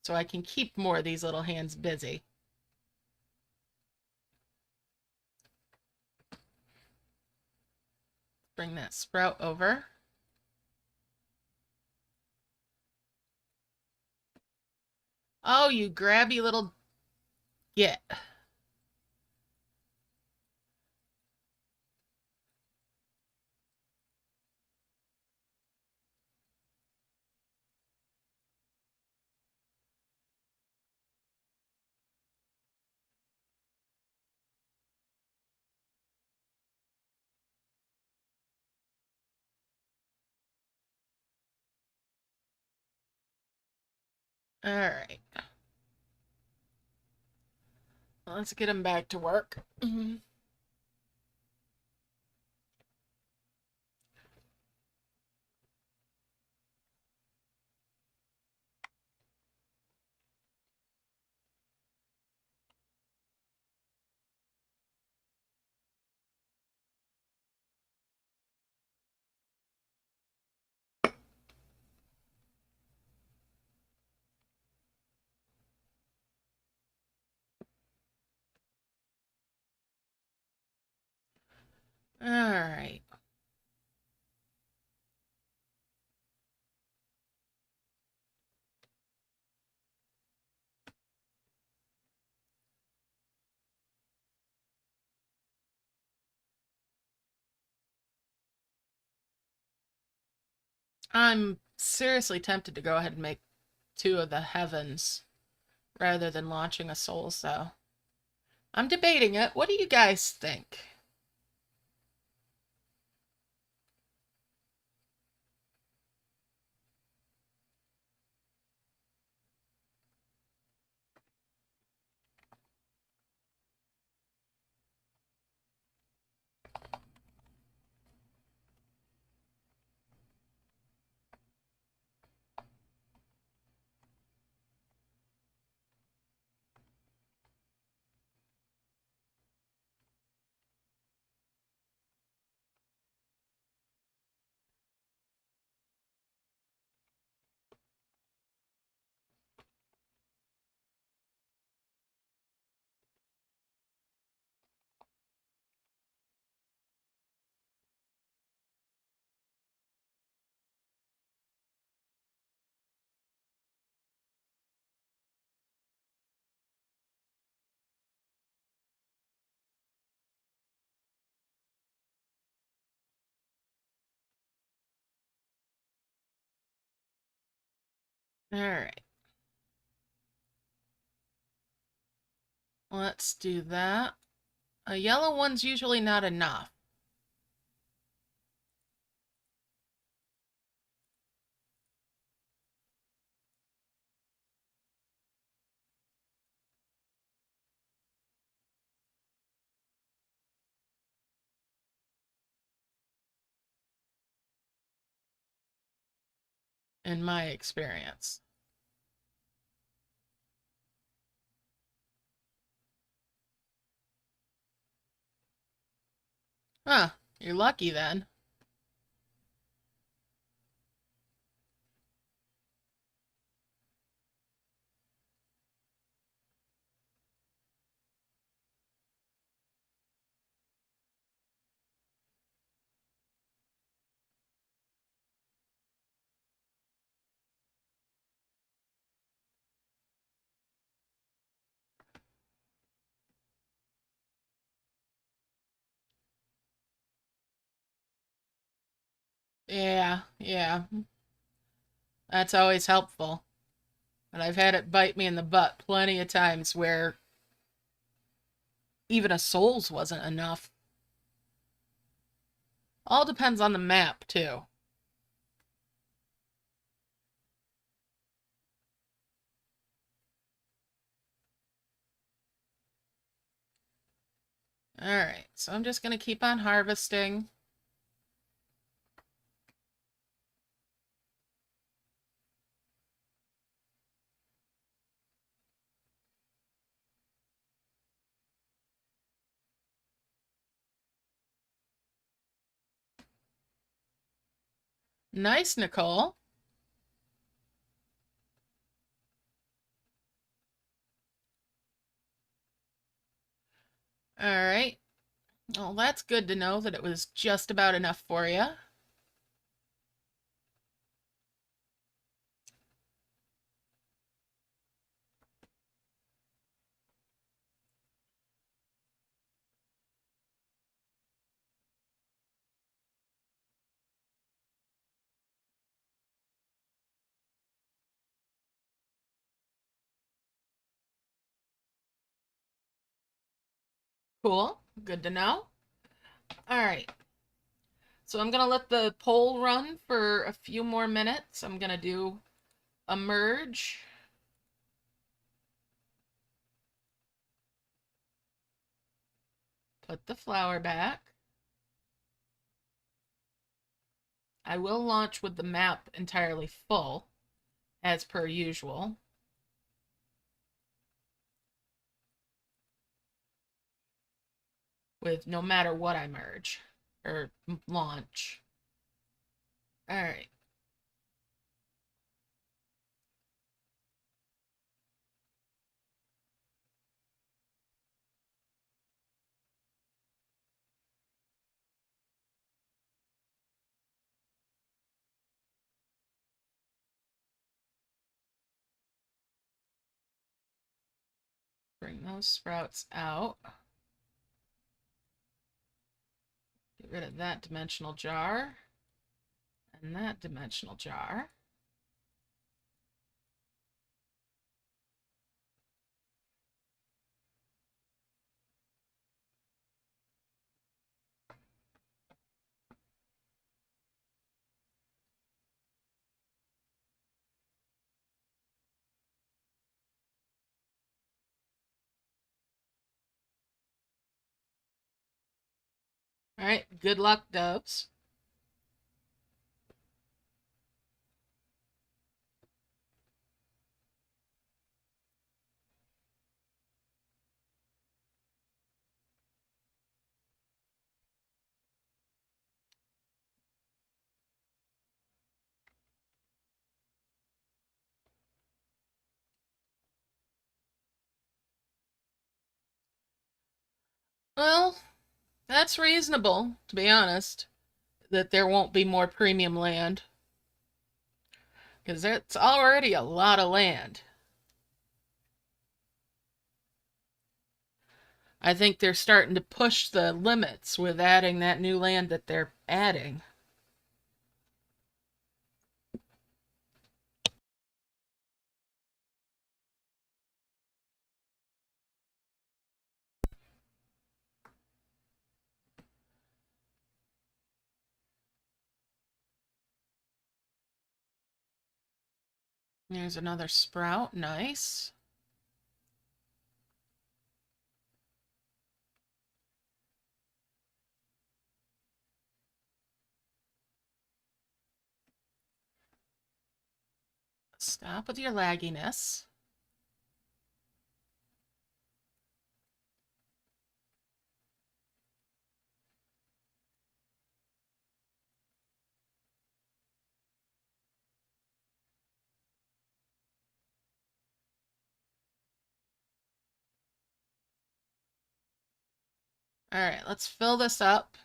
So I can keep more of these little hands busy. Bring that sprout over. Oh, you grabby little git. All right. Let's get him back to work. All right. I'm seriously tempted to go ahead and make 2 of the heavens rather than launching a soul, so I'm debating it. What do you guys think? All right. Let's do that. A yellow one's usually not enough. In my experience. Huh, you're lucky then. Yeah. That's always helpful. But I've had it bite me in the butt plenty of times where even a souls wasn't enough. All depends on the map, too. All right, so I'm just going to keep on harvesting. Nice, Nicole. All right. Well, that's good to know that it was just about enough for you. Cool. Good to know. All right. So I'm going to let the poll run for a few more minutes. I'm going to do a merge. Put the flower back. I will launch with the map entirely full, as per usual. With no matter what I merge or launch. All right. Bring those sprouts out. Get rid of that dimensional jar and that dimensional jar. All right, good luck, doves. Well, that's reasonable, to be honest, that there won't be more premium land. Because it's already a lot of land. I think they're starting to push the limits with adding that new land that they're adding. There's another sprout. Nice. Stop with your lagginess. All right, let's fill this up.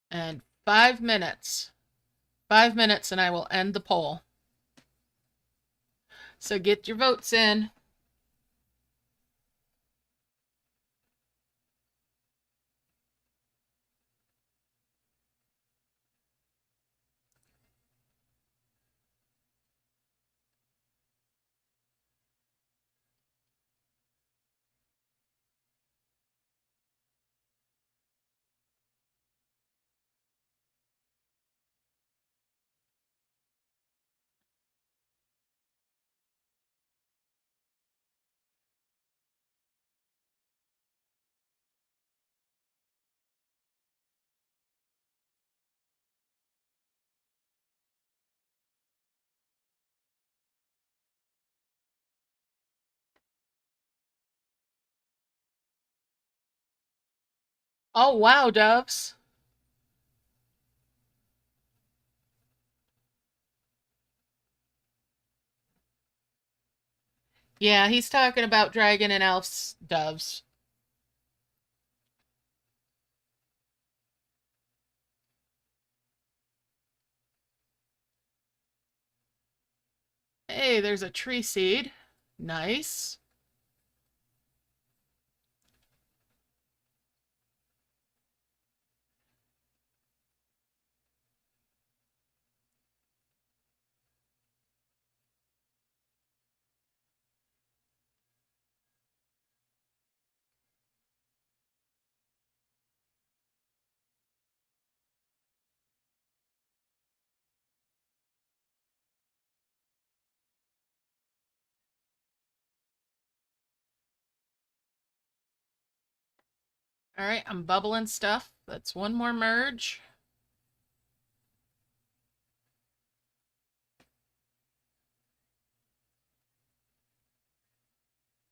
And 5 minutes. 5 minutes and I will end the poll. So get your votes in. Oh, wow, doves. Yeah, he's talking about dragon and elf's doves. Hey, there's a tree seed. Nice. All right, I'm bubbling stuff. That's one more merge.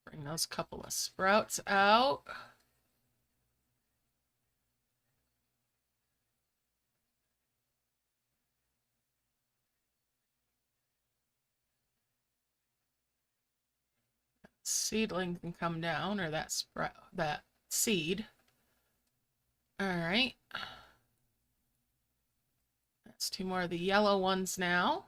Bring those couple of sprouts out. Seedling can come down, or that sprout, that seed. All right. That's two more of the yellow ones now.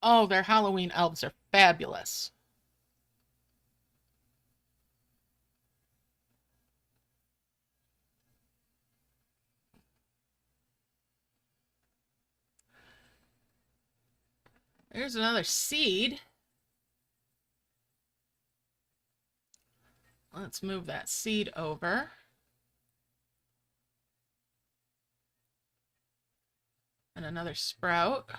Oh, their Halloween elves are fabulous. There's another seed. Let's move that seed over. And another sprout.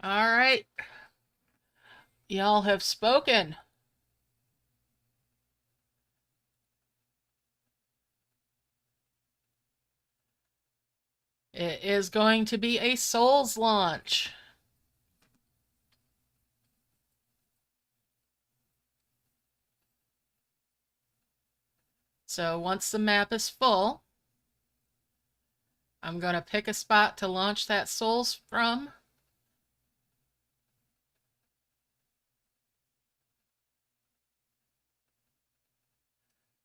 All right. Y'all have spoken. It is going to be a Souls launch. So once the map is full, I'm going to pick a spot to launch that Souls from.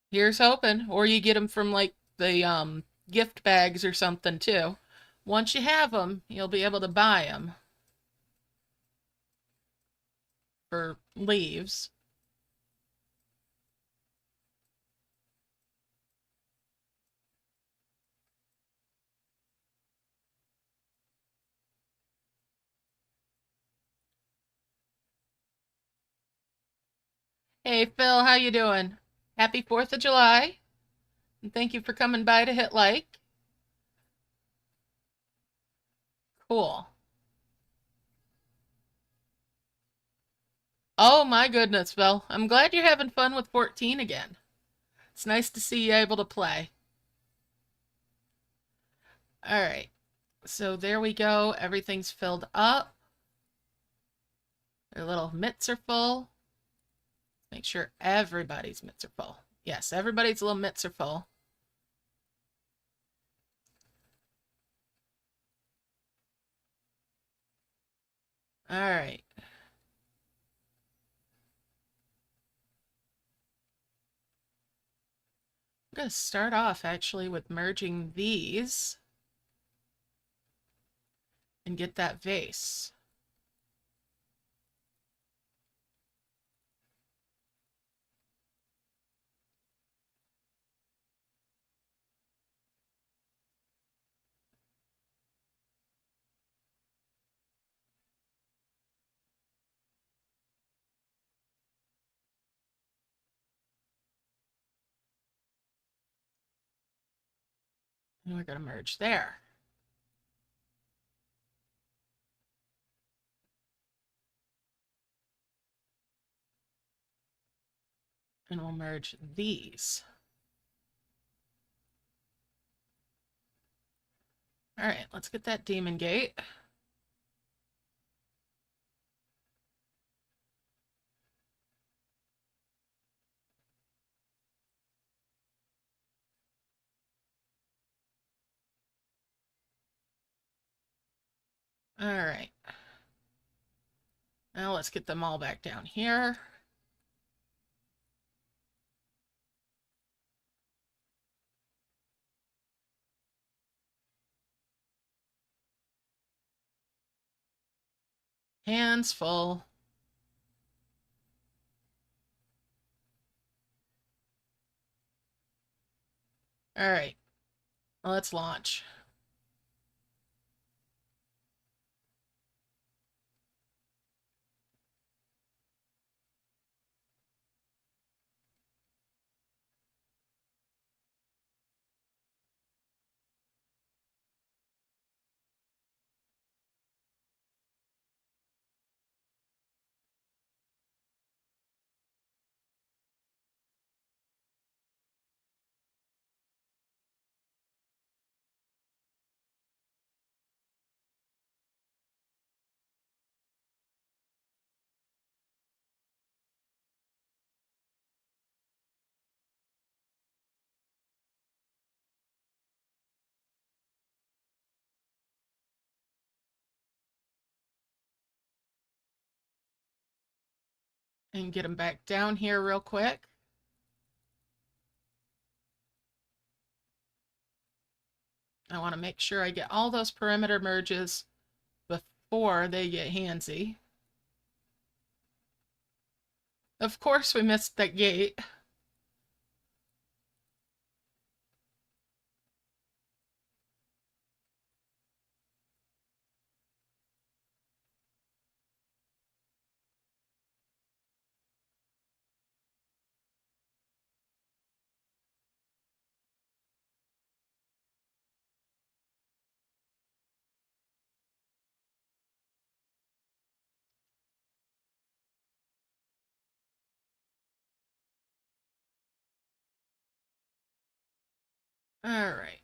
Here's hoping. Or you get them from like the gift bags or something too. Once you have them, you'll be able to buy them for leaves. Hey Phil, how you doing? Happy 4th of July. And thank you for coming by to hit like. Cool. Oh my goodness, Phil. I'm glad you're having fun with 14 again. It's nice to see you able to play. All right. So there we go. Everything's filled up. Their little mitts are full. Make sure everybody's mitts are full. Yes, everybody's little mitts are full. All right. I'm going to start off actually with merging these and get that vase. And we're going to merge there. And we'll merge these. All right, let's get that demon gate. All right. Now let's get them all back down here. Hands full. All right, let's launch. And get them back down here real quick. I want to make sure I get all those perimeter merges before they get handsy. Of course we missed that gate. All right.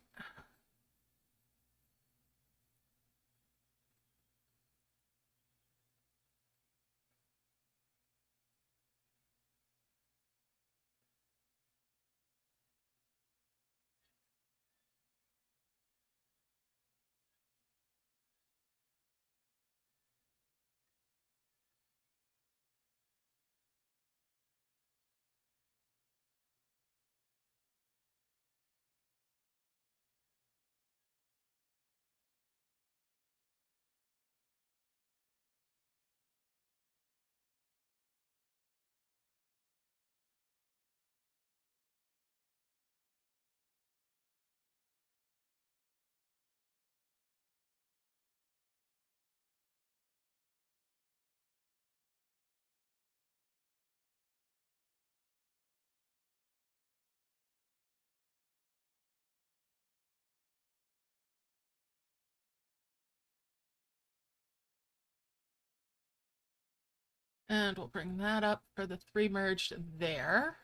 And we'll bring that up for the 3 merged there.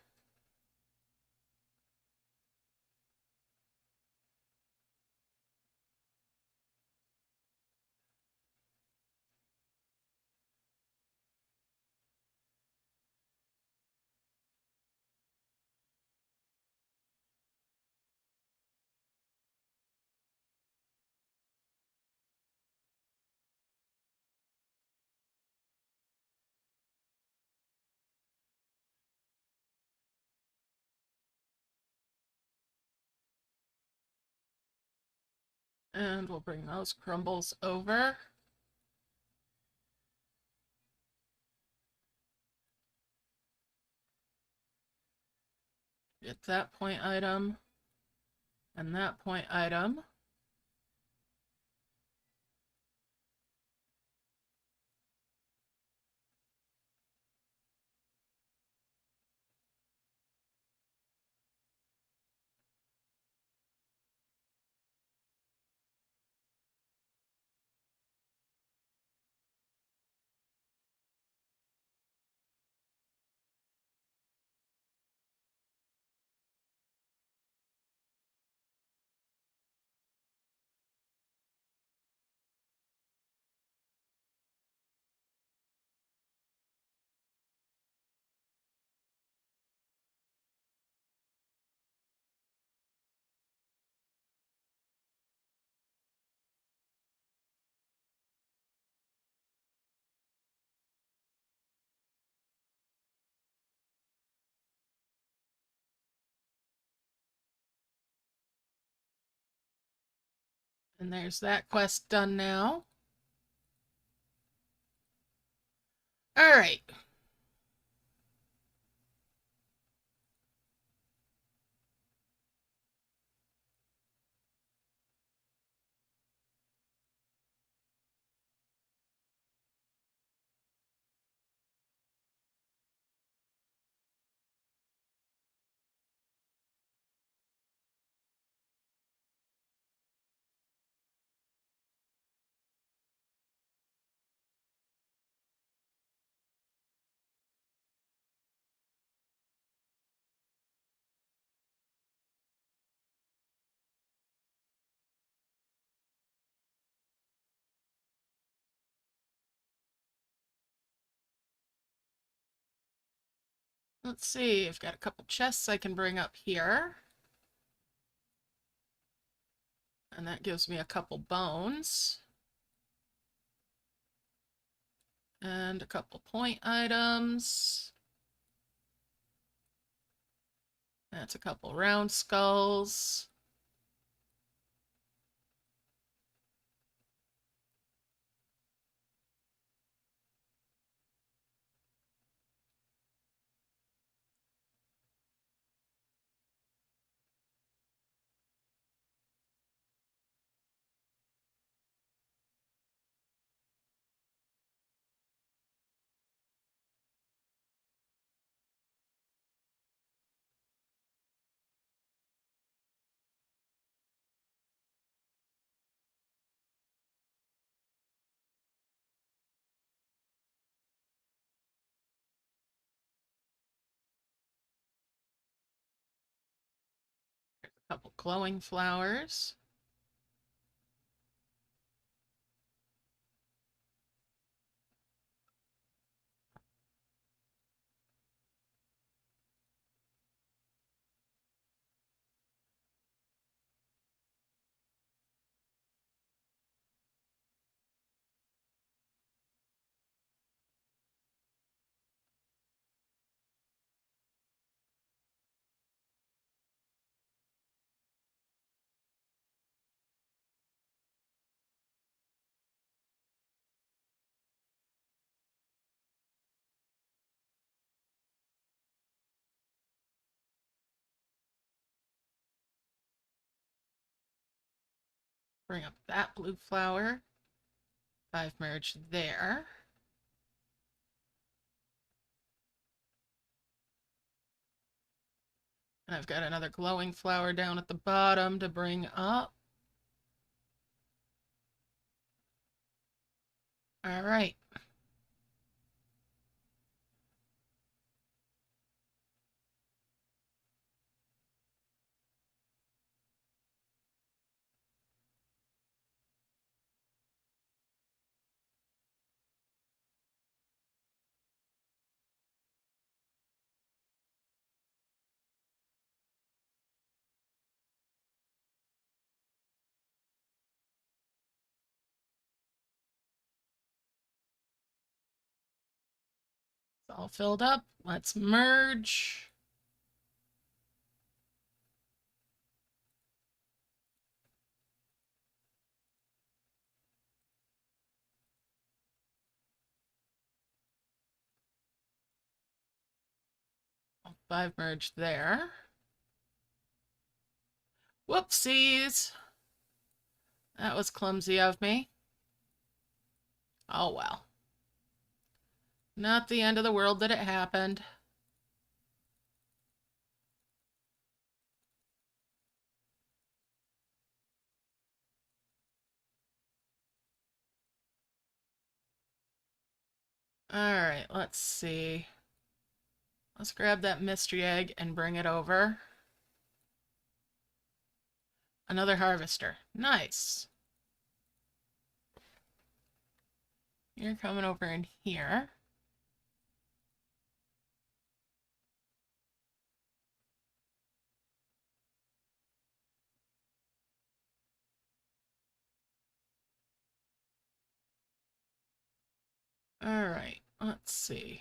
And we'll bring those crumbles over. Get that point item and that point item. And there's that quest done now. All right. Let's see, I've got a couple chests I can bring up here. And that gives me a couple bones. And a couple point items. That's a couple round skulls. A couple glowing flowers. Bring up that blue flower. 5 merge there. And I've got another glowing flower down at the bottom to bring up. All right. It's all filled up. Let's merge. I'll 5 merge there. Whoopsies. That was clumsy of me. Oh well. Not the end of the world that it happened. Alright, let's see. Let's grab that mystery egg and bring it over. Another harvester. Nice. You're coming over in here. Alright, let's see.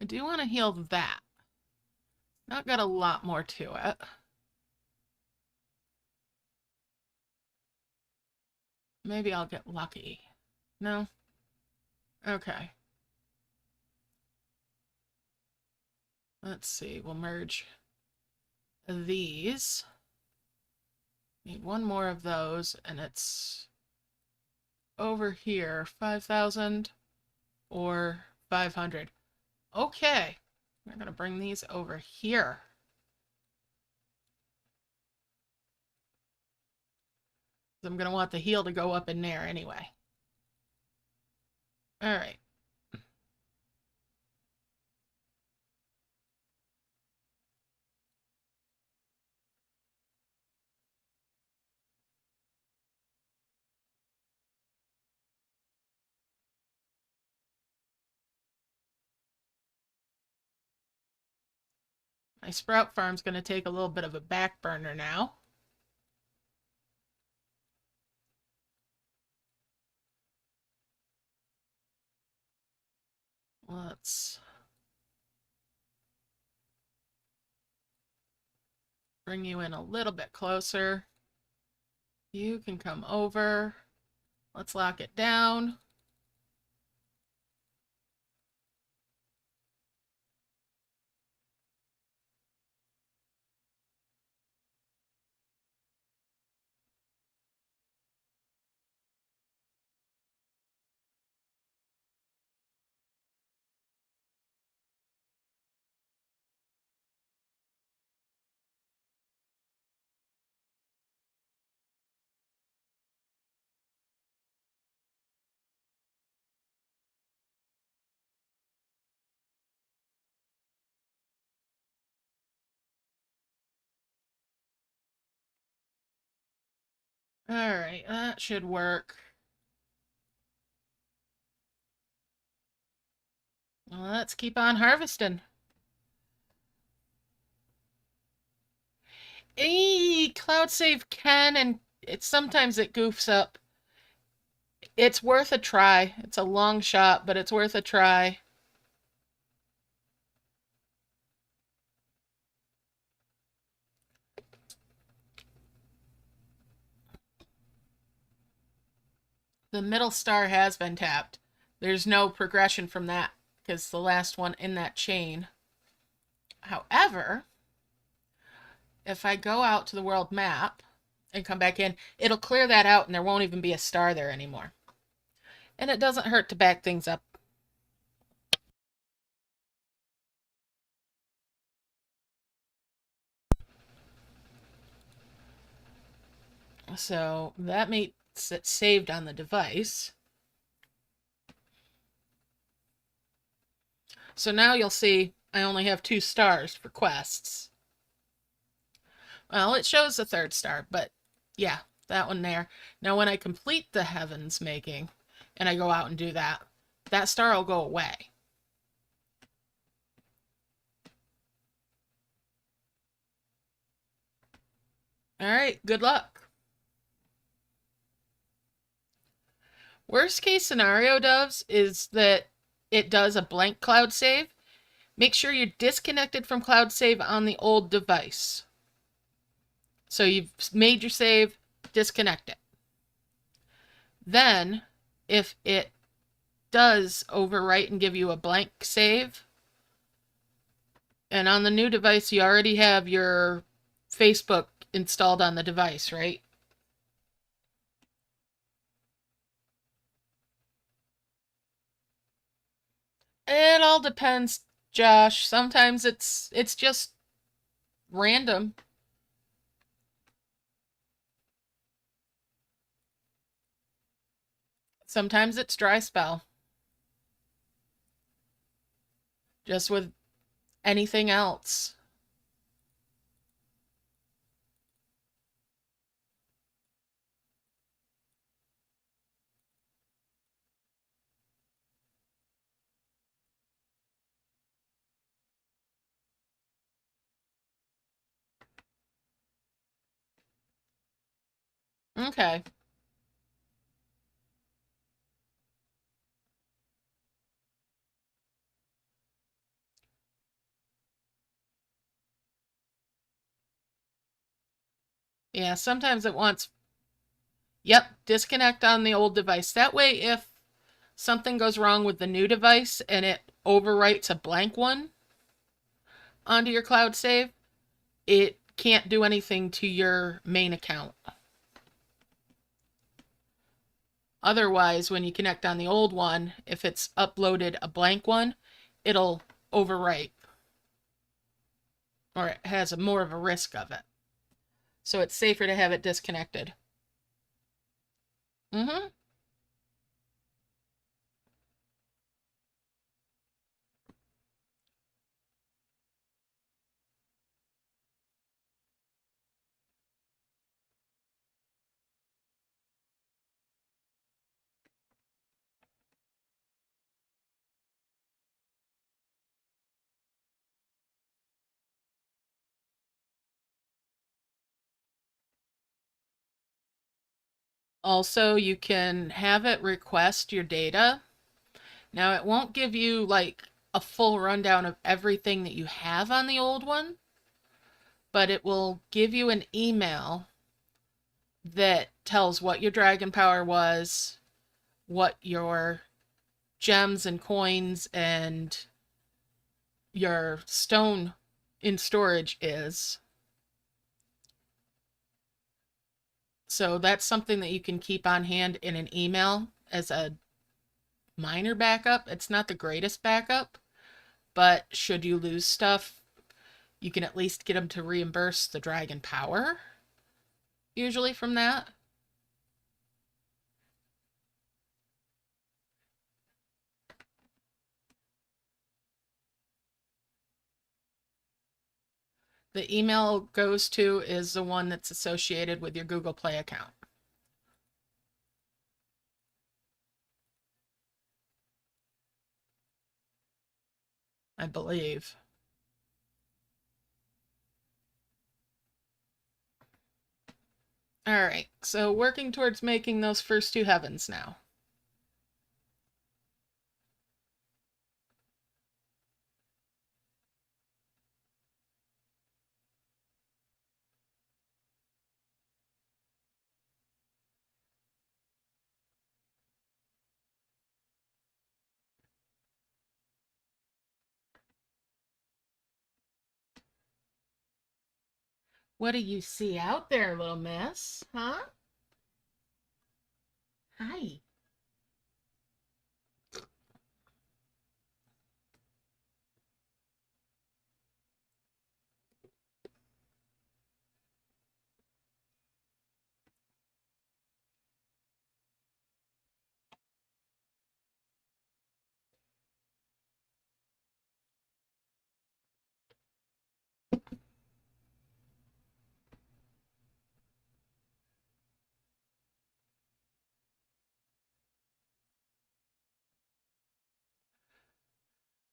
I do want to heal that. Not got a lot more to it. Maybe I'll get lucky. No? Okay. Let's see. We'll merge these. Need one more of those, and it's over here. 5,000 or 500. Okay. We're going to bring these over here. I'm going to want the heal to go up in there anyway. All right. My sprout farm's going to take a little bit of a back burner now. Let's bring you in a little bit closer. You can come over. Let's lock it down. All right, that should work. Well, let's keep on harvesting. Cloud save can, and sometimes it goofs up. It's worth a try. It's a long shot, but it's worth a try. The middle star has been tapped. There's no progression from that because the last one in that chain. However, if I go out to the world map and come back in, it'll clear that out and there won't even be a star there anymore. And it doesn't hurt to back things up. So that makes it saved on the device. So now you'll see I only have 2 stars for quests. Well, it shows the 3rd star, but yeah, that one there. Now when I complete the heavens making and I go out and do that, that star will go away. All right, good luck. Worst case scenario, doves, is that it does a blank cloud save. Make sure you're disconnected from cloud save on the old device. So you've made your save, disconnect it. Then, if it does overwrite and give you a blank save, and on the new device you already have your Facebook installed on the device, right? It all depends, Josh. Sometimes it's just random. Sometimes it's dry spell. Just with anything else. Okay. Yeah, sometimes it wants, yep, disconnect on the old device. That way, if something goes wrong with the new device and it overwrites a blank one onto your cloud save, it can't do anything to your main account. Otherwise, when you connect on the old one, if it's uploaded a blank one, it'll overwrite, or it has more of a risk of it. So it's safer to have it disconnected. Mm-hmm. Also, you can have it request your data. Now, it won't give you like a full rundown of everything that you have on the old one, but it will give you an email that tells what your dragon power was, what your gems and coins and your stone in storage is. So that's something that you can keep on hand in an email as a minor backup. It's not the greatest backup, but should you lose stuff, you can at least get them to reimburse the dragon power, usually from that. The email goes to is the one that's associated with your Google Play account. I believe. All right, so working towards making those first two heavens now. What do you see out there, little miss? Huh? Hi.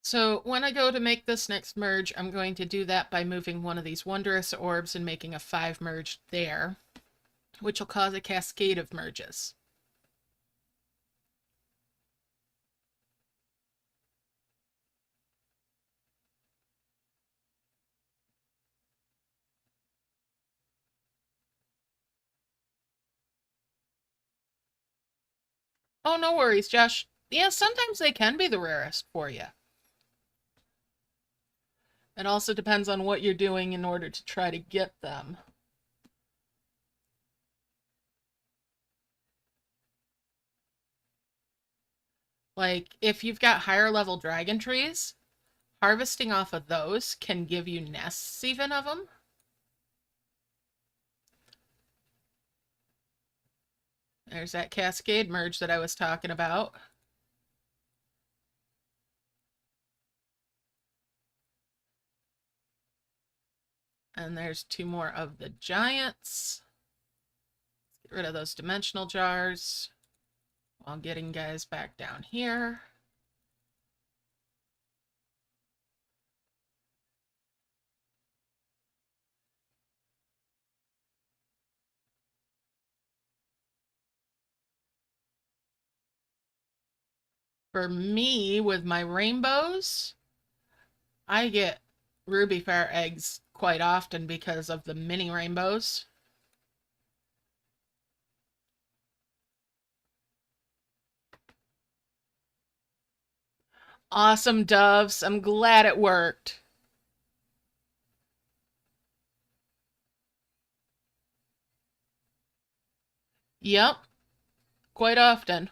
So when I go to make this next merge, I'm going to do that by moving one of these wondrous orbs and making a 5 merge there, which will cause a cascade of merges. Oh, no worries, Josh. Yeah, sometimes they can be the rarest for you. It also depends on what you're doing in order to try to get them. Like, if you've got higher level dragon trees, harvesting off of those can give you nests even of them. There's that cascade merge that I was talking about. And there's 2 more of the giants. Get rid of those dimensional jars while getting guys back down here. For me, with my rainbows, I get ruby Phaera eggs quite often because of the mini rainbows. Awesome, Doves. I'm glad it worked. Yep, quite often.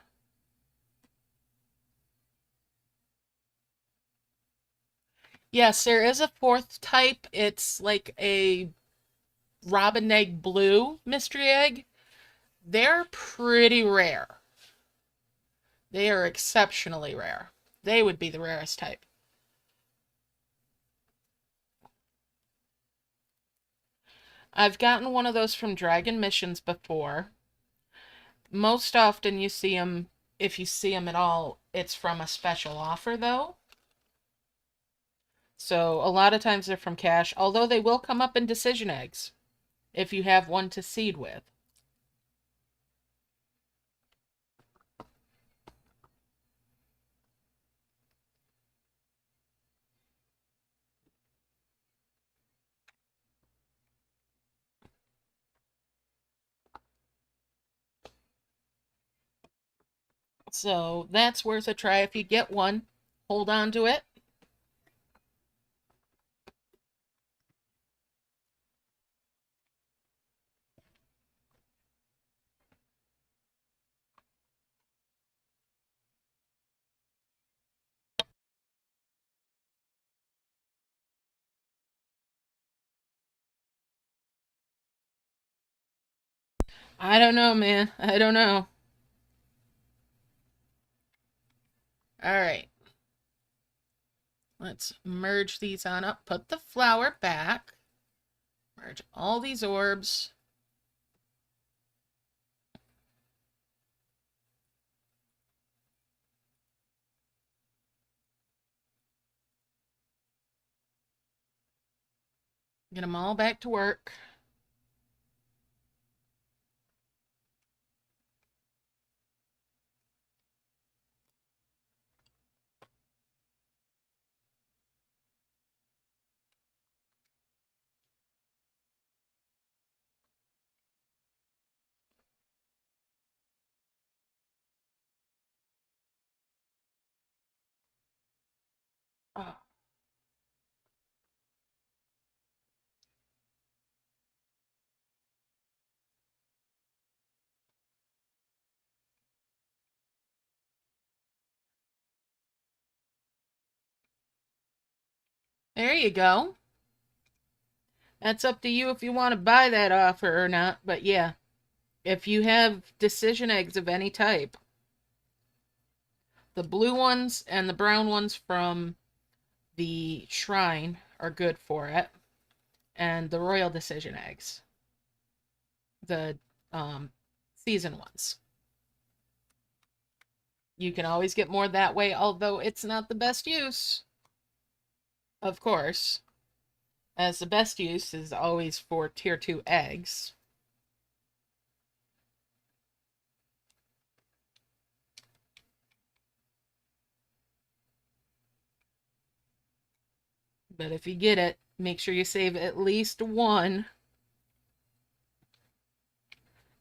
Yes, there is a fourth type. It's like a robin egg blue mystery egg. They're pretty rare. They are exceptionally rare. They would be the rarest type. I've gotten one of those from Dragon Missions before. Most often you see them, if you see them at all, it's from a special offer though. So a lot of times they're from cash, although they will come up in decision eggs if you have one to seed with. So that's worth a try if you get one. Hold on to it. I don't know, man. I don't know. All right. Let's merge these on up. Put the flower back. Merge all these orbs. Get them all back to work. Oh, there you go. That's up to you if you want to buy that offer or not. But yeah, if you have decision eggs of any type, the blue ones and the brown ones from the shrine are good for it. And the royal decision eggs, the season ones. You can always get more that way, although it's not the best use, of course, as the best use is always for tier 2 eggs. But if you get it, make sure you save at least one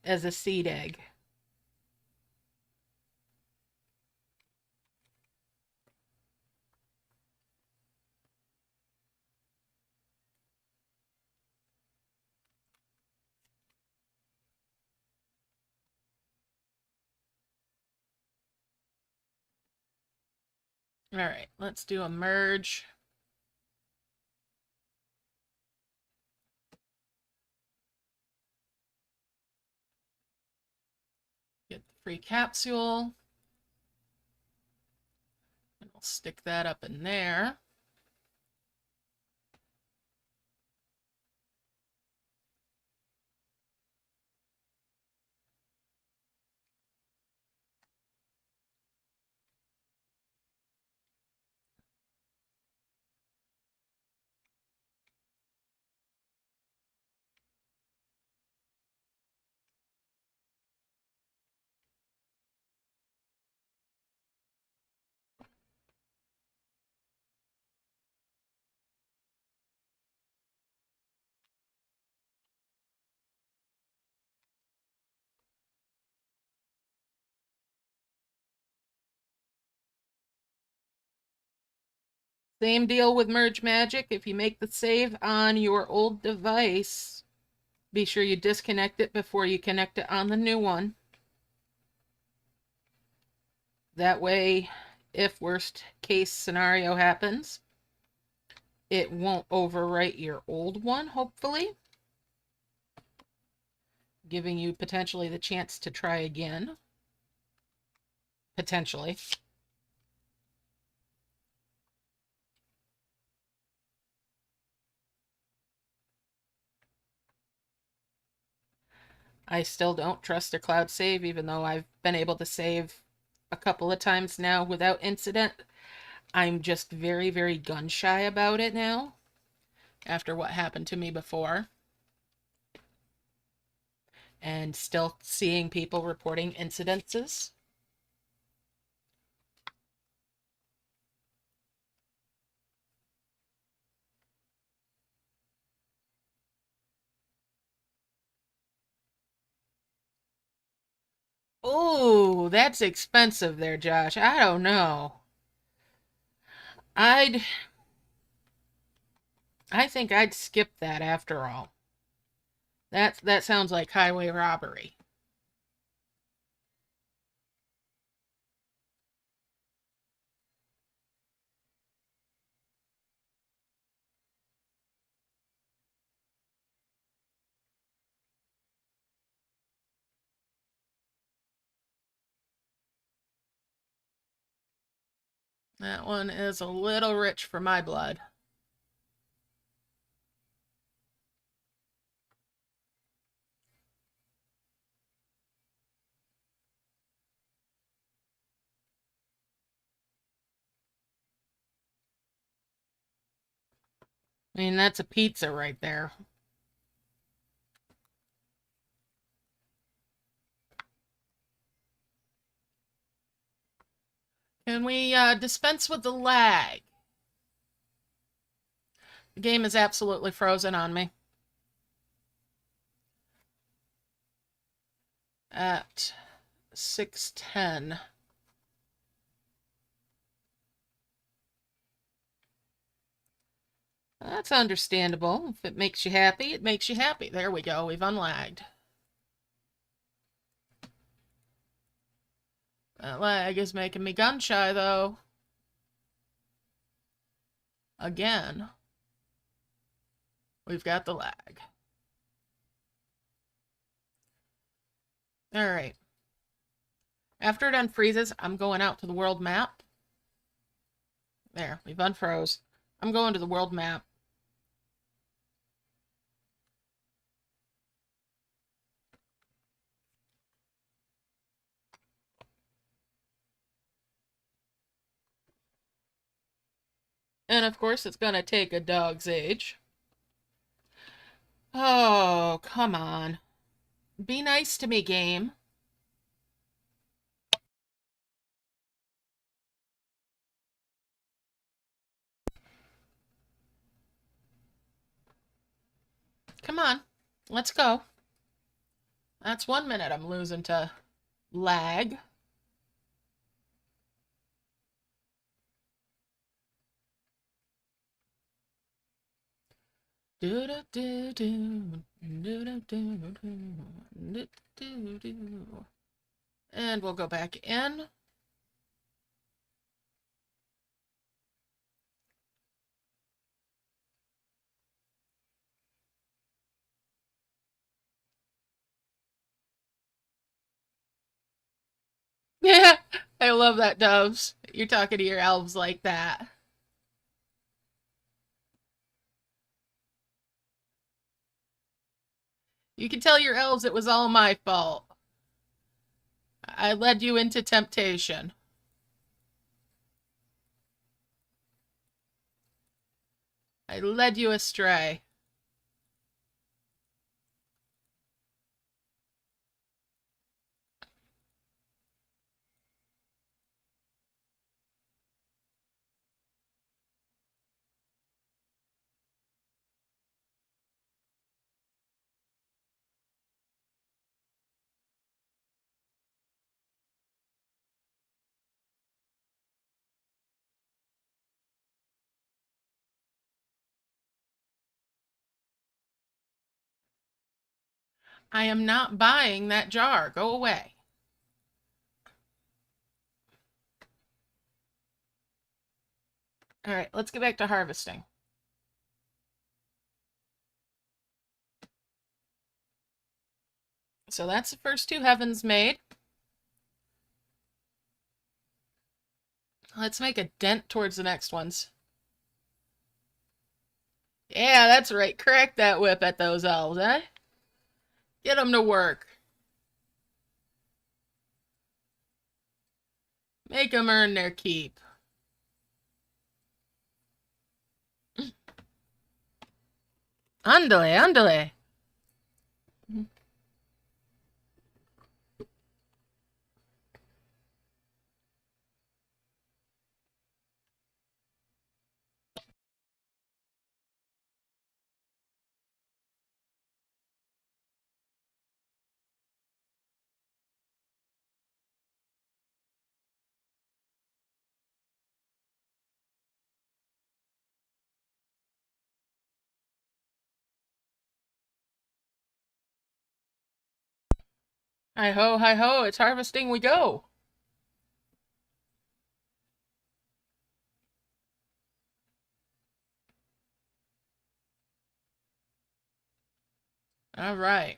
as a seed egg. All right, let's do a merge. Get the free capsule. And we'll stick that up in there. Same deal with Merge Magic. If you make the save on your old device, be sure you disconnect it before you connect it on the new one. That way, if worst case scenario happens, it won't overwrite your old one, hopefully, giving you potentially the chance to try again. Potentially. I still don't trust a cloud save, even though I've been able to save a couple of times now without incident. I'm just very, very gun shy about it now, after what happened to me before. And still seeing people reporting incidences. Oh, that's expensive there, Josh. I don't know. I think I'd skip that after all. That sounds like highway robbery. That one is a little rich for my blood. I mean, that's a pizza right there. Can we dispense with the lag? The game is absolutely frozen on me. At 6:10. That's understandable. If it makes you happy, it makes you happy. There we go. We've unlagged. That lag is making me gun shy, though. Again, we've got the lag. All right. After it unfreezes, I'm going out to the world map. There, we've unfroze. I'm going to the world map. And of course, it's going to take a dog's age. Oh, come on. Be nice to me, game. Come on. Let's go. That's 1 minute I'm losing to lag. And we'll go back in. Yeah, I love that, Doves. You're talking to your elves like that. You can tell your elves it was all my fault. I led you into temptation. I led you astray. I am not buying that jar. Go away. All right, let's get back to harvesting. So that's the first two heavens made. Let's make a dent towards the next ones. Yeah, that's right. Crack that whip at those elves, eh? Get them to work. Make them earn their keep. Ándale, ándale. Hi ho, it's harvesting we go. All right.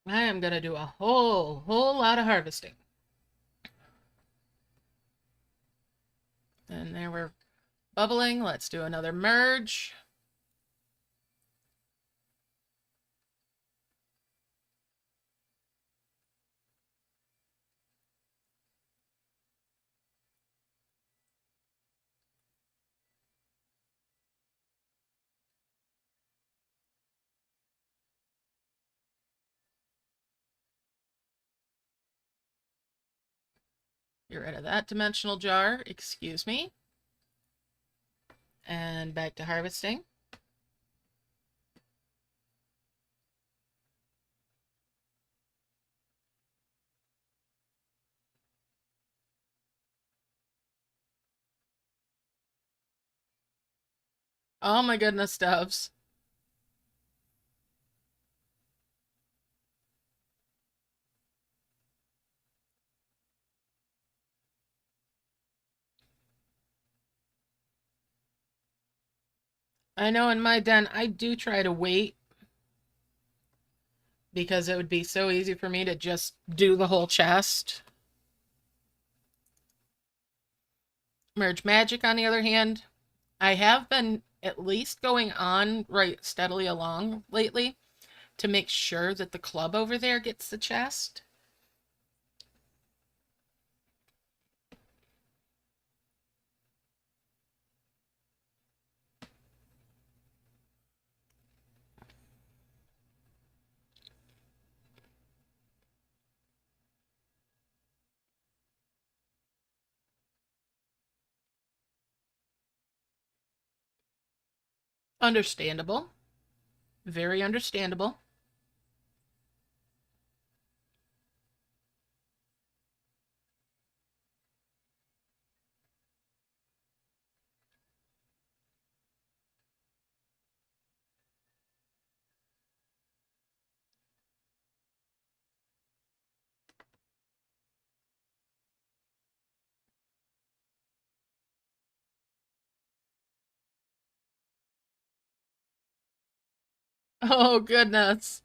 I am going to do a whole lot of harvesting. And there we're bubbling. Let's do another merge. Get rid of that dimensional jar. Excuse me. And back to harvesting. Oh my goodness, doves. I know in my den, I do try to wait because it would be so easy for me to just do the whole chest. Merge Magic, on the other hand, I have been at least going on right steadily along lately to make sure that the club over there gets the chest. Understandable. Very understandable. Oh, goodness.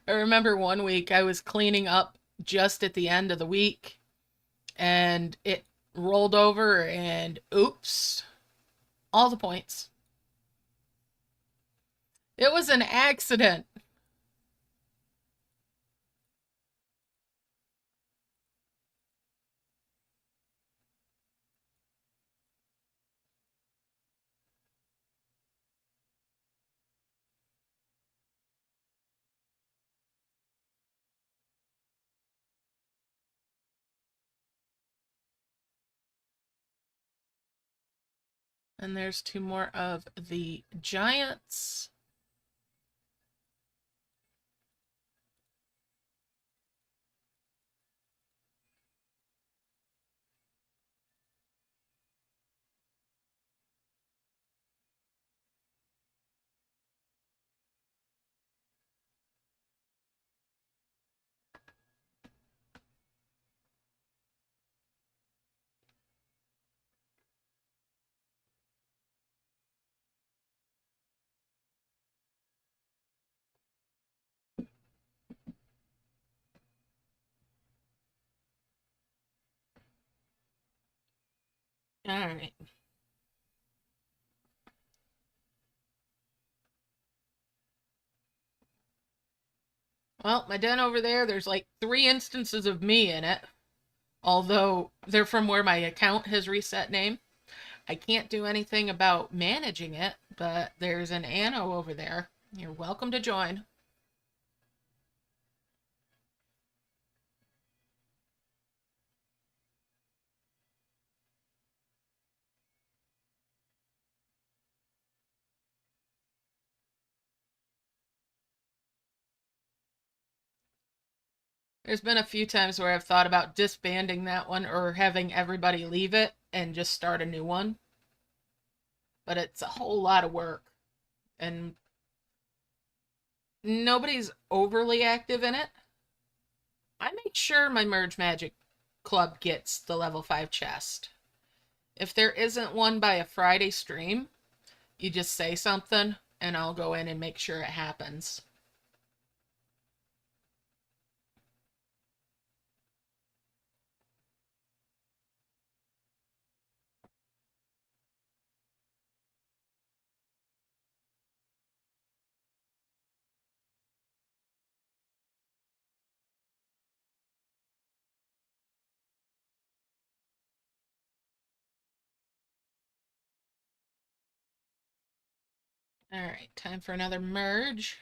I remember one week I was cleaning up just at the end of the week and it rolled over and oops, all the points. It was an accident. And there's two more of the giants. All right. Well, my den over there's like 3 instances of me in it. Although they're from where my account has reset name. I can't do anything about managing it, but there's an Anno over there. You're welcome to join. There's been a few times where I've thought about disbanding that one or having everybody leave it and just start a new one. But it's a whole lot of work. And nobody's overly active in it. I make sure my Merge Magic club gets the level 5 chest. If there isn't one by a Friday stream, you just say something and I'll go in and make sure it happens. All right, time for another merge.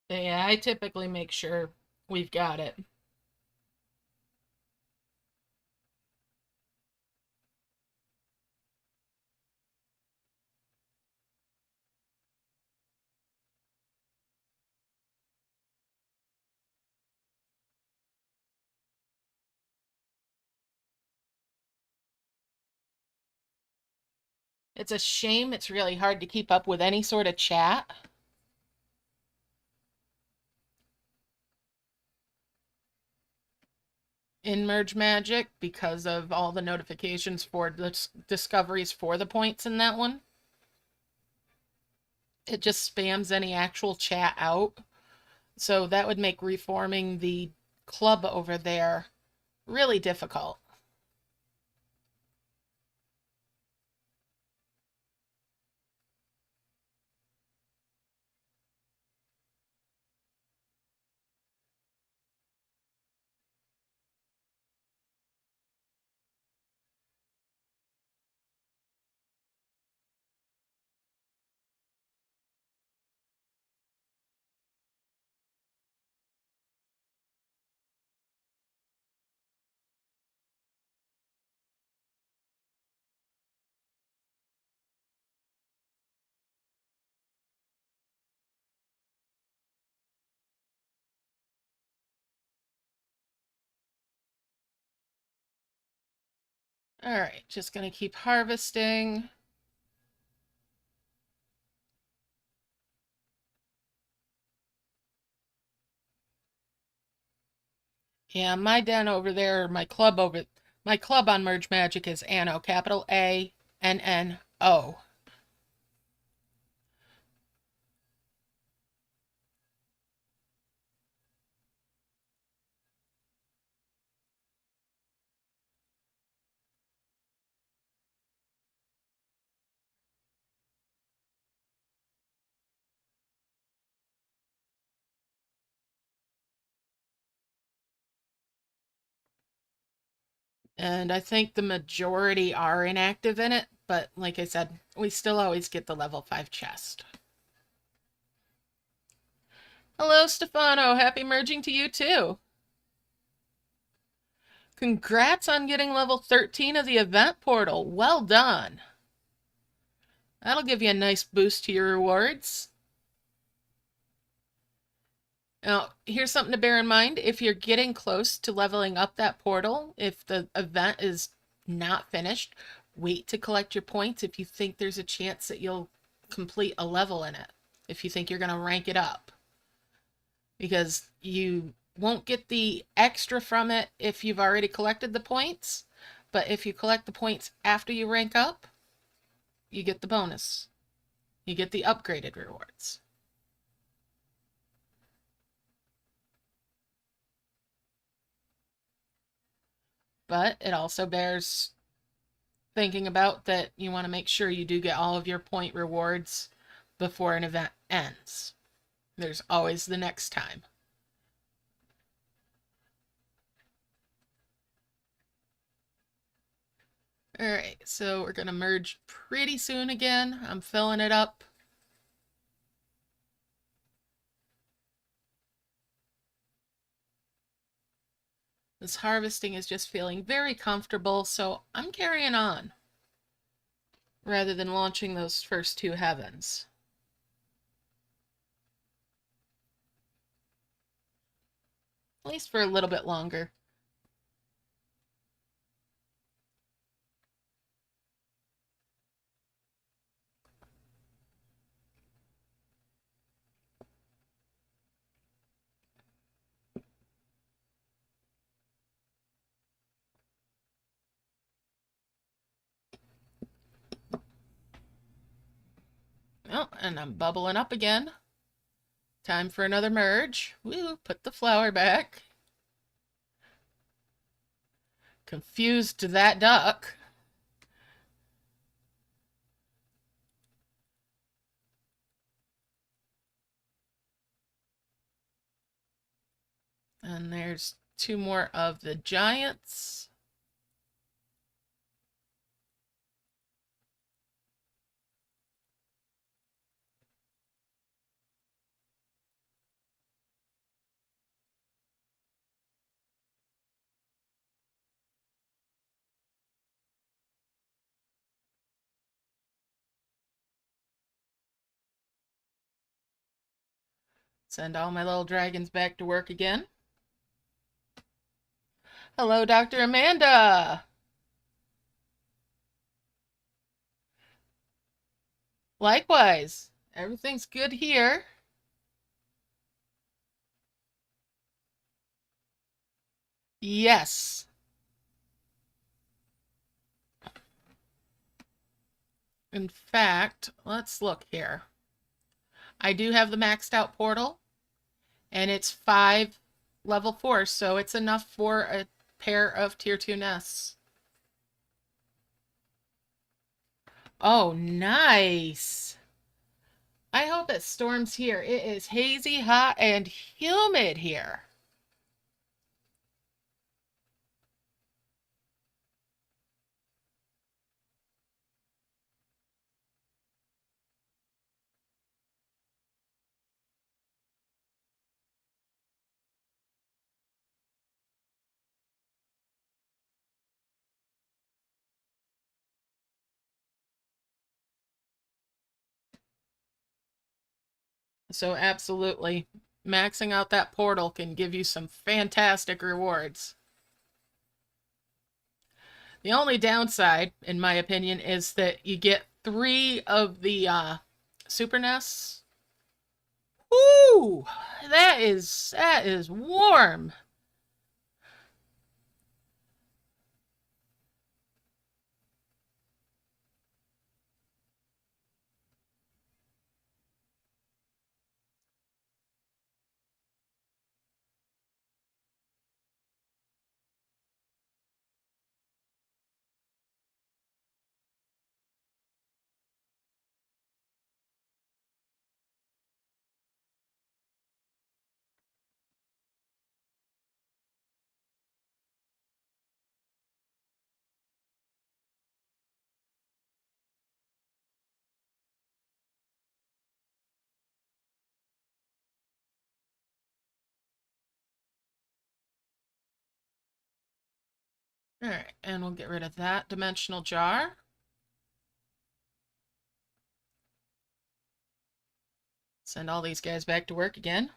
Yeah, I typically make sure we've got it. It's a shame it's really hard to keep up with any sort of chat. In Merge Magic because of all the notifications for the discoveries for the points in that one. It just spams any actual chat out. So that would make reforming the club over there really difficult. All right, just going to keep harvesting. Yeah, my den over there, my club on Merge Magic is Anno, capital ANNO. And I think the majority are inactive in it, but like I said, we still always get the level 5 chest. Hello, Stefano. Happy merging to you, too. Congrats on getting level 13 of the event portal. Well done. That'll give you a nice boost to your rewards. Now, here's something to bear in mind. If you're getting close to leveling up that portal, if the event is not finished, wait to collect your points if you think there's a chance that you'll complete a level in it, if you think you're going to rank it up. Because you won't get the extra from it if you've already collected the points, but if you collect the points after you rank up, you get the bonus. You get the upgraded rewards. But it also bears thinking about that you want to make sure you do get all of your point rewards before an event ends. There's always the next time. All right, so we're going to merge pretty soon again. I'm filling it up. This harvesting is just feeling very comfortable, so I'm carrying on rather than launching those first 2 heavens. At least for a little bit longer. Oh, and I'm bubbling up again. Time for another merge. Woo, put the flower back. Confused that duck. And there's 2 more of the giants. Send all my little dragons back to work again. Hello, Dr. Amanda. Likewise. Everything's good here. Yes. In fact, let's look here. I do have the maxed out portal, and it's 5 level 4, so it's enough for a pair of tier 2 nests. Oh, nice. I hope it storms here. It is hazy, hot, and humid here. So absolutely, maxing out that portal can give you some fantastic rewards. The only downside, in my opinion, is that you get 3 of the super nests. Ooh, that is warm. All right, and we'll get rid of that dimensional jar. Send all these guys back to work again.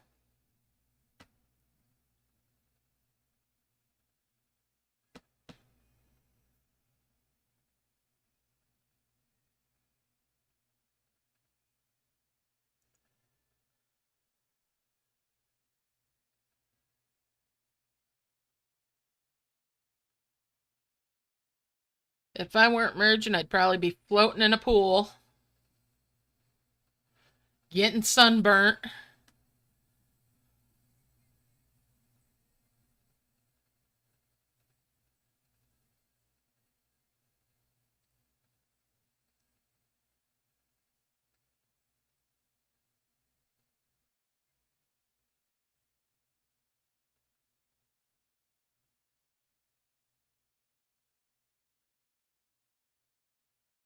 If I weren't merging, I'd probably be floating in a pool, getting sunburnt.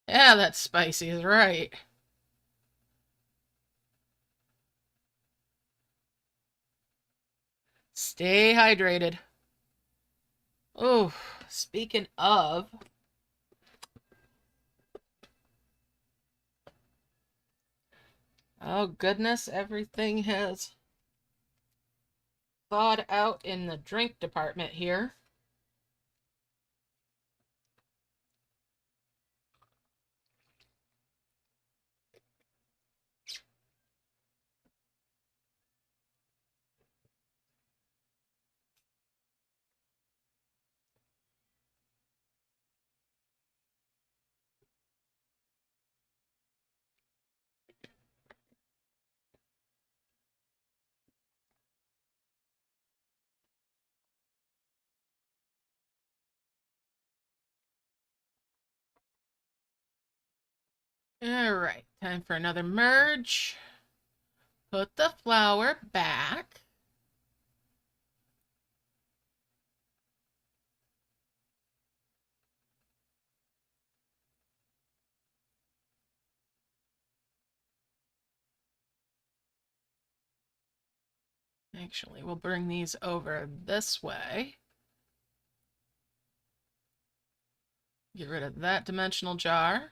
Yeah, that's spicy is right. Stay hydrated. Oh, speaking of, oh goodness, everything has thawed out in the drink department here. All right, time for another merge. Put the flower back. Actually, we'll bring these over this way. Get rid of that dimensional jar.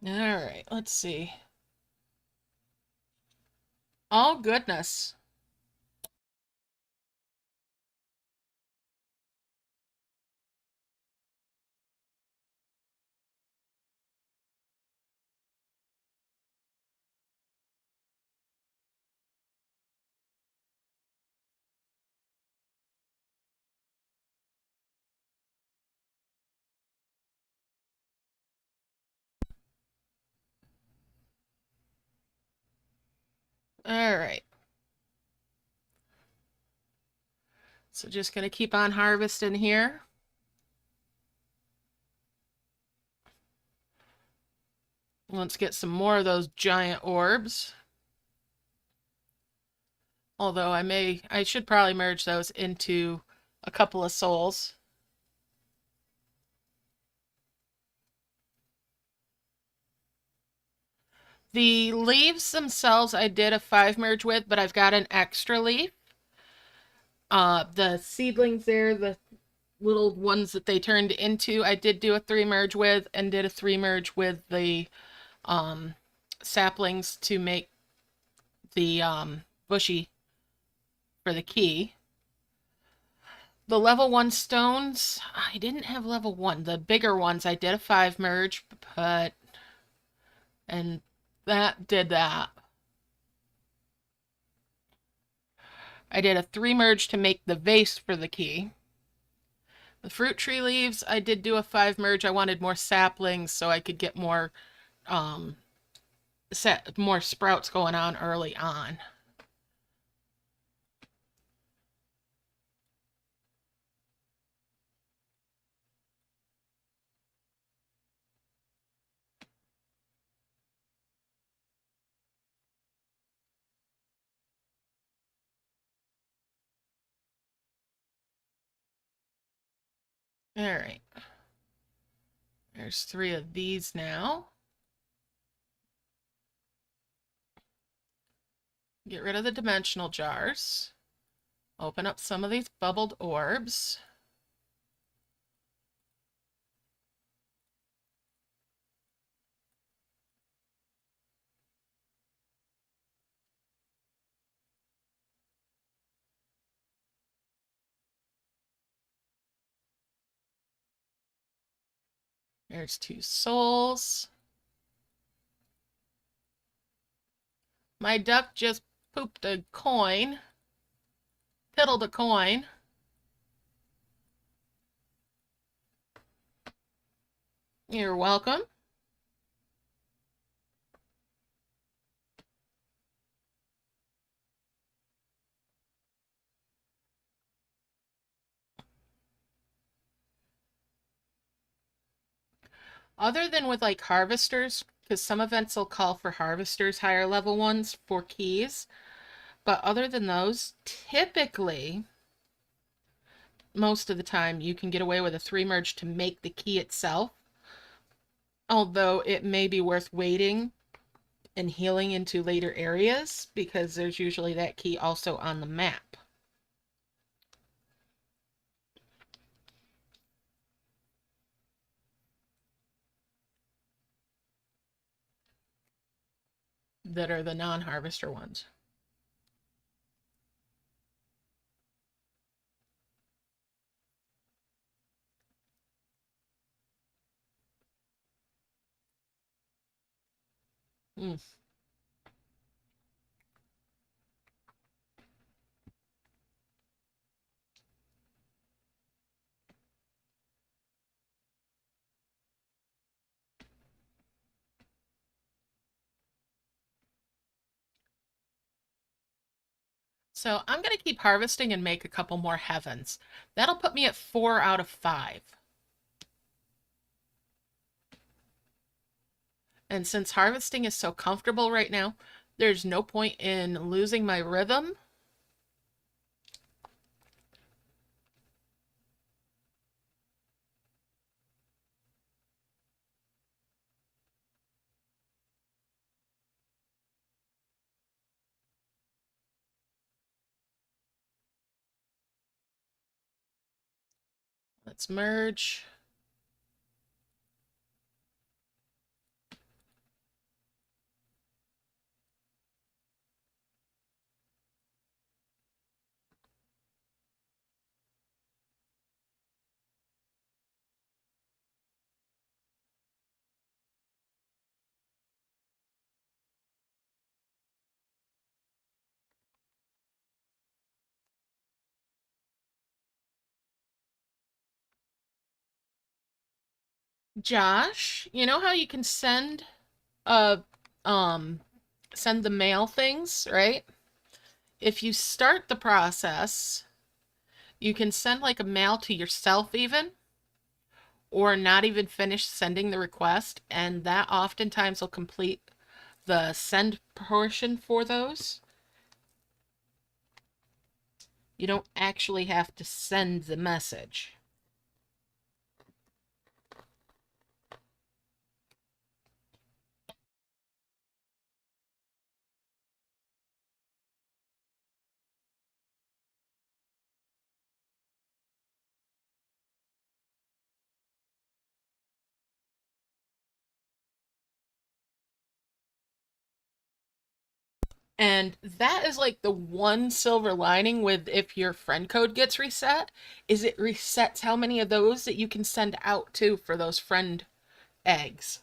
All right, let's see. Oh, goodness. All right. So just going to keep on harvesting here. Let's get some more of those giant orbs. Although I should probably merge those into a couple of souls. The leaves themselves I did a 5 merge with, but I've got an extra leaf. The seedlings there, the little ones that they turned into, I did do a 3 merge with, and did a 3 merge with the saplings to make the bushy for the key. The level 1 stones, I didn't have level 1. The bigger ones, I did a 5 merge, but... and that did that. I did a 3 merge to make the vase for the key. The fruit tree leaves, I did do a 5 merge. I wanted more saplings so I could get more more sprouts going on early on. All right. There's 3 of these now. Get rid of the dimensional jars. Open up some of these bubbled orbs. There's 2 souls. My duck just pooped a coin. Piddled a coin. You're welcome. Other than with like harvesters, because some events will call for harvesters, higher level ones for keys. But other than those, typically, most of the time, you can get away with a 3 merge to make the key itself. Although it may be worth waiting and healing into later areas because there's usually that key also on the map. That are the non-harvester ones. Mm. So I'm going to keep harvesting and make a couple more heavens. That'll put me at 4 out of 5. And since harvesting is so comfortable right now, there's no point in losing my rhythm. Let's merge. Josh, you know how you can uh send the mail things, right? If you start the process, you can send like a mail to yourself even, or not even finish sending the request, and that oftentimes will complete the send portion for those. You don't actually have to send the message. And that is like the one silver lining with if your friend code gets reset, is it resets how many of those that you can send out to for those friend eggs.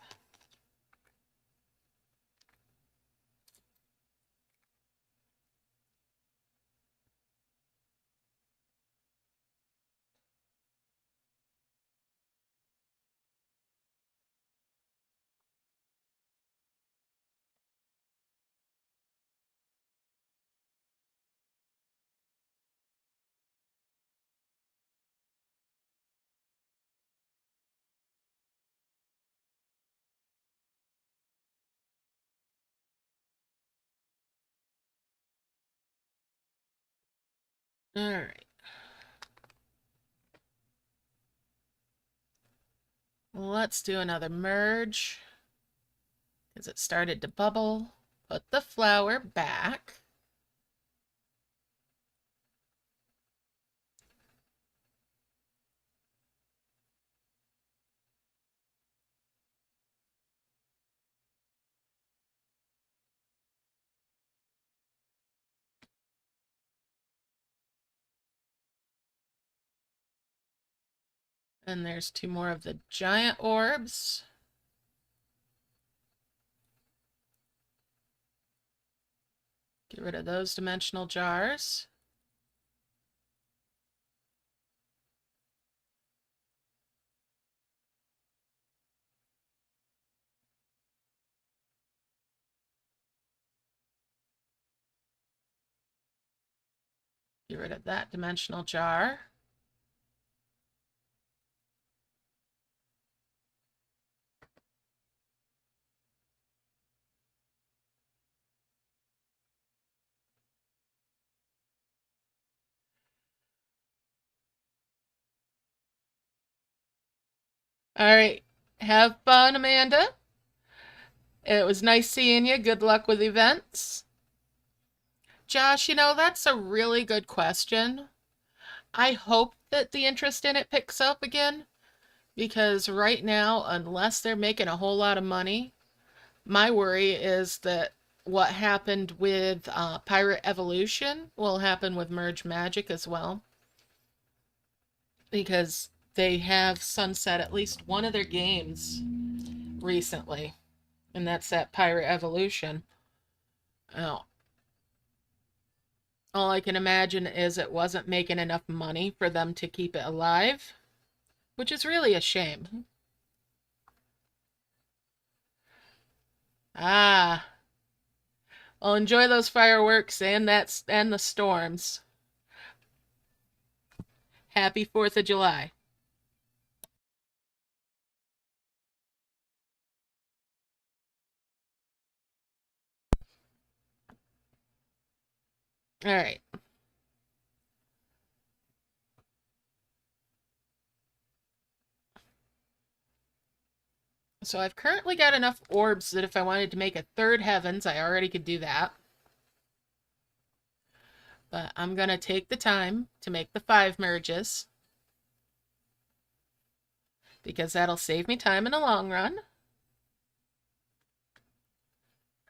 All right. Let's do another merge because it started to bubble. Put the flower back. And there's two more of the giant orbs. Get rid of those dimensional jars. Get rid of that dimensional jar. All right. Have fun, Amanda. It was nice seeing you. Good luck with events. Josh, you know, that's a really good question. I hope that the interest in it picks up again because right now, unless they're making a whole lot of money, my worry is that what happened with Pirate Evolution will happen with Merge Magic as well because they have sunset at least one of their games recently, and that's that Pirate Evolution. Oh, all I can imagine is it wasn't making enough money for them to keep it alive, which is really a shame. Ah, well, enjoy those fireworks and the storms. Happy 4th of July. All right. So I've currently got enough orbs that if I wanted to make a third heavens, I already could do that. But I'm going to take the time to make the 5 merges because that'll save me time in the long run.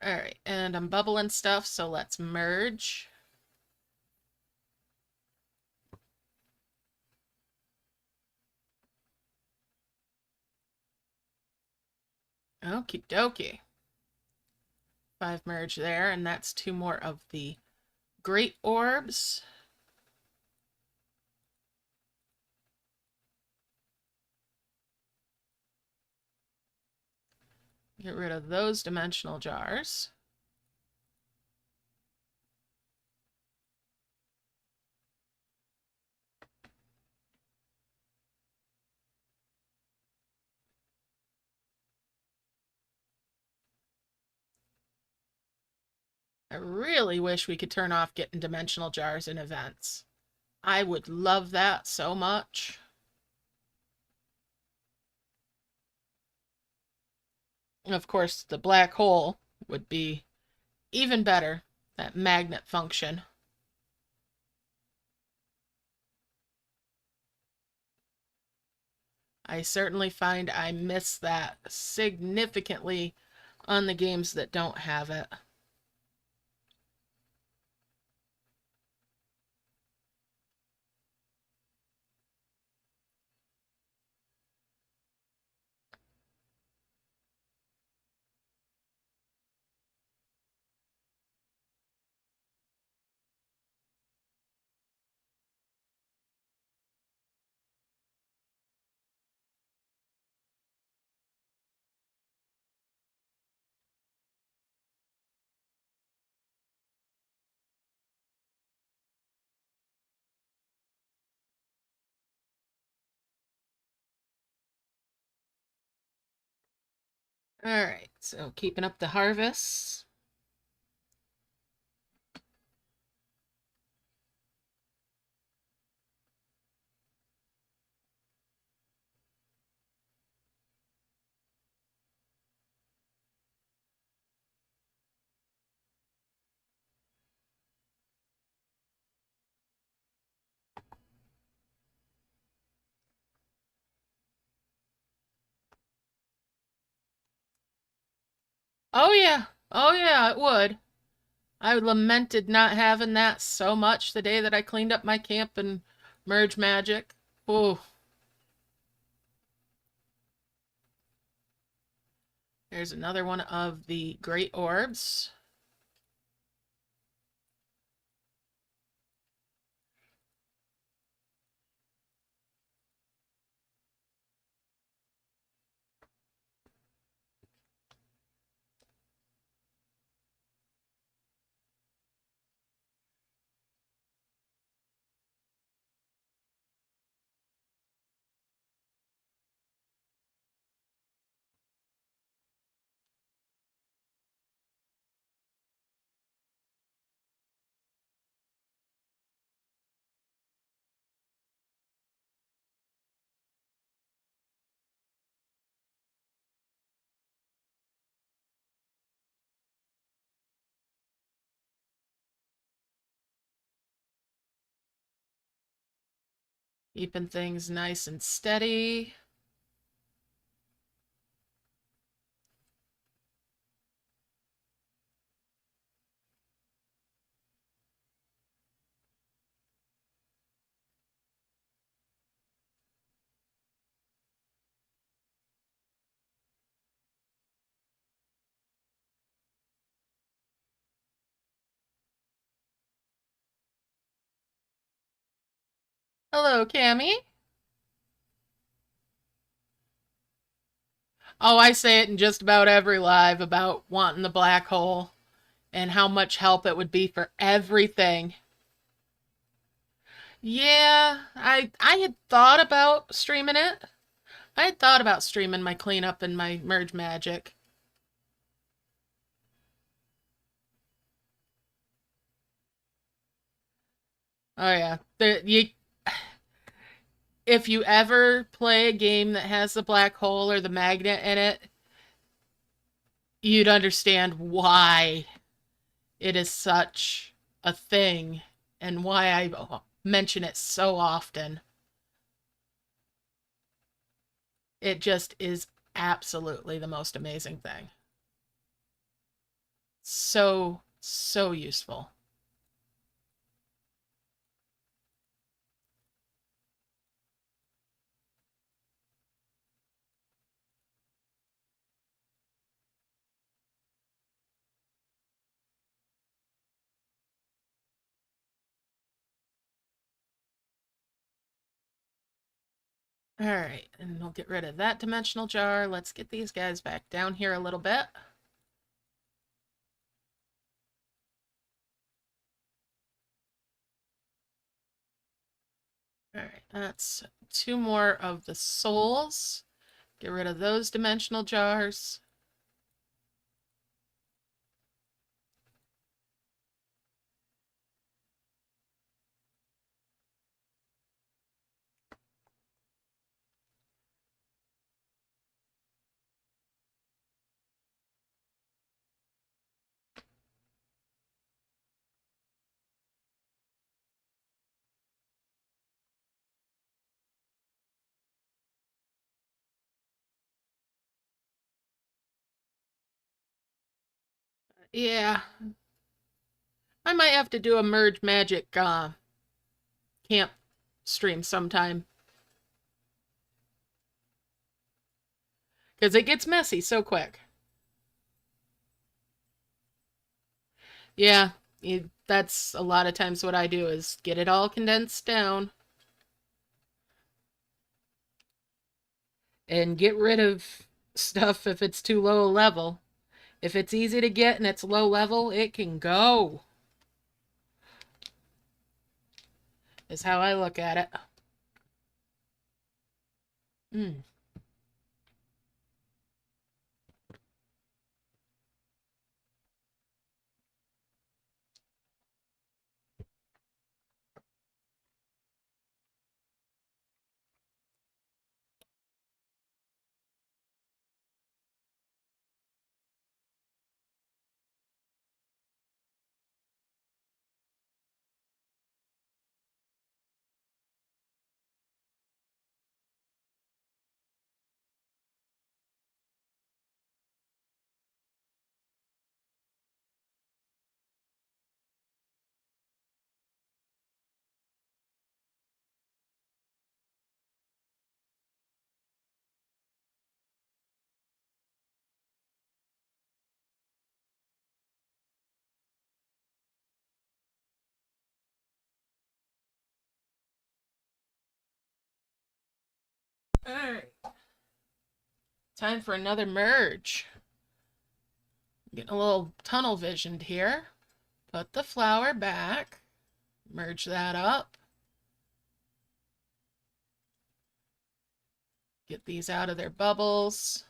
All right, and I'm bubbling stuff, so let's merge. Okie dokie. 5 merge there, and that's 2 more of the great orbs. Get rid of those dimensional jars. I really wish we could turn off getting dimensional jars in events. I would love that so much. Of course, the black hole would be even better, that magnet function. I certainly find I miss that significantly on the games that don't have it. All right, so keeping up the harvests. Oh yeah, oh yeah, it would. I lamented not having that so much the day that I cleaned up my camp and Merge Magic. Oh, there's another one of the great orbs. Keeping things nice and steady. Hello, Cammy. Oh, I say it in just about every live about wanting the black hole and how much help it would be for everything. Yeah, I had thought about streaming it. I had thought about streaming my cleanup and my merge magic. Oh yeah, if you ever play a game that has the black hole or the magnet in it, you'd understand why it is such a thing and why I mention it so often. It just is absolutely the most amazing thing. So, so useful. All right, and we'll get rid of that dimensional jar. Let's get these guys back down here a little bit. All right, that's 2 more of the souls. Get rid of those dimensional jars. Yeah, I might have to do a Merge Magic camp stream sometime. Because it gets messy so quick. Yeah, that's a lot of times what I do is get it all condensed down. And get rid of stuff if it's too low a level. If it's easy to get and it's low level, it can go. Is how I look at it. Mm. Alright. Time for another merge. Getting a little tunnel visioned here. Put the flower back. Merge that up. Get these out of their bubbles.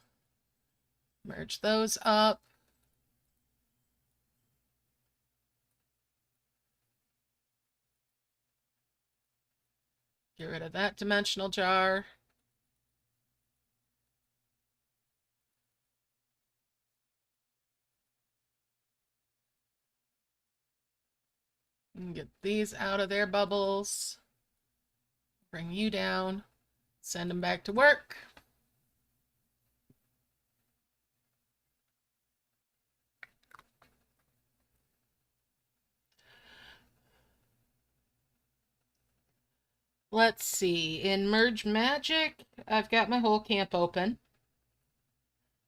Merge those up. Get rid of that dimensional jar. And get these out of their bubbles. Bring you down. Send them back to work. Let's see. In Merge Magic, I've got my whole camp open.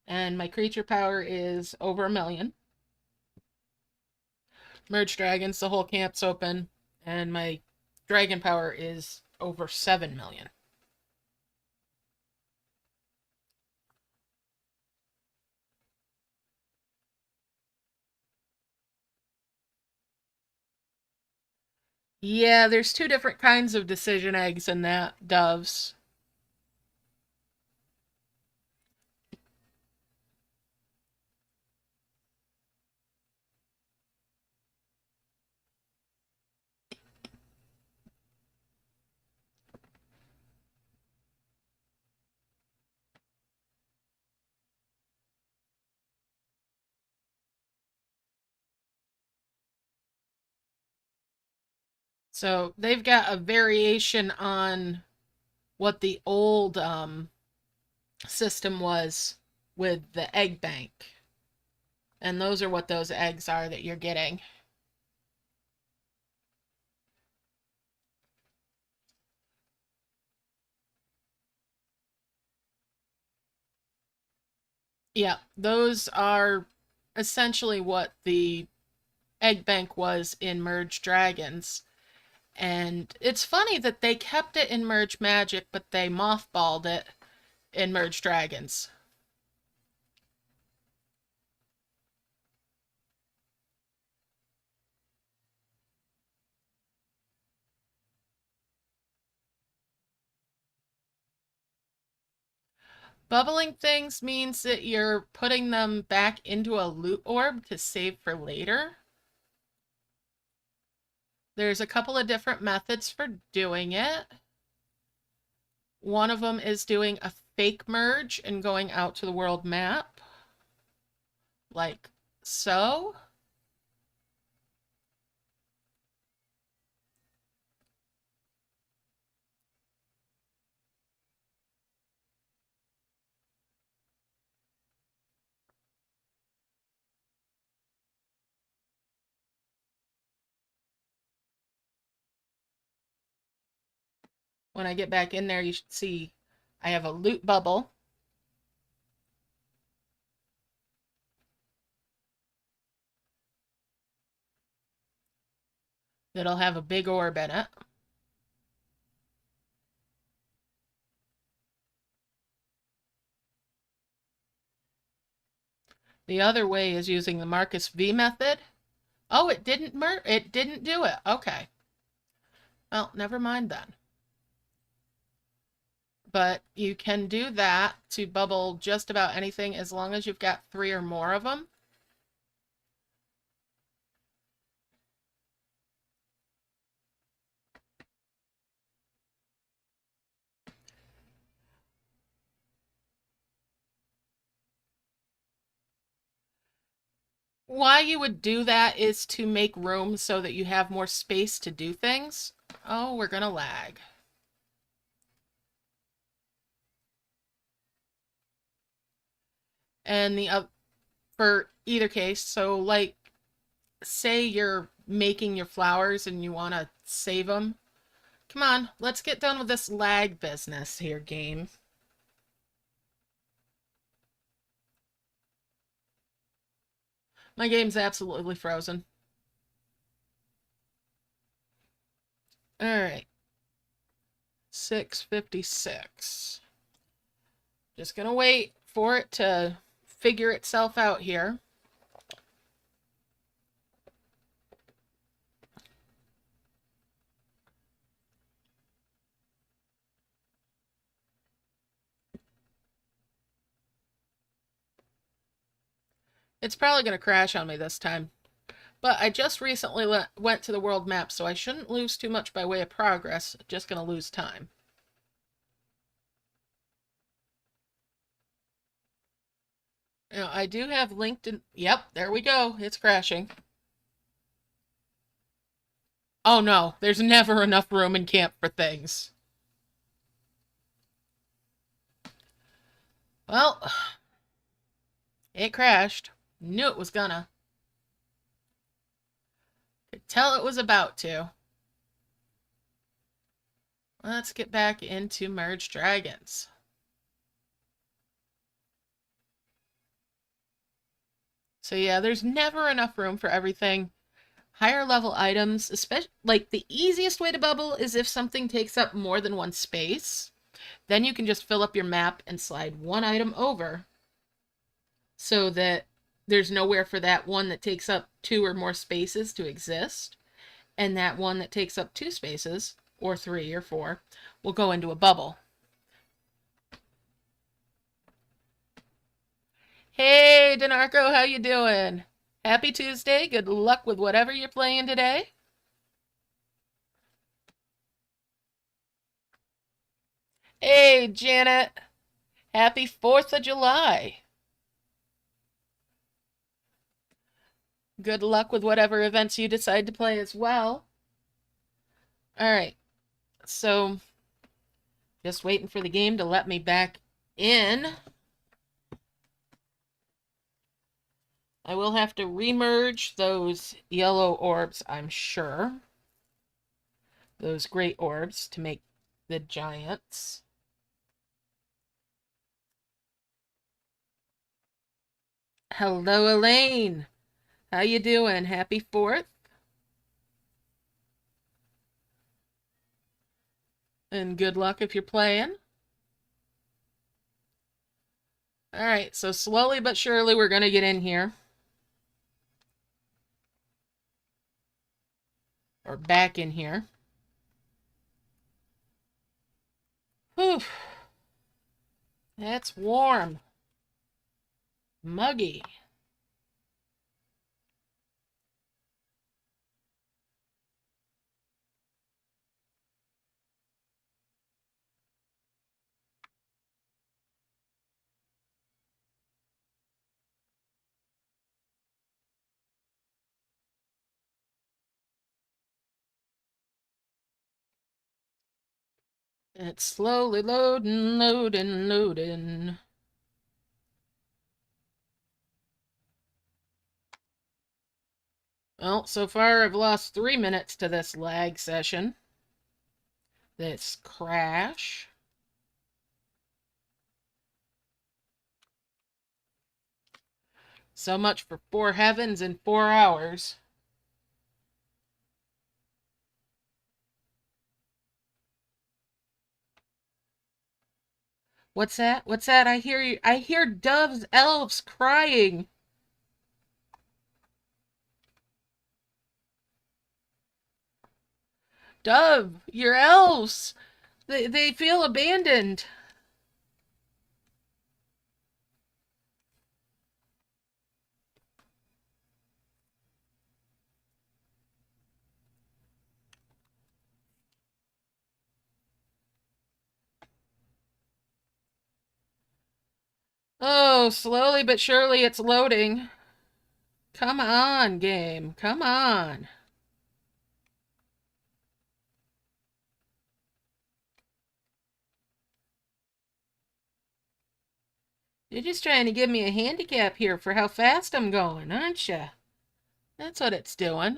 And my creature power is over 1 million. Merge Dragons, the whole camp's open. And my dragon power is over 7 million. Yeah, there's 2 different kinds of decision eggs in that, doves. So they've got a variation on what the old system was with the egg bank. And those are what those eggs are that you're getting. Yeah, those are essentially what the egg bank was in Merge Dragons. And it's funny that they kept it in Merge Magic, but they mothballed it in Merge Dragons. Bubbling things means that you're putting them back into a loot orb to save for later. There's a couple of different methods for doing it. One of them is doing a fake merge and going out to the world map, like so. When I get back in there, you should see I have a loot bubble. That'll have a big orb in it. The other way is using the Marcus V method. Oh, it didn't do it. Okay. Well, never mind then. But you can do that to bubble just about anything as long as you've got 3 or more of them. Why you would do that is to make room so that you have more space to do things. Oh, we're gonna lag. And for either case, so like, say you're making your flowers and you want to save them. Come on, let's get done with this lag business here, game. My game's absolutely frozen. All right. 6:56. Just gonna wait for it to figure itself out here. It's probably gonna crash on me this time. But I just recently went to the world map, so I shouldn't lose too much by way of progress. Just gonna lose time. Now, I do have LinkedIn. Yep, there we go. It's crashing. Oh no, there's never enough room in camp for things. Well, it crashed. Knew it was gonna. Could tell it was about to. Let's get back into Merge Dragons. So yeah, there's never enough room for everything. Higher level items, especially like the easiest way to bubble is if something takes up more than one space. Then you can just fill up your map and slide one item over so that there's nowhere for that one that takes up 2 or more spaces to exist. And that one that takes up 2 spaces, or 3 or 4, will go into a bubble. Hey, Denarco, how you doing? Happy Tuesday. Good luck with whatever you're playing today. Hey, Janet. Happy 4th of July. Good luck with whatever events you decide to play as well. All right. So, just waiting for the game to let me back in. I will have to remerge those yellow orbs, I'm sure. Those great orbs to make the giants. Hello, Elaine. How you doing? Happy 4th? And good luck if you're playing. Alright, so slowly but surely we're going to get in here. Or back in here. Whew. It's warm. Muggy. It's slowly loading, loading, loading. Well, so far I've lost 3 minutes to this lag session. This crash. So much for 4 heavens in 4 hours. What's that? What's that? I hear you. I hear doves, elves crying. Dove, your elves. They feel abandoned. Oh, slowly but surely it's loading. Come on, game. Come on. You're just trying to give me a handicap here for how fast I'm going, aren't you? That's what it's doing.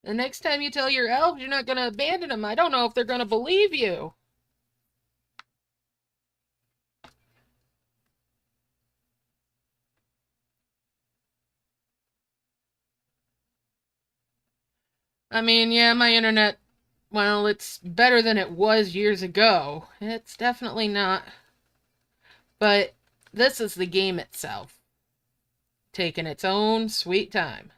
The next time you tell your elves you're not going to abandon them, I don't know if they're going to believe you. I mean, yeah, my internet, well, it's better than it was years ago. It's definitely not. But this is the game itself, taking its own sweet time.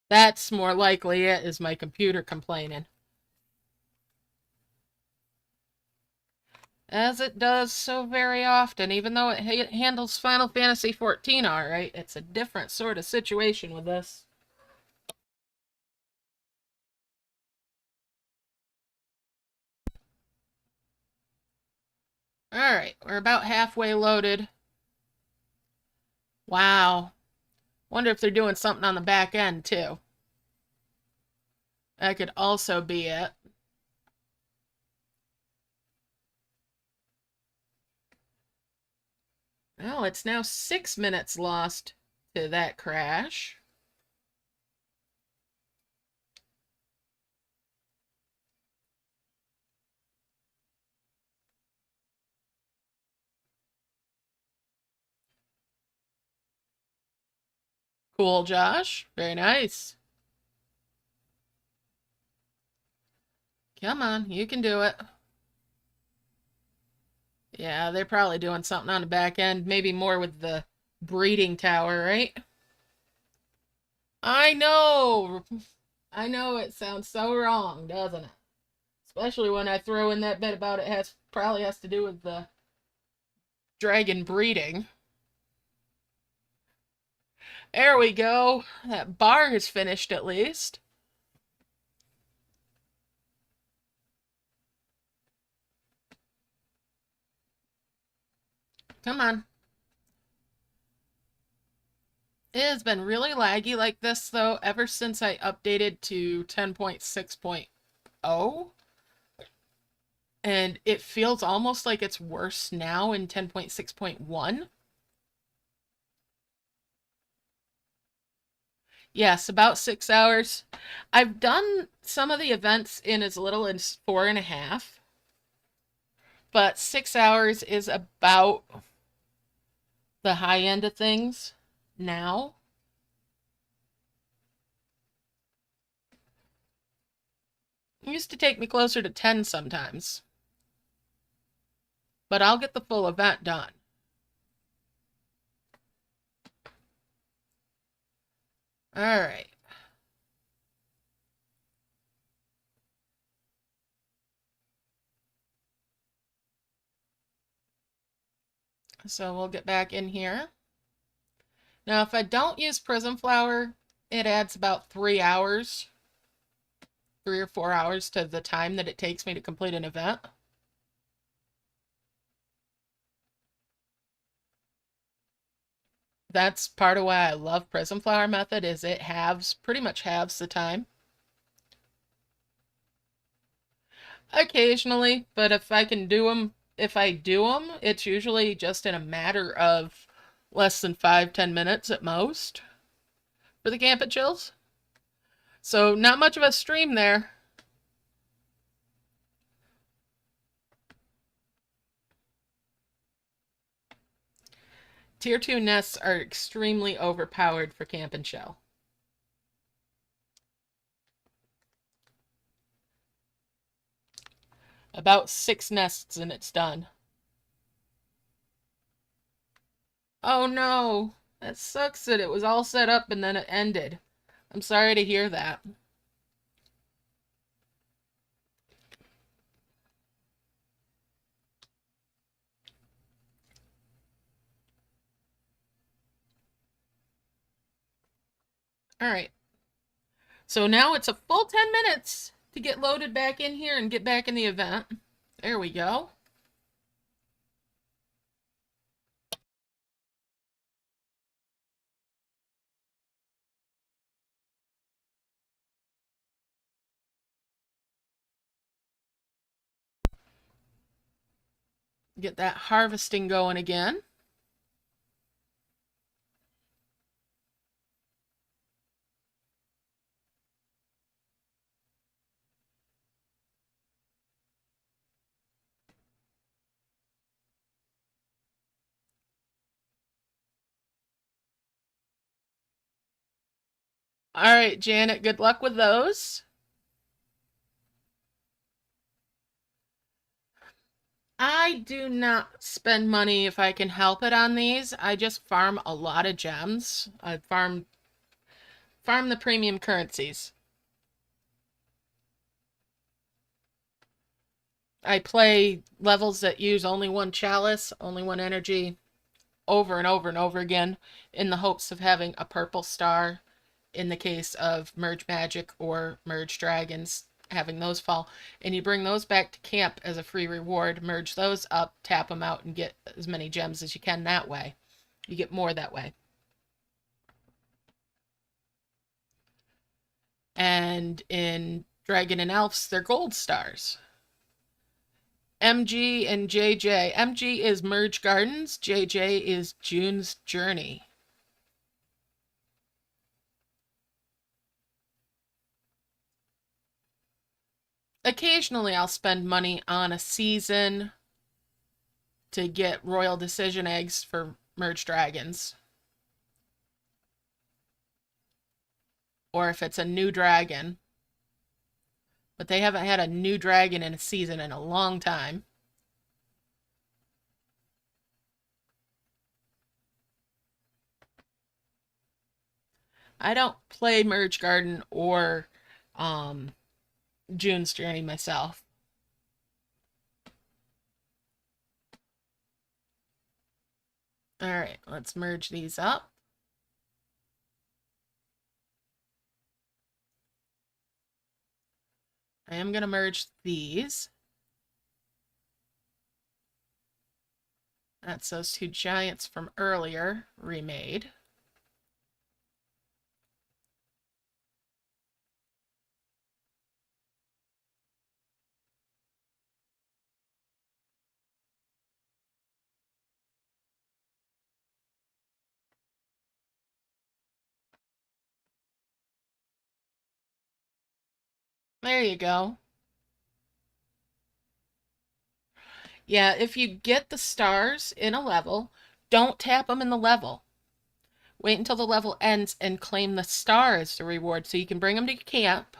That's more likely it, is my computer complaining. As it does so very often, even though it handles Final Fantasy XIV all right, it's a different sort of situation with this. Alright, we're about halfway loaded. Wow. Wonder if they're doing something on the back end, too. That could also be it. Oh, it's now 6 minutes lost to that crash. Cool, Josh. Very nice. Come on, you can do it. Yeah, they're probably doing something on the back end. Maybe more with the breeding tower, right? I know! I know it sounds so wrong, doesn't it? Especially when I throw in that bit about it probably has to do with the dragon breeding. There we go. That bar is finished at least. Come on. It has been really laggy like this, though, ever since I updated to 10.6.0. And it feels almost like it's worse now in 10.6.1. Yes, about 6 hours. I've done some of the events in as little as 4.5, but 6 hours is about the high end of things now. It used to take me closer to 10 sometimes, but I'll get the full event done. All right. So we'll get back in here. Now, if I don't use Prism Flower, it adds about 3 hours, 3 or 4 hours to the time that it takes me to complete an event. That's part of why I love Prism Flower method, is it pretty much halves the time. Occasionally, but if I do them, it's usually just in a matter of less than 5-10 minutes at most for the Camp and Chills. So not much of a stream there. Tier 2 nests are extremely overpowered for Camp and Chill. About 6 nests and it's done. Oh no, that sucks that it was all set up and then it ended. I'm sorry to hear that. All right. So now it's a full 10 minutes to get loaded back in here and get back in the event. There we go. Get that harvesting going again. All right, Janet, good luck with those. I do not spend money if I can help it on these. I just farm a lot of gems. I farm the premium currencies. I play levels that use only one chalice, only one energy, over and over and over again, in the hopes of having a purple star in the case of Merge Magic or Merge Dragons, having those fall. And you bring those back to camp as a free reward, merge those up, tap them out, and get as many gems as you can that way. You get more that way. And in Dragon and Elves, they're gold stars. MG and JJ. MG is Merge Gardens. JJ is June's Journey. Occasionally I'll spend money on a season to get Royal Decision eggs for Merge Dragons. Or if it's a new dragon. But they haven't had a new dragon in a season in a long time. I don't play Merge Garden or June's Journey myself. All right, let's merge these up. I am going to merge these. That's those two giants from earlier remade. There you go. Yeah, if you get the stars in a level, don't tap them in the level. Wait until the level ends and claim the star as the reward so you can bring them to camp.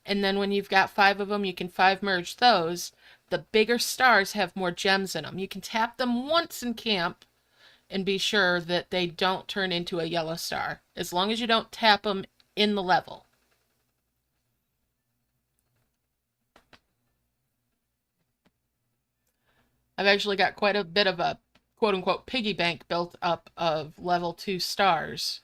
And then when you've got 5 of them, you can 5 merge those. The bigger stars have more gems in them. You can tap them once in camp and be sure that they don't turn into a yellow star, as long as you don't tap them in the level. I've actually got quite a bit of a quote-unquote piggy bank built up of level 2 stars.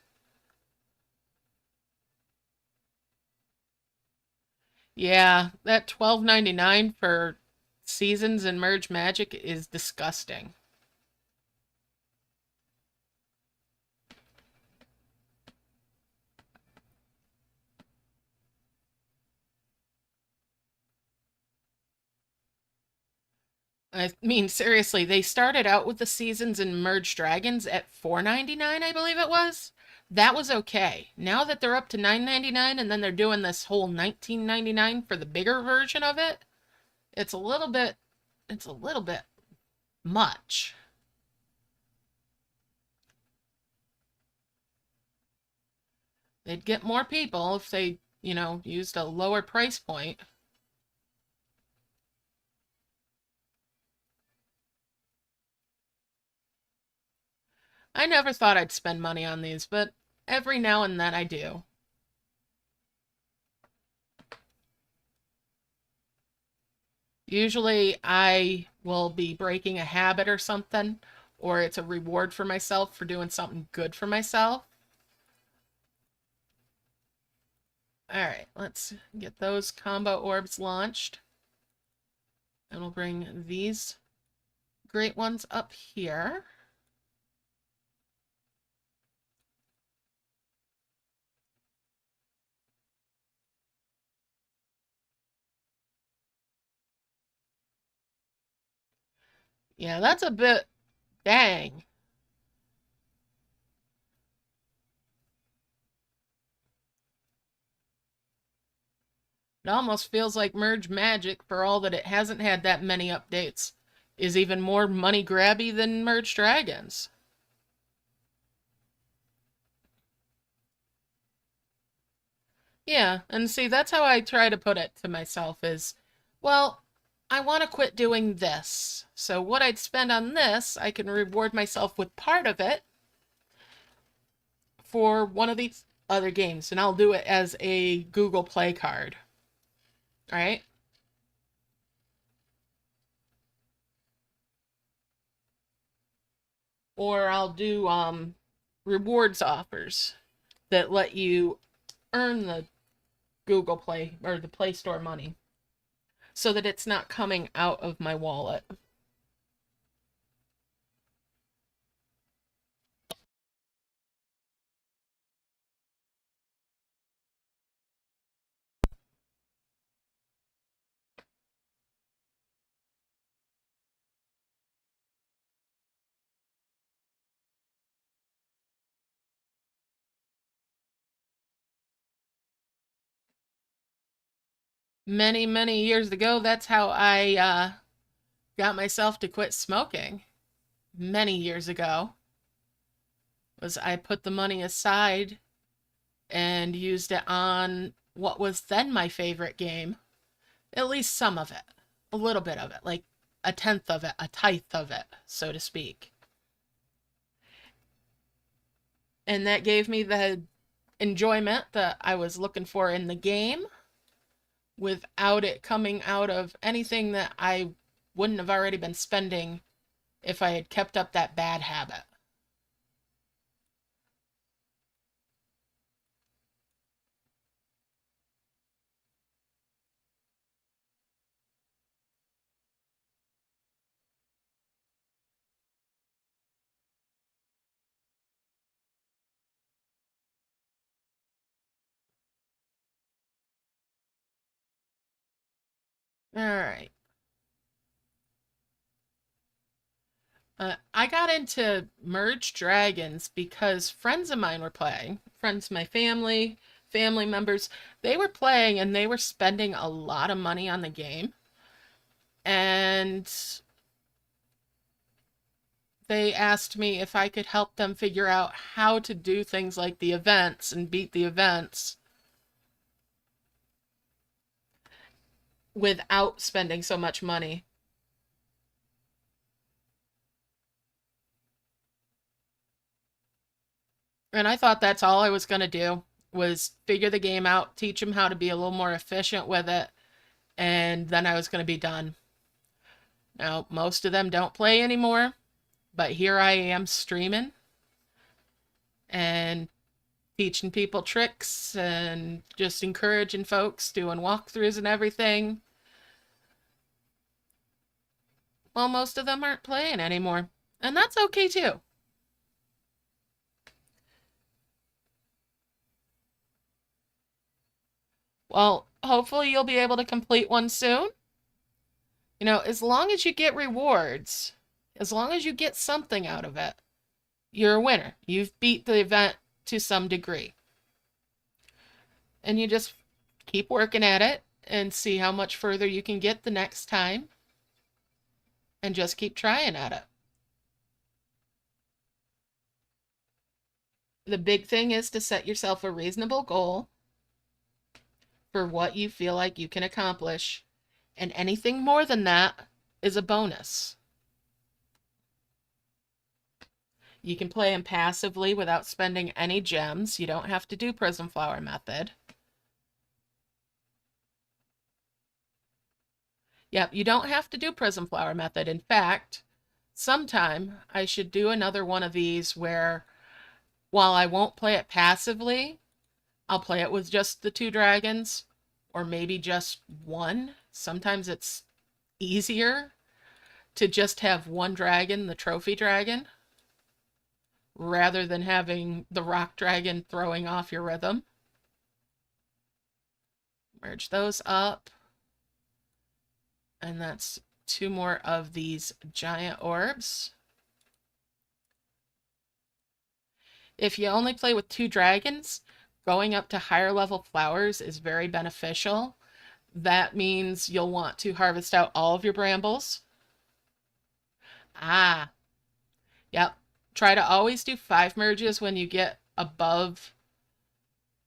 Yeah, that $12.99 for seasons and merge magic is disgusting. I mean, seriously, they started out with the seasons and Merge Dragons at $4.99, I believe it was. That was okay. Now that they're up to $9.99 and then they're doing this whole $19.99 for the bigger version of it, it's a little bit much. They'd get more people if they, used a lower price point. I never thought I'd spend money on these, but every now and then I do. Usually I will be breaking a habit or something, or it's a reward for myself for doing something good for myself. All right, let's get those combo orbs launched. And we'll bring these great ones up here. Yeah, that's a bit, dang. It almost feels like Merge Magic, for all that it hasn't had that many updates, is even more money grabby than Merge Dragons. Yeah, and see, that's how I try to put it to myself is, well, I want to quit doing this. So what I'd spend on this, I can reward myself with part of it for one of these other games, and I'll do it as a Google Play card. All right? Or I'll do rewards offers that let you earn the Google Play or the Play Store money so that it's not coming out of my wallet. Many, many years ago, that's how I got myself to quit smoking. Many years ago, was I put the money aside and used it on what was then my favorite game. At least some of it, a little bit of it, like a tenth of it, a tithe of it, so to speak. And that gave me the enjoyment that I was looking for in the game without it coming out of anything that I wouldn't have already been spending if I had kept up that bad habit. All right. I got into Merge Dragons because friends of mine were playing. Friends of my family, family members, they were playing and they were spending a lot of money on the game. And they asked me if I could help them figure out how to do things like the events and beat the events without spending so much money. And I thought that's all I was going to do was figure the game out, teach them how to be a little more efficient with it, and then I was going to be done. Now, most of them don't play anymore, but here I am streaming and teaching people tricks and just encouraging folks, doing walkthroughs and everything. Well, most of them aren't playing anymore, and that's okay too. Well, hopefully you'll be able to complete one soon. You know, as long as you get rewards, as long as you get something out of it, you're a winner. You've beat the event to some degree. And you just keep working at it and see how much further you can get the next time. And just keep trying at it. The big thing is to set yourself a reasonable goal for what you feel like you can accomplish. And anything more than that is a bonus. You can play them passively without spending any gems. You don't have to do Prism Flower method. Yep, you don't have to do Prism Flower method. In fact, sometime I should do another one of these where, while I won't play it passively, I'll play it with just the 2 dragons, or maybe just one. Sometimes it's easier to just have 1 dragon, the trophy dragon, rather than having the rock dragon throwing off your rhythm. Merge those up. And that's 2 more of these giant orbs. If you only play with 2 dragons, going up to higher level flowers is very beneficial. That means you'll want to harvest out all of your brambles. Ah, yep. Try to always do 5 merges when you get above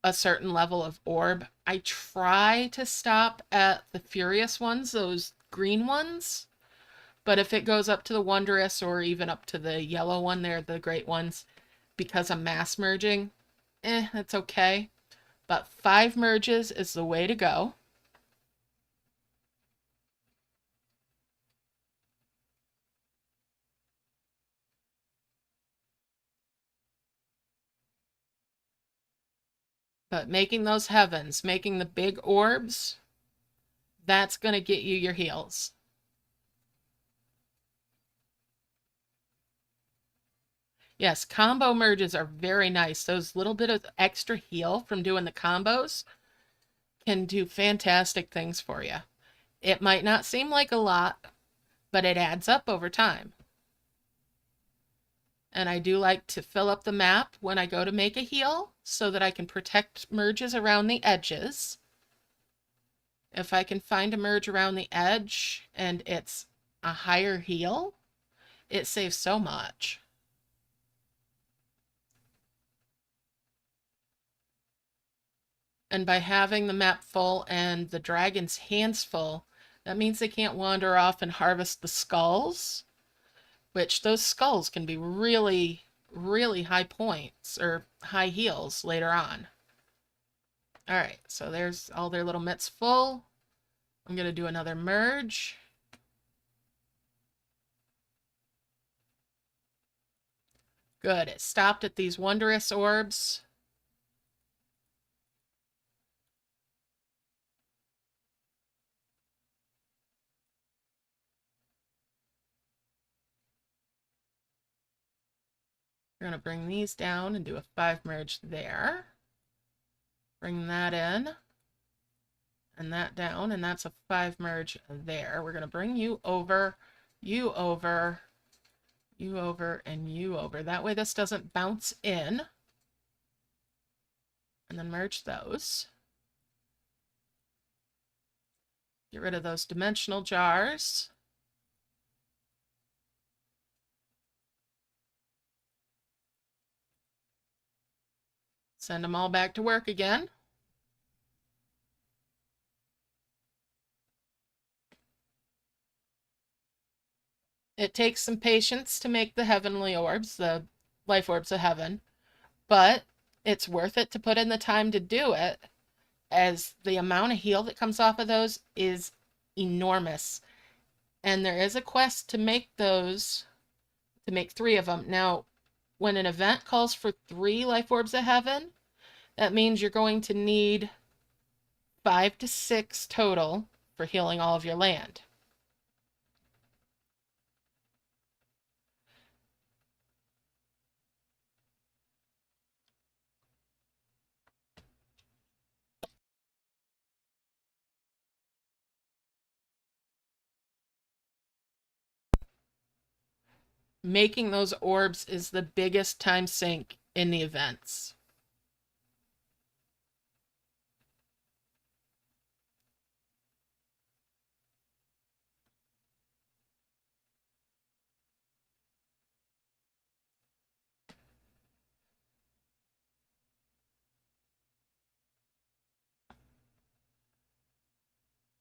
a certain level of orb. I try to stop at the furious ones, those green ones. But if it goes up to the wondrous or even up to the yellow one there, the great ones, because I'm mass merging, that's okay. But 5 merges is the way to go. But making those heavens, making the big orbs, that's going to get you your heals. Yes, combo merges are very nice. Those little bit of extra heal from doing the combos can do fantastic things for you. It might not seem like a lot, but it adds up over time. And I do like to fill up the map when I go to make a heal so that I can protect merges around the edges. If I can find a merge around the edge and it's a higher heal, it saves so much. And by having the map full and the dragon's hands full, that means they can't wander off and harvest the skulls, which those skulls can be really, really high points or high heals later on. All right, so there's all their little mitts full. I'm going to do another merge. Good, it stopped at these wondrous orbs. We're going to bring these down and do a 5 merge there. Bring that in. and that down, and that's a 5 merge there. We're going to bring you over, you over, you over, and you over. That way this doesn't bounce in. And then merge those. Get rid of those dimensional jars. Send them all back to work again. It takes some patience to make the heavenly orbs, the life orbs of heaven, but it's worth it to put in the time to do it, as the amount of heal that comes off of those is enormous. And there is a quest to make those, to make 3 of them. Now, when an event calls for 3 life orbs of heaven, that means you're going to need 5 to 6 total for healing all of your land. Making those orbs is the biggest time sink in the events.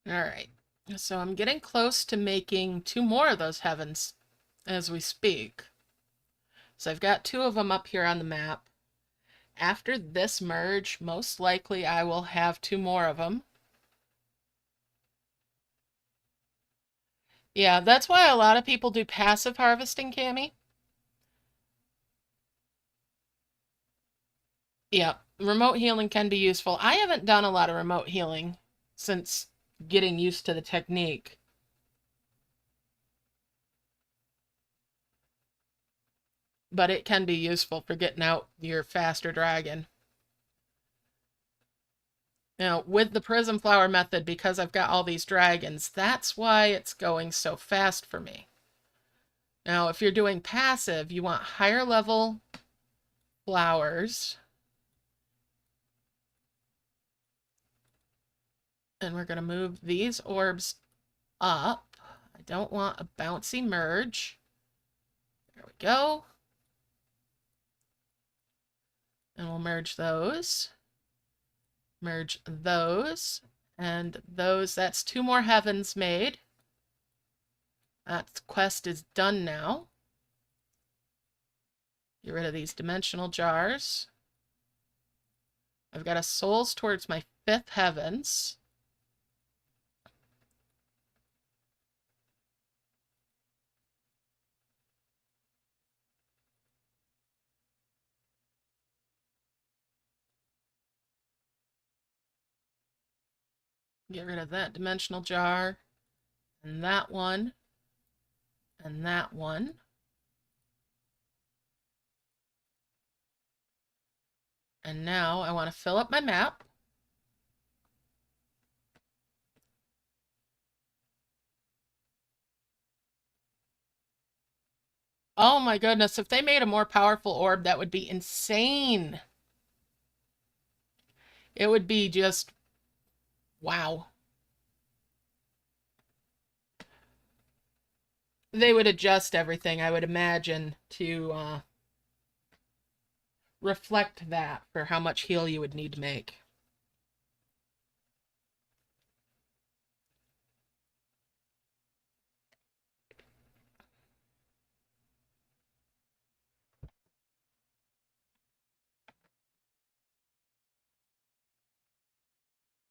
All right, so I'm getting close to making 2 more of those heavens as we speak. So I've got 2 of them up here on the map. After this merge, most likely I will have 2 more of them. Yeah, that's why a lot of people do passive harvesting, Cami. Yeah, remote healing can be useful. I haven't done a lot of remote healing since getting used to the technique. But it can be useful for getting out your faster dragon. Now, with the Prism Flower method, because I've got all these dragons, that's why it's going so fast for me. Now, if you're doing passive, you want higher level flowers. And we're going to move these orbs up. I don't want a bouncy merge. There we go. And we'll merge those. Merge those. And those, that's 2 more heavens made. That quest is done now. Get rid of these dimensional jars. I've got a souls towards my 5th heavens. Get rid of that dimensional jar, and that one, and that one. And now I want to fill up my map. Oh my goodness, if they made a more powerful orb, that would be insane. It would be just, wow. They would adjust everything, I would imagine, to reflect that for how much heal you would need to make.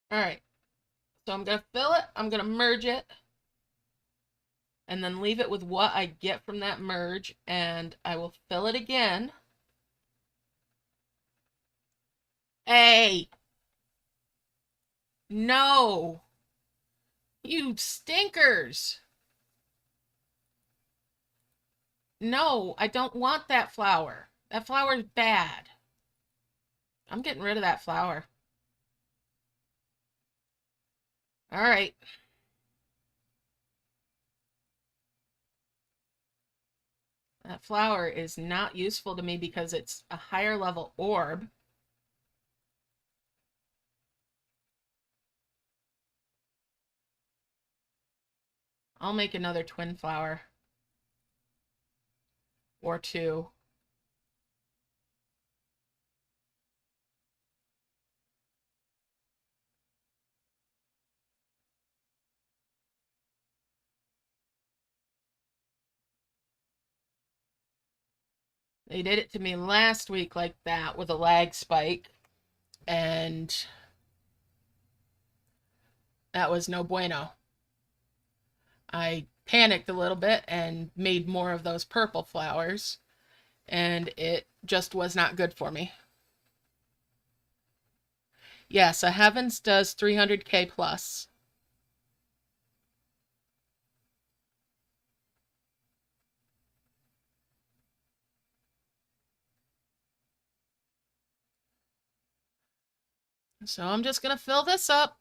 All right, so I'm going to fill it, I'm going to merge it, and then leave it with what I get from that merge, and I will fill it again. Hey! No! You stinkers! No, I don't want that flower. That flower is bad. I'm getting rid of that flower. All right. That flower is not useful to me because it's a higher level orb. I'll make another twin flower. Or two. They did it to me last week like that with a lag spike, and that was no bueno. I panicked a little bit and made more of those purple flowers, and it just was not good for me. Yes, a Heavens does 300k plus. So I'm just going to fill this up.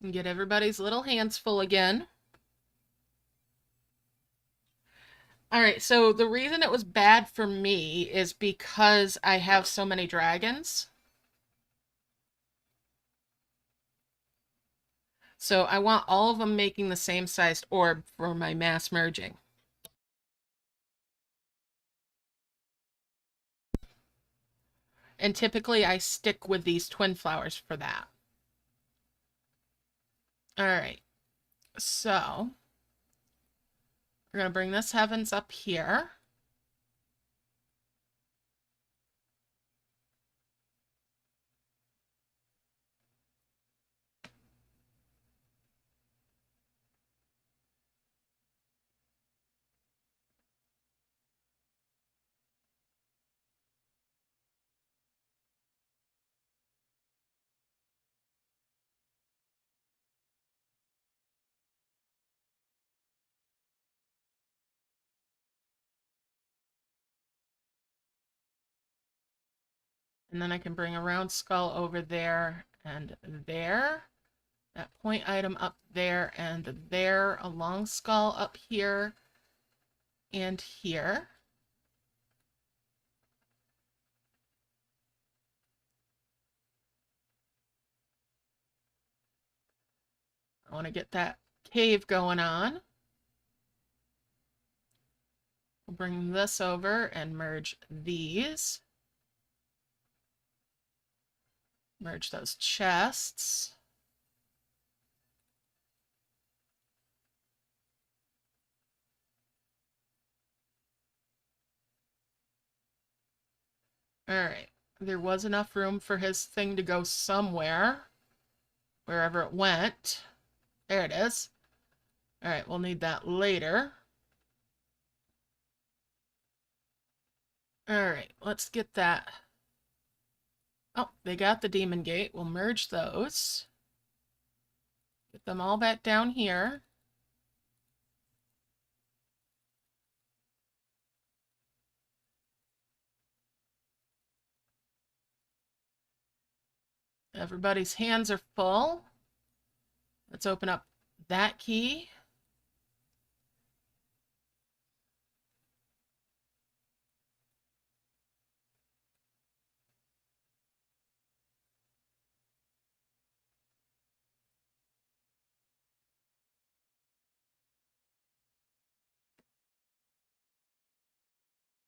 And get everybody's little hands full again. All right, so the reason it was bad for me is because I have so many dragons. So I want all of them making the same sized orb for my mass merging. And typically I stick with these twin flowers for that. All right, so we're going to bring this Heavens up here. And then I can bring a round skull over there and there. That point item up there and there. A long skull up here and here. I want to get that cave going on. We'll bring this over and merge these. Merge those chests. All right. There was enough room for his thing to go somewhere. Wherever it went. There it is. All right, we'll need that later. All right, let's get that. Oh, they got the demon gate. We'll merge those. Get them all back down here. Everybody's hands are full. Let's open up that key.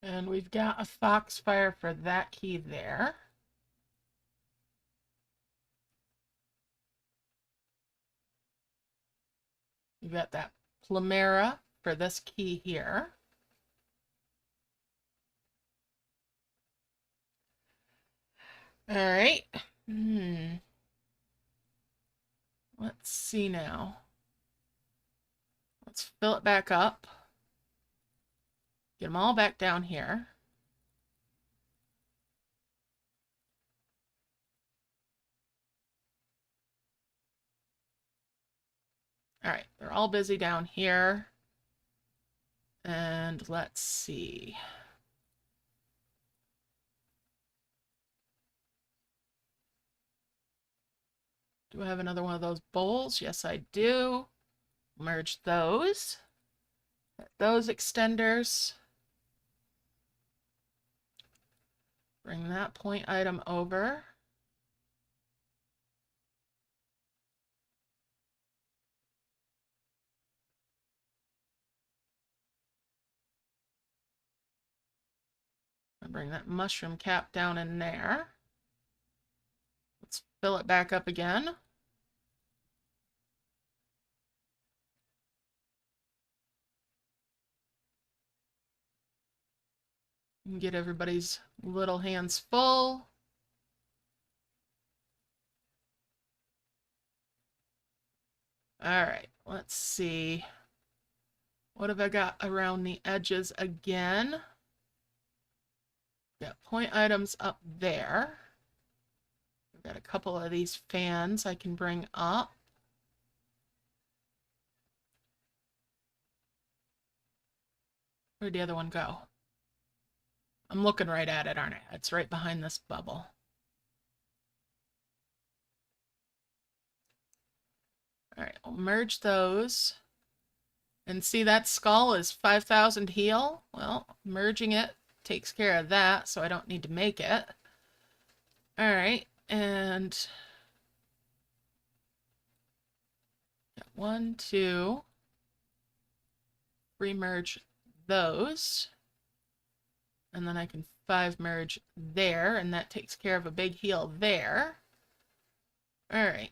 And we've got a foxfire for that key there. We've got that Phaera for this key here. All right. Let's see now. Let's fill it back up. Get them all back down here. All right, they're all busy down here. And let's see. Do I have another one of those bowls? Yes, I do. Merge those. Those extenders. Bring that point item over. Bring that mushroom cap down in there. Let's fill it back up again. And get everybody's little hands full. All right, let's see. What have I got around the edges again? Got point items up there. I've got a couple of these fans I can bring up. Where'd the other one go? I'm looking right at it, aren't I? It's right behind this bubble. All right, I'll merge those. And see, that skull is 5,000 heal. Well, merging it takes care of that, so I don't need to make it. All right, and 1, 2, re-merge those. And then I can 5 merge there, and that takes care of a big heal there. All right.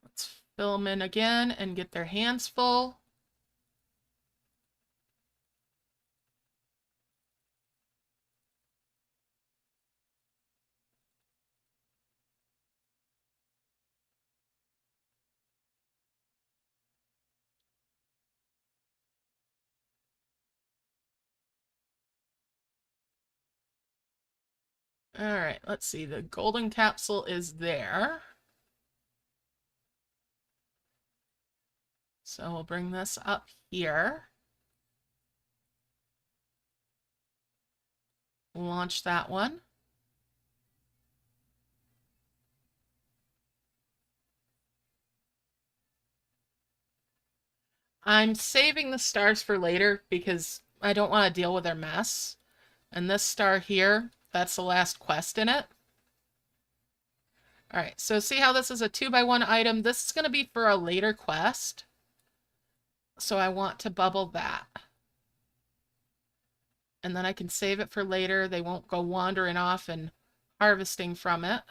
Let's fill them in again and get their hands full. All right, let's see. The golden capsule is there. So we'll bring this up here. Launch that one. I'm saving the stars for later because I don't want to deal with their mess. And this star here, that's the last quest in it. All right, so see how this is a 2x1 item? This is going to be for a later quest. So I want to bubble that. And then I can save it for later. They won't go wandering off and harvesting from it.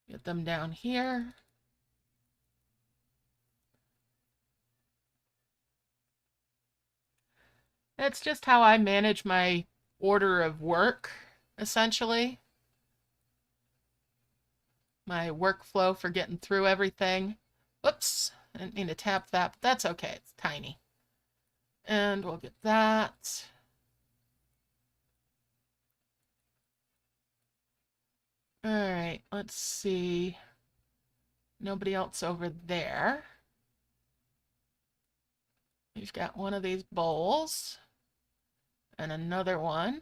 Get them down here. It's just how I manage my order of work, essentially. My workflow for getting through everything. Whoops, I didn't mean to tap that, but that's okay, it's tiny. And we'll get that. All right, let's see. Nobody else over there. We've got one of these bowls and another one.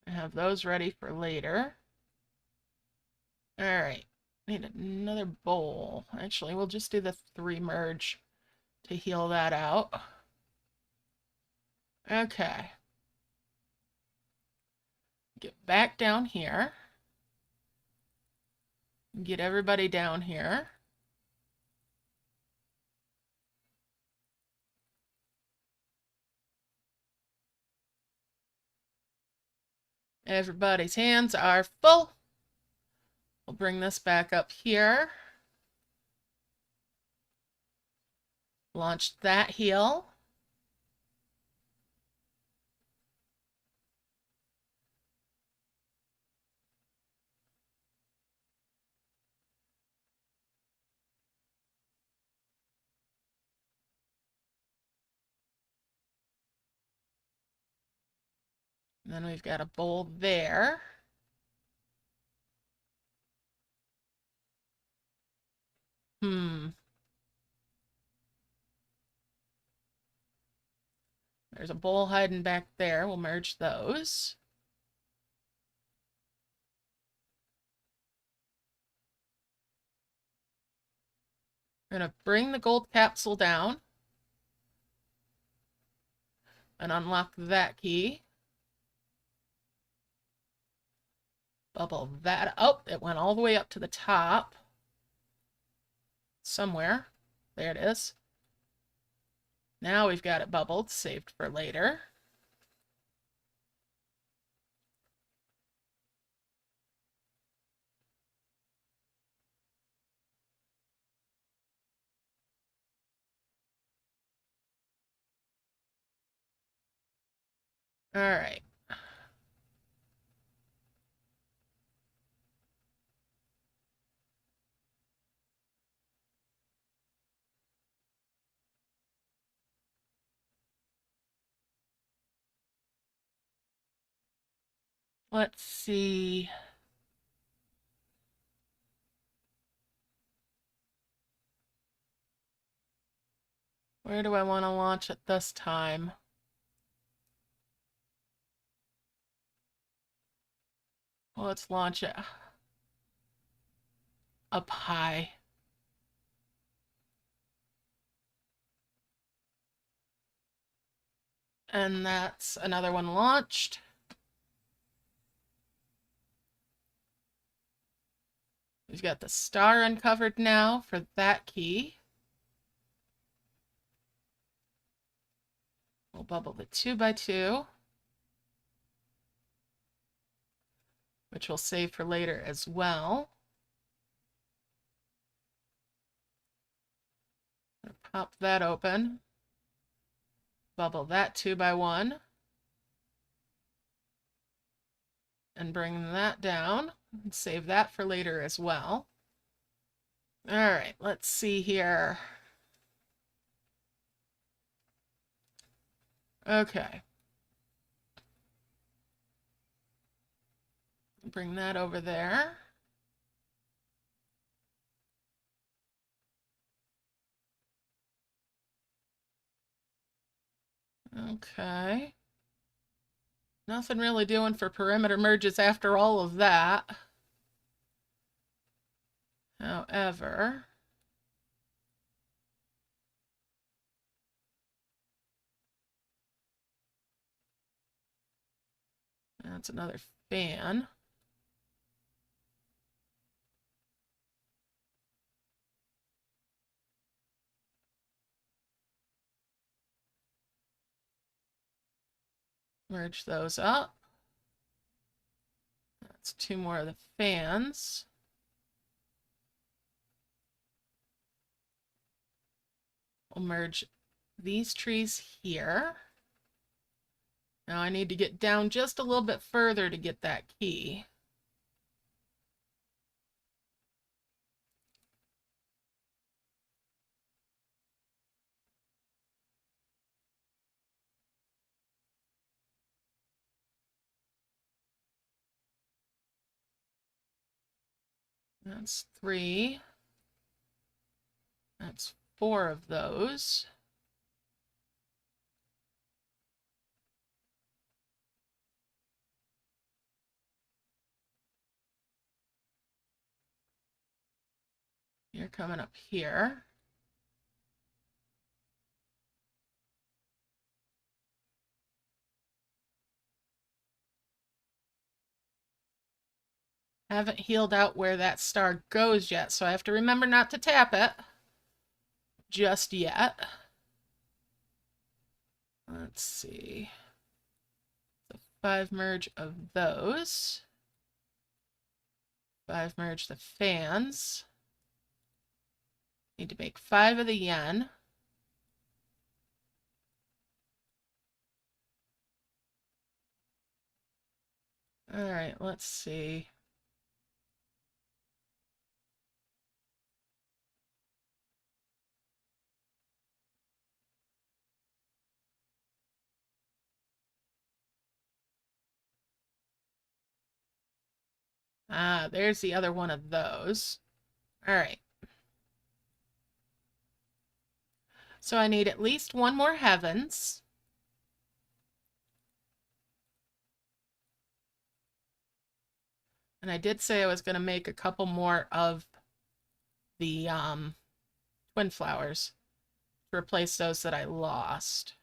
I have those ready for later. All right, need another bowl. Actually, we'll just do the 3 merge to heal that out. Okay. Get back down here. Get everybody down here. Everybody's hands are full. We'll bring this back up here. Launched that heal. And then we've got a bowl there. There's a bowl hiding back there. We'll merge those. We're going to bring the gold capsule down and unlock that key. Bubble that. Oh, it went all the way up to the top. Somewhere. There it is. Now we've got it bubbled, saved for later. All right. Let's see. Where do I want to launch it this time? Well, let's launch it up high. And that's another one launched. We've got the star uncovered now for that key. We'll bubble the 2x2, which we'll save for later as well. Pop that open. Bubble that 2x1. And bring that down. And save that for later as well. All right, let's see here. Okay. Bring that over there. Okay. Nothing really doing for perimeter merges after all of that. However, that's another fan. Merge those up. That's two more of the fans. We'll merge these trees here. Now I need to get down just a little bit further to get that key. That's 3. That's 4 of those. You're coming up here. Haven't healed out where that star goes yet, so I have to remember not to tap it just yet. Let's see. The 5 merge of those. 5 merge the fans. Need to make 5 of the yen. All right, let's see. Ah, there's the other one of those. All right. So I need at least one more heavens. And I did say I was going to make a couple more of the twin flowers to replace those that I lost.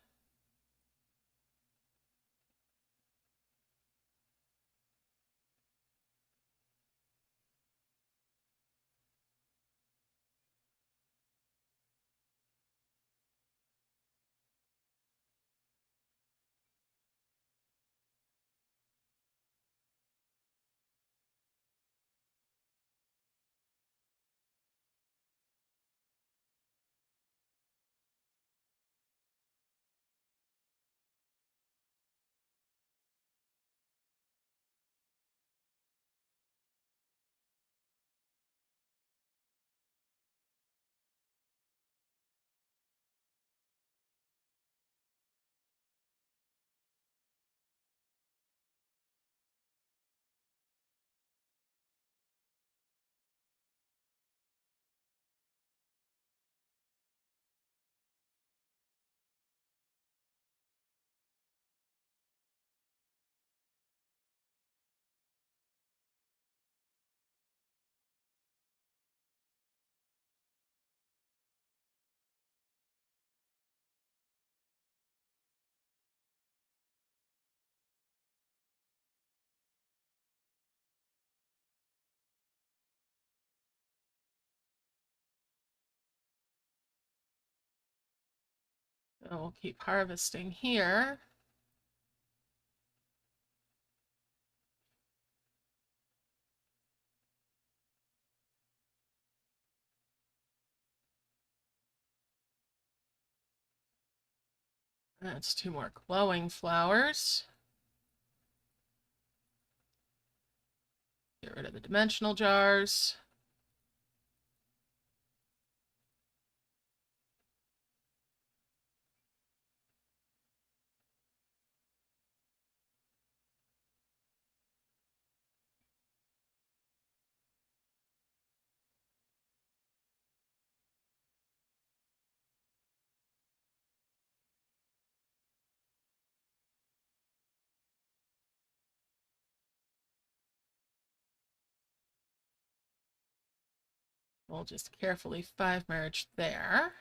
So we'll keep harvesting here. That's two more glowing flowers. Get rid of the dimensional jars. We'll just carefully 5 merge there.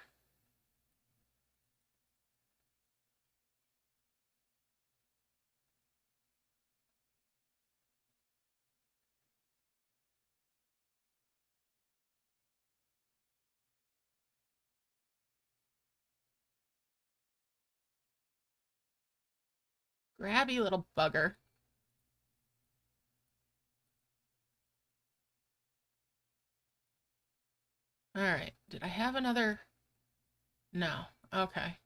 Grabby little bugger. All right. Did I have another? No. Okay.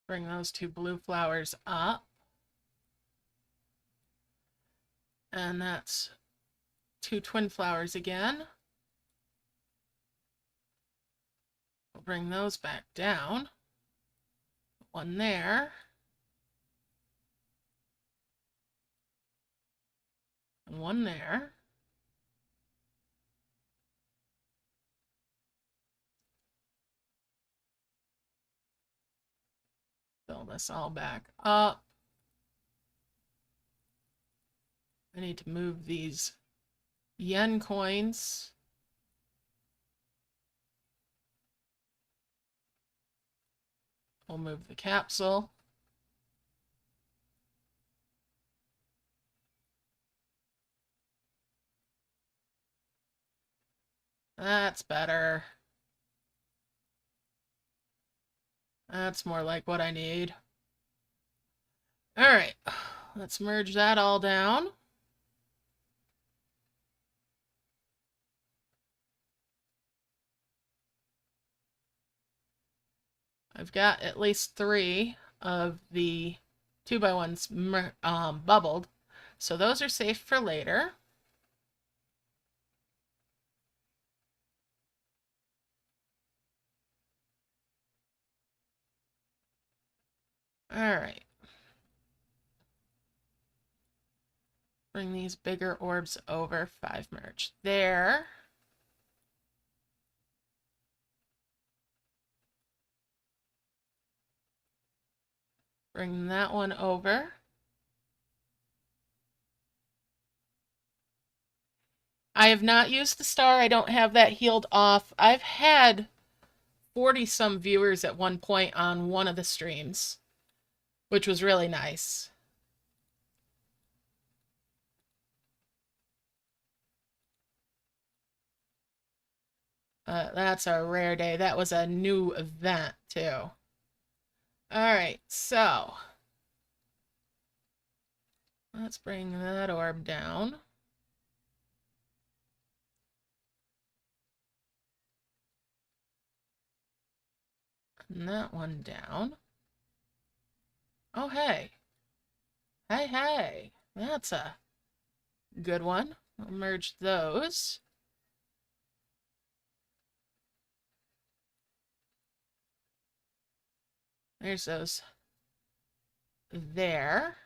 Bring those 2 blue flowers up. And that's 2 twin flowers again. We'll bring those back down. One there. And one there. Fill this all back up. I need to move these yen coins. We'll move the capsule. That's better. That's more like what I need. All right, let's merge that all down. I've got at least 3 of the 2x1s bubbled, so those are safe for later. All right. Bring these bigger orbs over. 5 merge there. Bring that one over. I have not used the star. I don't have that healed off. I've had 40 some viewers at one point on one of the streams, which was really nice. That's a rare day. That was a new event, too. Alright, so let's bring that orb down. And that one down. Oh, hey. Hey, hey. That's a good one. I'll merge those. There's those there.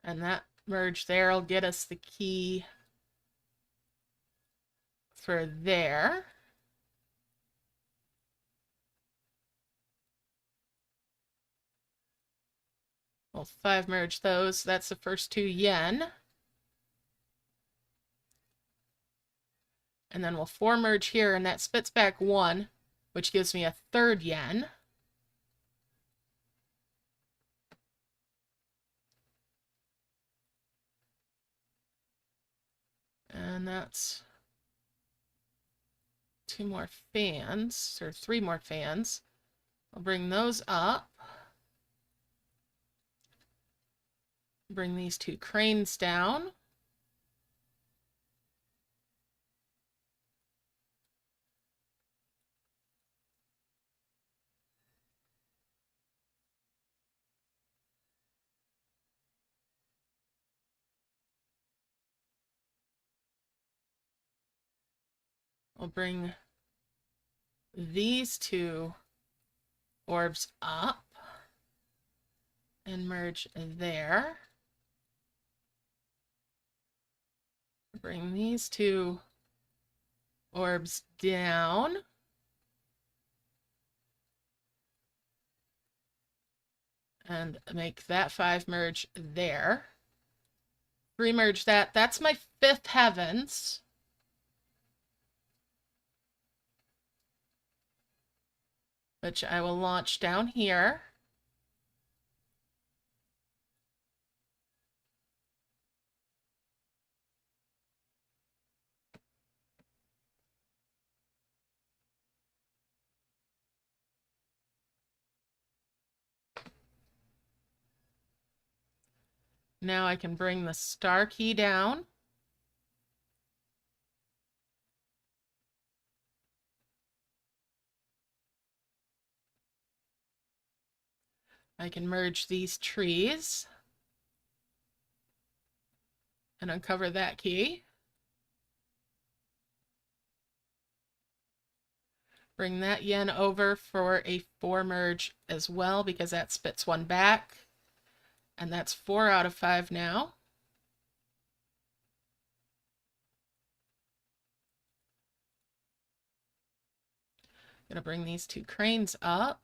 And that merge there will get us the key for there. We'll 5 merge those. That's the first 2 yen. And then we'll 4 merge here, and that spits back 1, which gives me a 3rd yen. And that's 2 more fans, or 3 more fans. I'll bring those up. Bring these 2 cranes down. I'll bring these 2 orbs up and merge there. Bring these 2 orbs down. And make that 5 merge there. 3 merge that. That's my 5th heavens. Which I will launch down here. Now I can bring the star key down. I can merge these trees and uncover that key. Bring that yen over for a 4 merge as well, because that spits 1 back. And that's 4 out of 5 now. Gonna bring these 2 cranes up.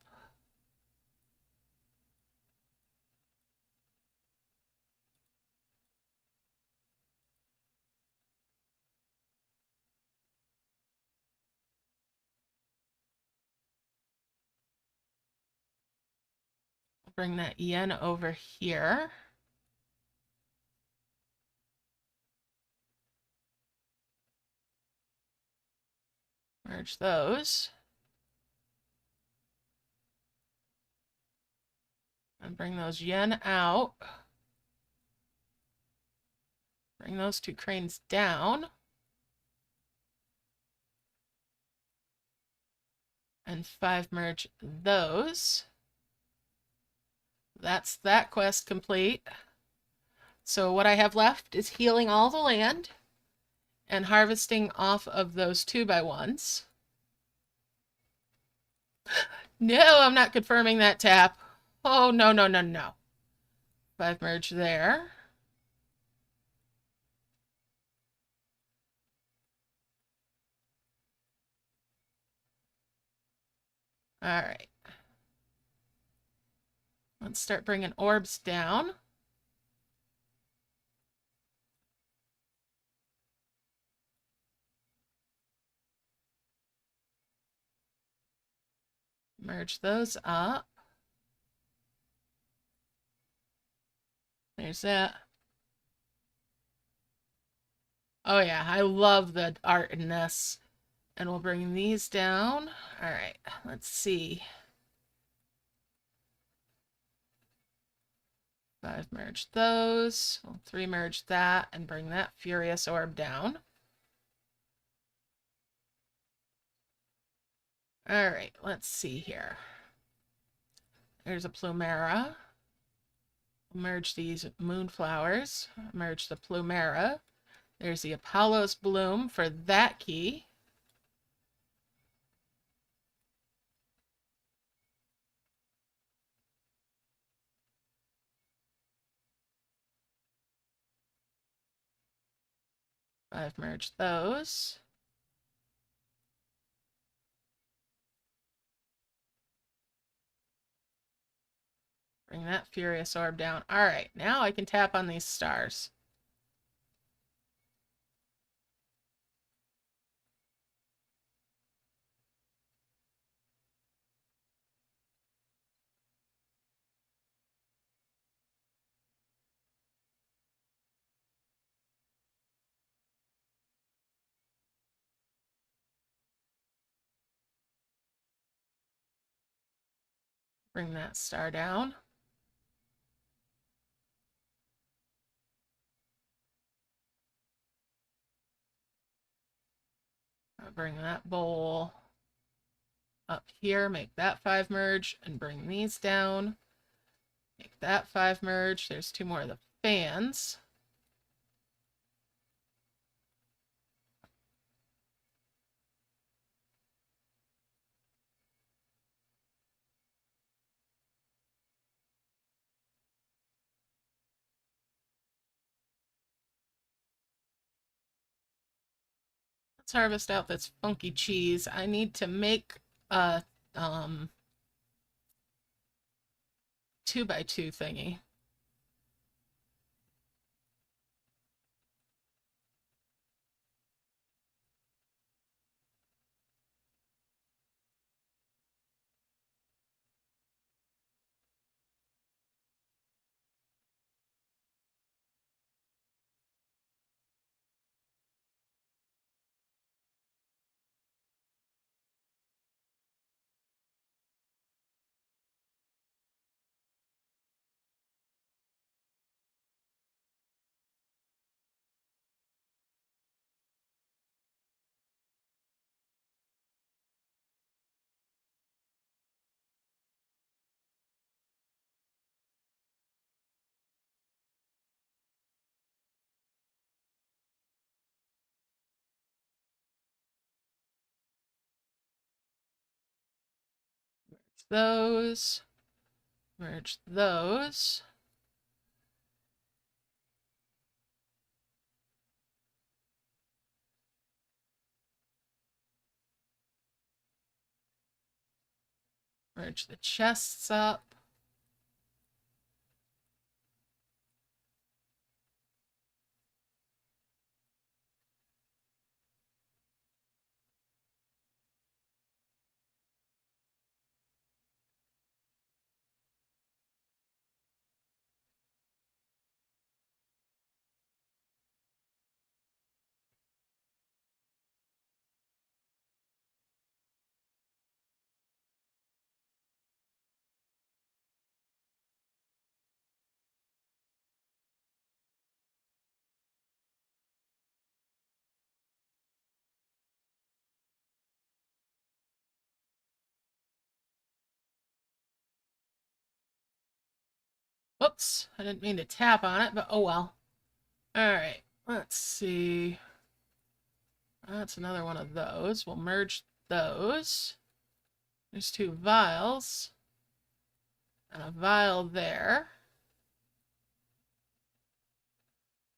bring that yen over here. Merge those. And bring those yen out. Bring those two cranes down. And 5 merge those. That's that quest complete. So what I have left is healing all the land and harvesting off of those 2x1s. No, I'm not confirming that tap. Oh, no, no, no, no. 5 merge there. All right. Let's start bringing orbs down. Merge those up. There's that. Oh yeah, I love the art in this. And we'll bring these down. All right, let's see. 5 merge those. We'll 3 merge that and bring that Furious Orb down. All right, let's see here. There's a Plumera. Merge these Moonflowers. Merge the Plumera. There's the Apollo's Bloom for that key. I've merged those. Bring that Furious Orb down. All right, now I can tap on these stars. Bring that star down. I'll bring that bowl up here, make that 5 merge, and bring these down. Make that 5 merge. There's 2 more of the fans. Let's harvest out this funky cheese. I need to make a 2x2 thingy. Those. Merge those. Merge the chests up. Oops, I didn't mean to tap on it, but oh well. All right, let's see. That's another one of those. We'll merge those. There's 2 vials. And a vial there.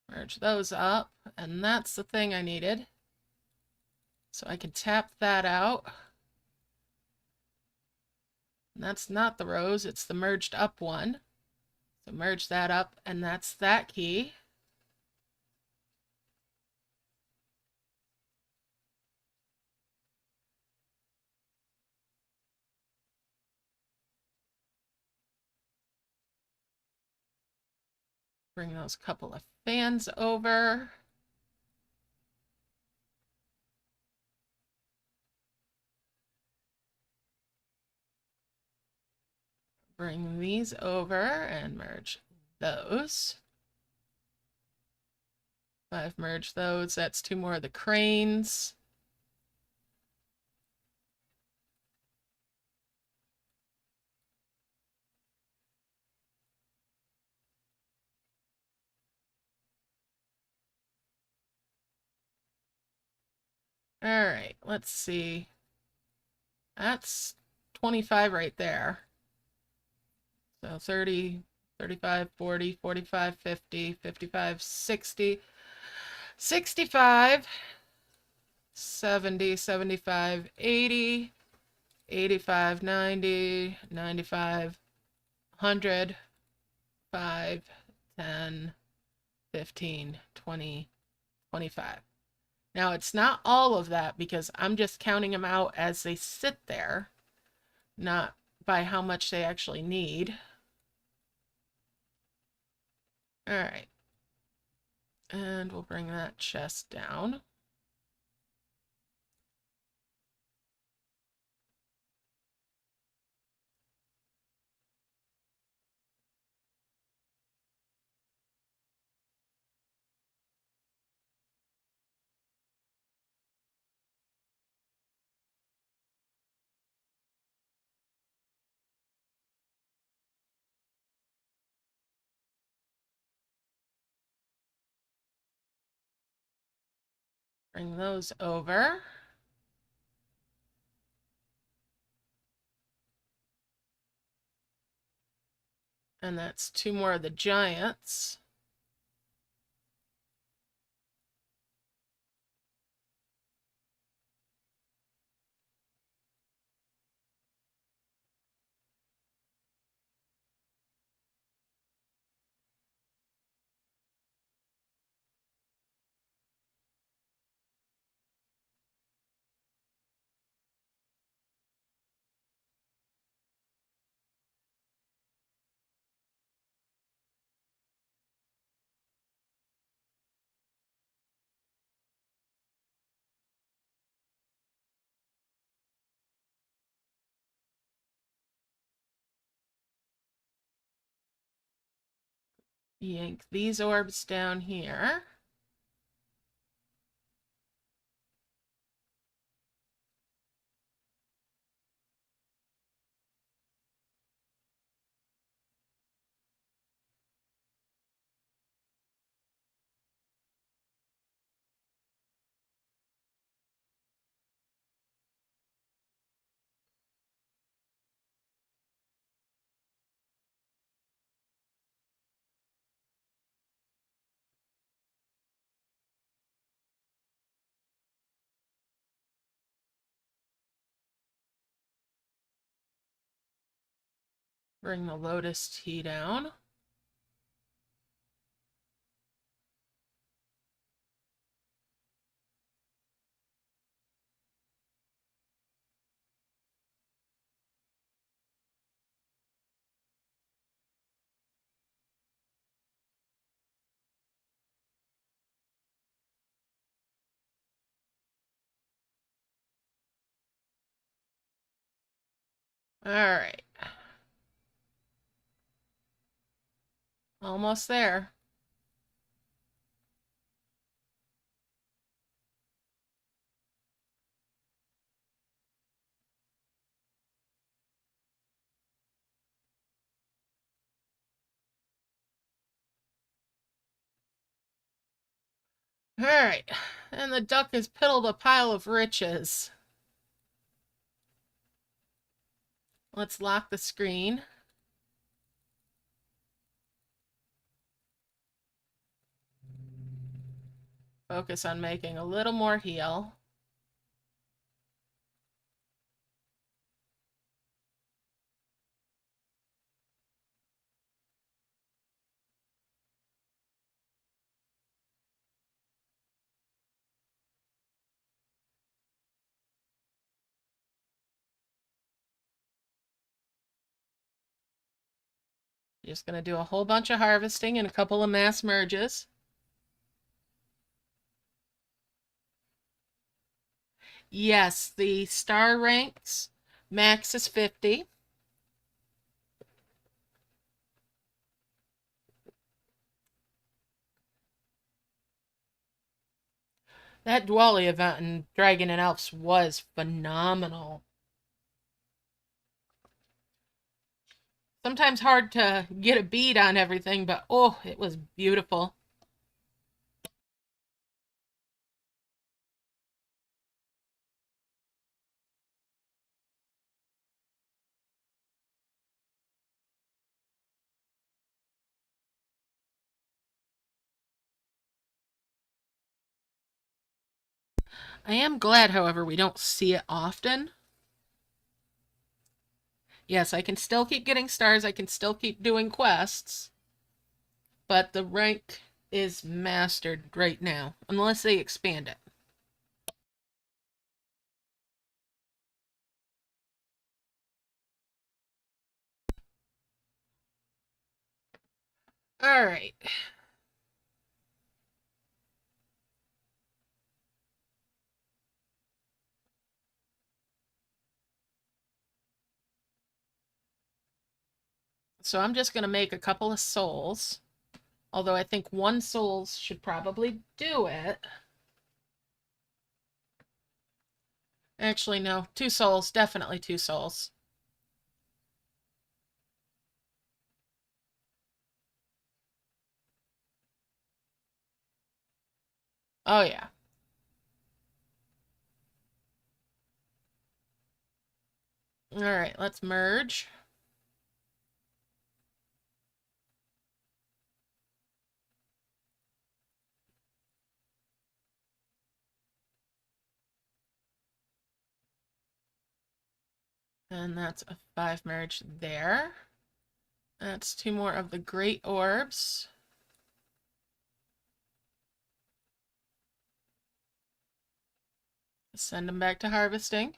Merge those up. And that's the thing I needed. So I can tap that out. And that's not the rose, it's the merged up one. So merge that up, and that's that key. Bring those couple of fans over. Bring these over and merge those. I've merged those. That's 2 more of the cranes. All right, let's see. That's 25 right there. So 30, 35, 40, 45, 50, 55, 60, 65, 70, 75, 80, 85, 90, 95, 100, 5, 10, 15, 20, 25. Now, it's not all of that because I'm just counting them out as they sit there, not by how much they actually need. All right. And we'll bring that chest down. Bring those over. And that's 2 more of the giants. Yank these orbs down here. Bring the lotus tea down. All right. Almost there. All right. And the duck has piddled a pile of riches. Let's lock the screen. Focus on making a little more heal. Just going to do a whole bunch of harvesting and a couple of mass merges. Yes, the star ranks max is 50. That Dwali event in Dragon and Elves was phenomenal. Sometimes hard to get a bead on everything, but oh, it was beautiful. I am glad, however, we don't see it often. Yes, I can still keep getting stars, I can still keep doing quests, but the rank is mastered right now, unless they expand it. All right. So I'm just going to make a couple of souls, although I think one soul should probably do it. Actually, no, 2 souls, definitely 2 souls. Oh, yeah. All right, let's merge. And that's a 5 merge there. That's 2 more of the great orbs. Send them back to harvesting.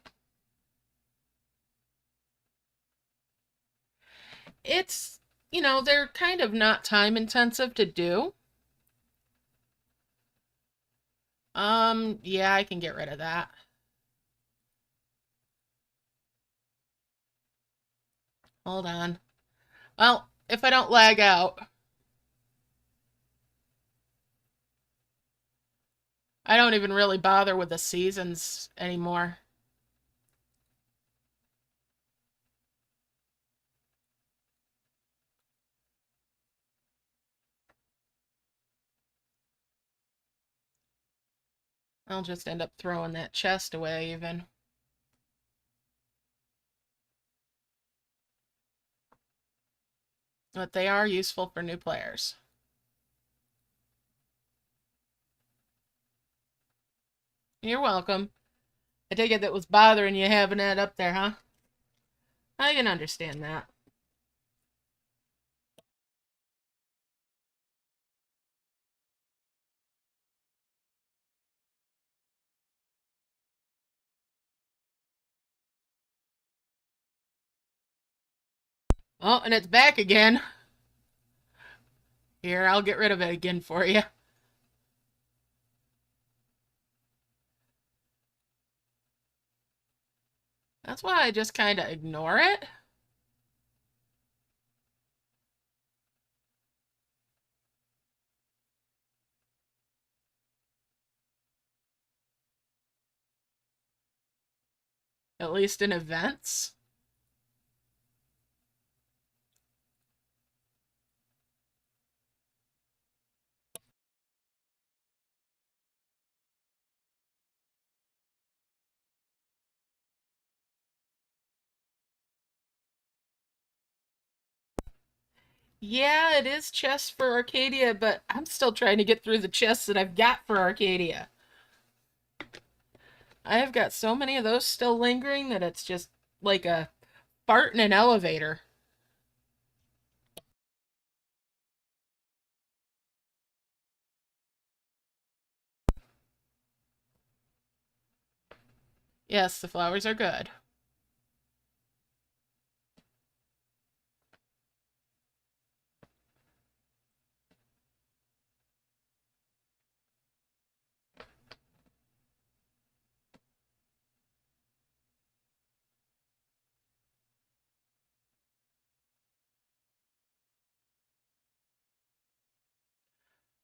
It's, they're kind of not time intensive to do. Yeah, I can get rid of that. Hold on. Well, if I don't lag out, I don't even really bother with the seasons anymore. I'll just end up throwing that chest away even. But they are useful for new players. You're welcome. I take it that was bothering you having that up there, huh? I can understand that. Oh, and it's back again. Here, I'll get rid of it again for you. That's why I just kind of ignore it. At least in events. Yeah, it is chests for Arcadia, but I'm still trying to get through the chests that I've got for Arcadia. I have got so many of those still lingering that it's just like a fart in an elevator. Yes, the flowers are good.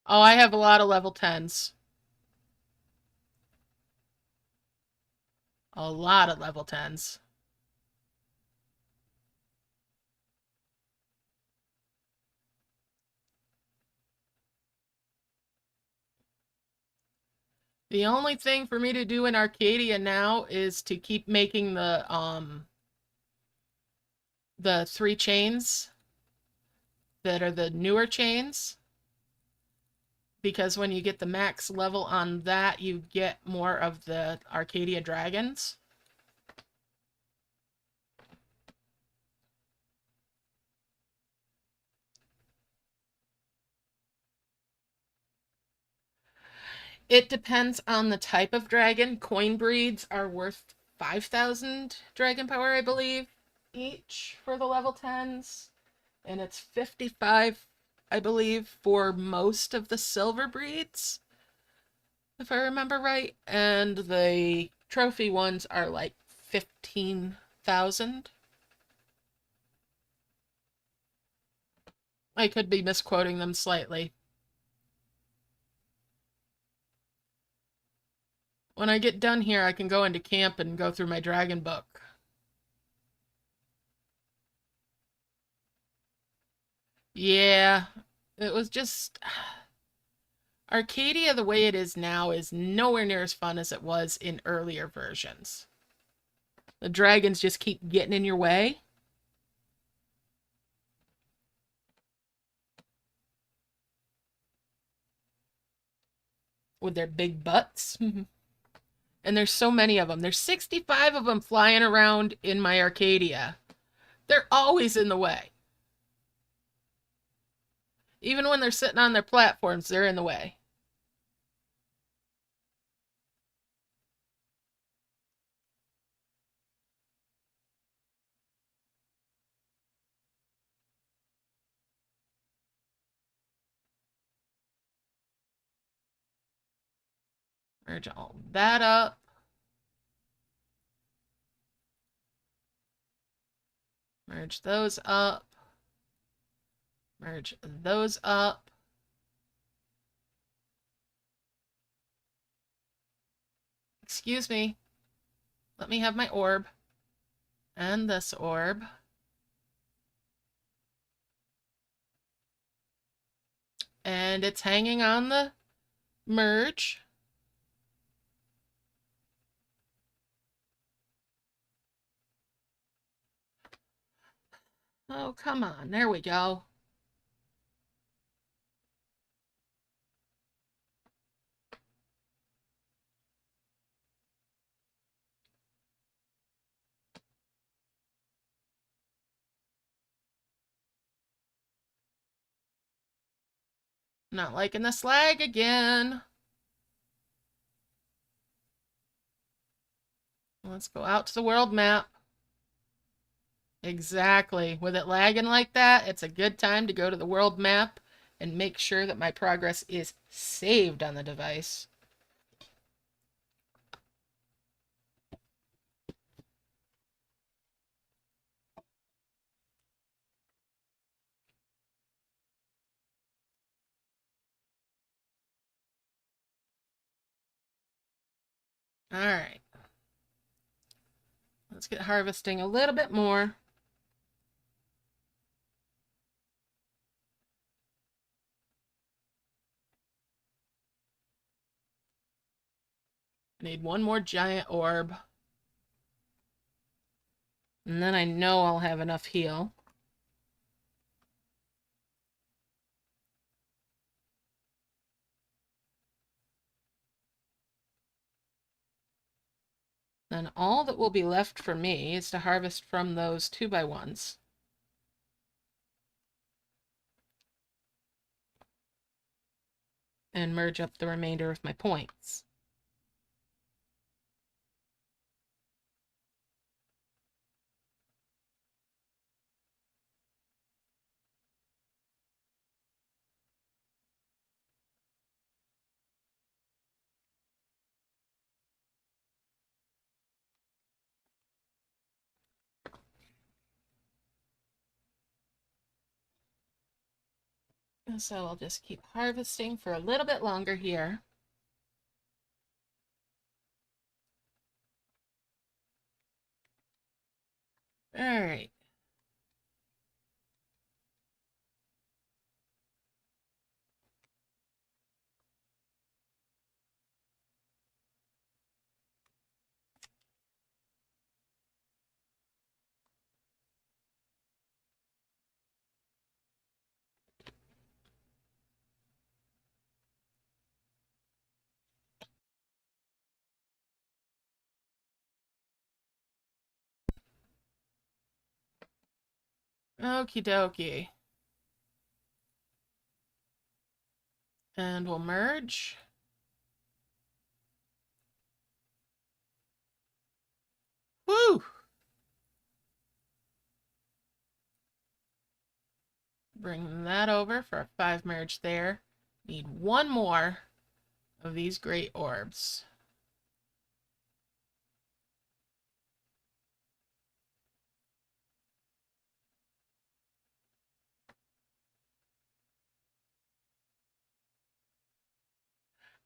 Oh, I have a lot of level 10s. A lot of level 10s. The only thing for me to do in Arcadia now is to keep making the 3 chains that are the newer chains, because when you get the max level on that, you get more of the Arcadia dragons. It depends on the type of dragon. Coin breeds are worth 5,000 dragon power, I believe, each for the level 10s. And it's 55, I believe, for most of the silver breeds, if I remember right. And the trophy ones are like 15,000. I could be misquoting them slightly. When I get done here, I can go into camp and go through my dragon book. Yeah, it was just... Arcadia, the way it is now, is nowhere near as fun as it was in earlier versions. The dragons just keep getting in your way. With their big butts. And there's so many of them. There's 65 of them flying around in my Arcadia. They're always in the way. Even when they're sitting on their platforms, they're in the way. Merge all that up. Merge those up. Merge those up. Excuse me. Let me have my orb. And this orb. And it's hanging on the merge. Oh, come on. There we go. Not liking the slag again. Let's go out to the world map. Exactly. With it lagging like that, it's a good time to go to the world map and make sure that my progress is saved on the device. All right. Let's get harvesting a little bit more. I need one more giant orb. And then I know I'll have enough heal. Then all that will be left for me is to harvest from those 2x1s. And merge up the remainder of my points. And so I'll just keep harvesting for a little bit longer here. All right. Okie dokie. And we'll merge. Woo! Bring that over for a 5 merge there. Need one more of these great orbs.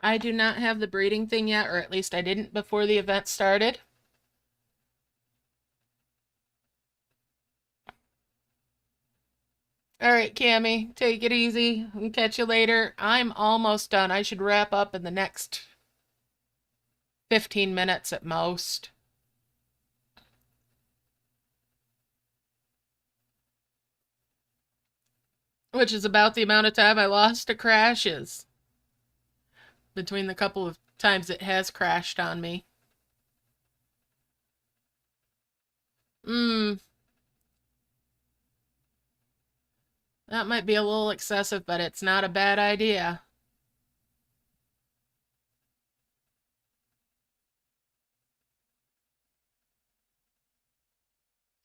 I do not have the breeding thing yet, or at least I didn't before the event started. All right, Cammy, take it easy. I'll catch you later. I'm almost done. I should wrap up in the next 15 minutes at most. Which is about the amount of time I lost to crashes. Between the couple of times it has crashed on me. That might be a little excessive, but it's not a bad idea.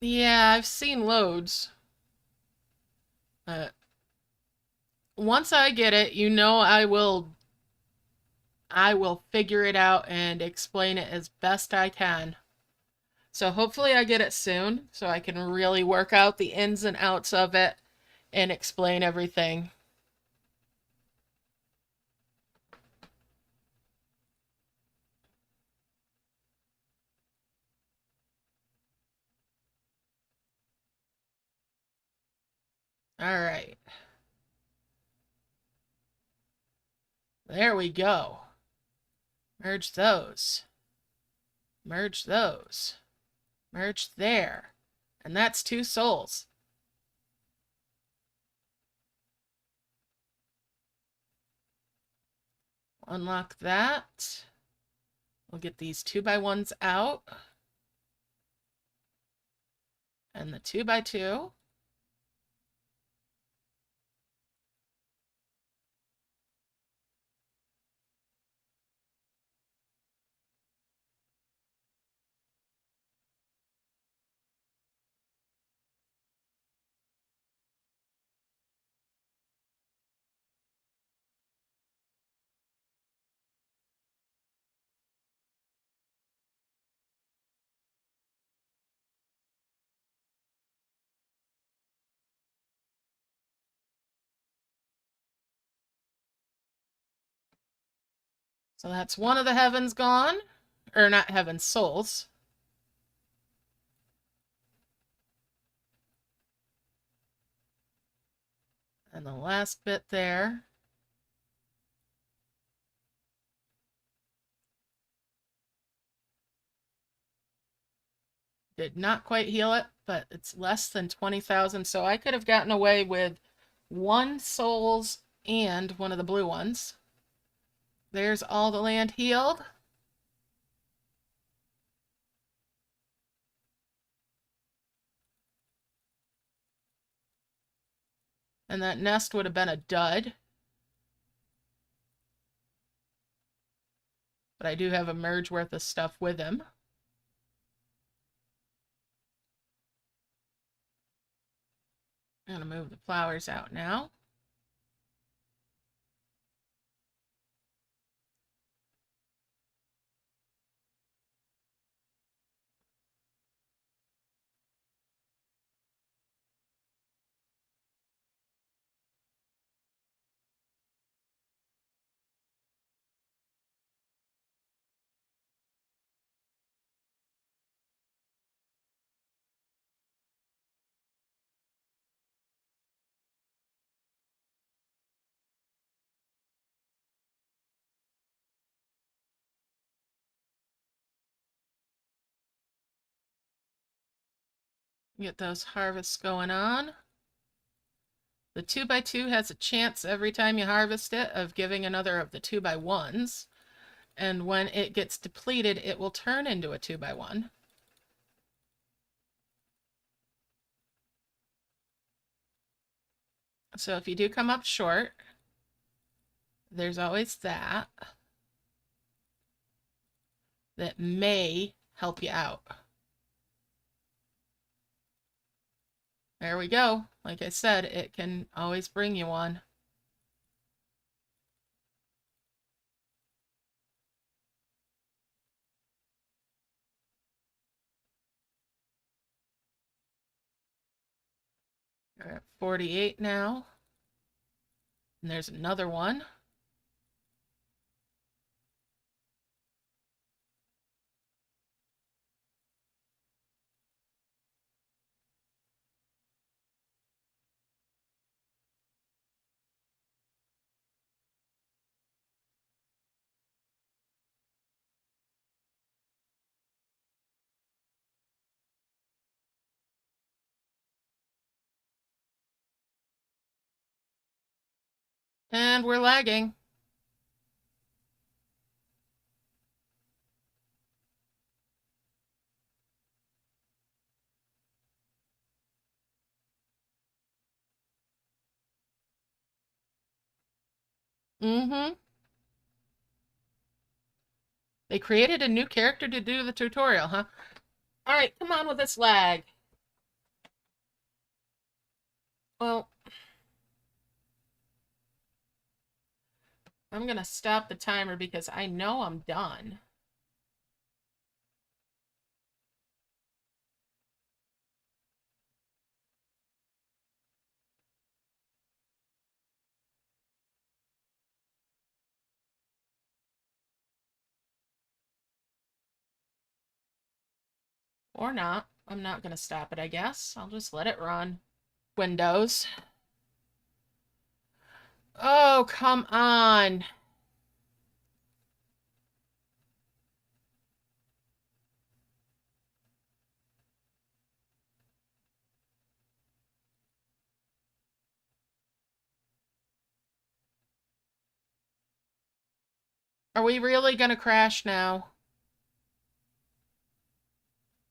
Yeah, I've seen loads. Once I get it, you know I will figure it out and explain it as best I can. So hopefully I get it soon so I can really work out the ins and outs of it and explain everything. All right. There we go. Merge those. Merge those. Merge there. And that's 2 souls. Unlock that. We'll get these 2x1s out. And the 2x2. So that's one of the heavens gone. Or not heavens, souls. And the last bit there. Did not quite heal it, but it's less than 20,000. So I could have gotten away with 1 souls and one of the blue ones. There's all the land healed. And that nest would have been a dud. But I do have a merge worth of stuff with him. I'm going to move the flowers out now. Get those harvests going on. The 2x2 has a chance every time you harvest it of giving another of the 2x1s. And when it gets depleted, it will turn into a 2x1. So if you do come up short, there's always that may help you out. There we go. Like I said, it can always bring you one. We're at 48 now. And there's another one. And we're lagging. Mm-hmm. They created a new character to do the tutorial, huh? All right, come on with this lag. Well, I'm going to stop the timer because I know I'm done. Or not. I'm not going to stop it, I guess. I'll just let it run. Windows. Oh, come on. Are we really going to crash now?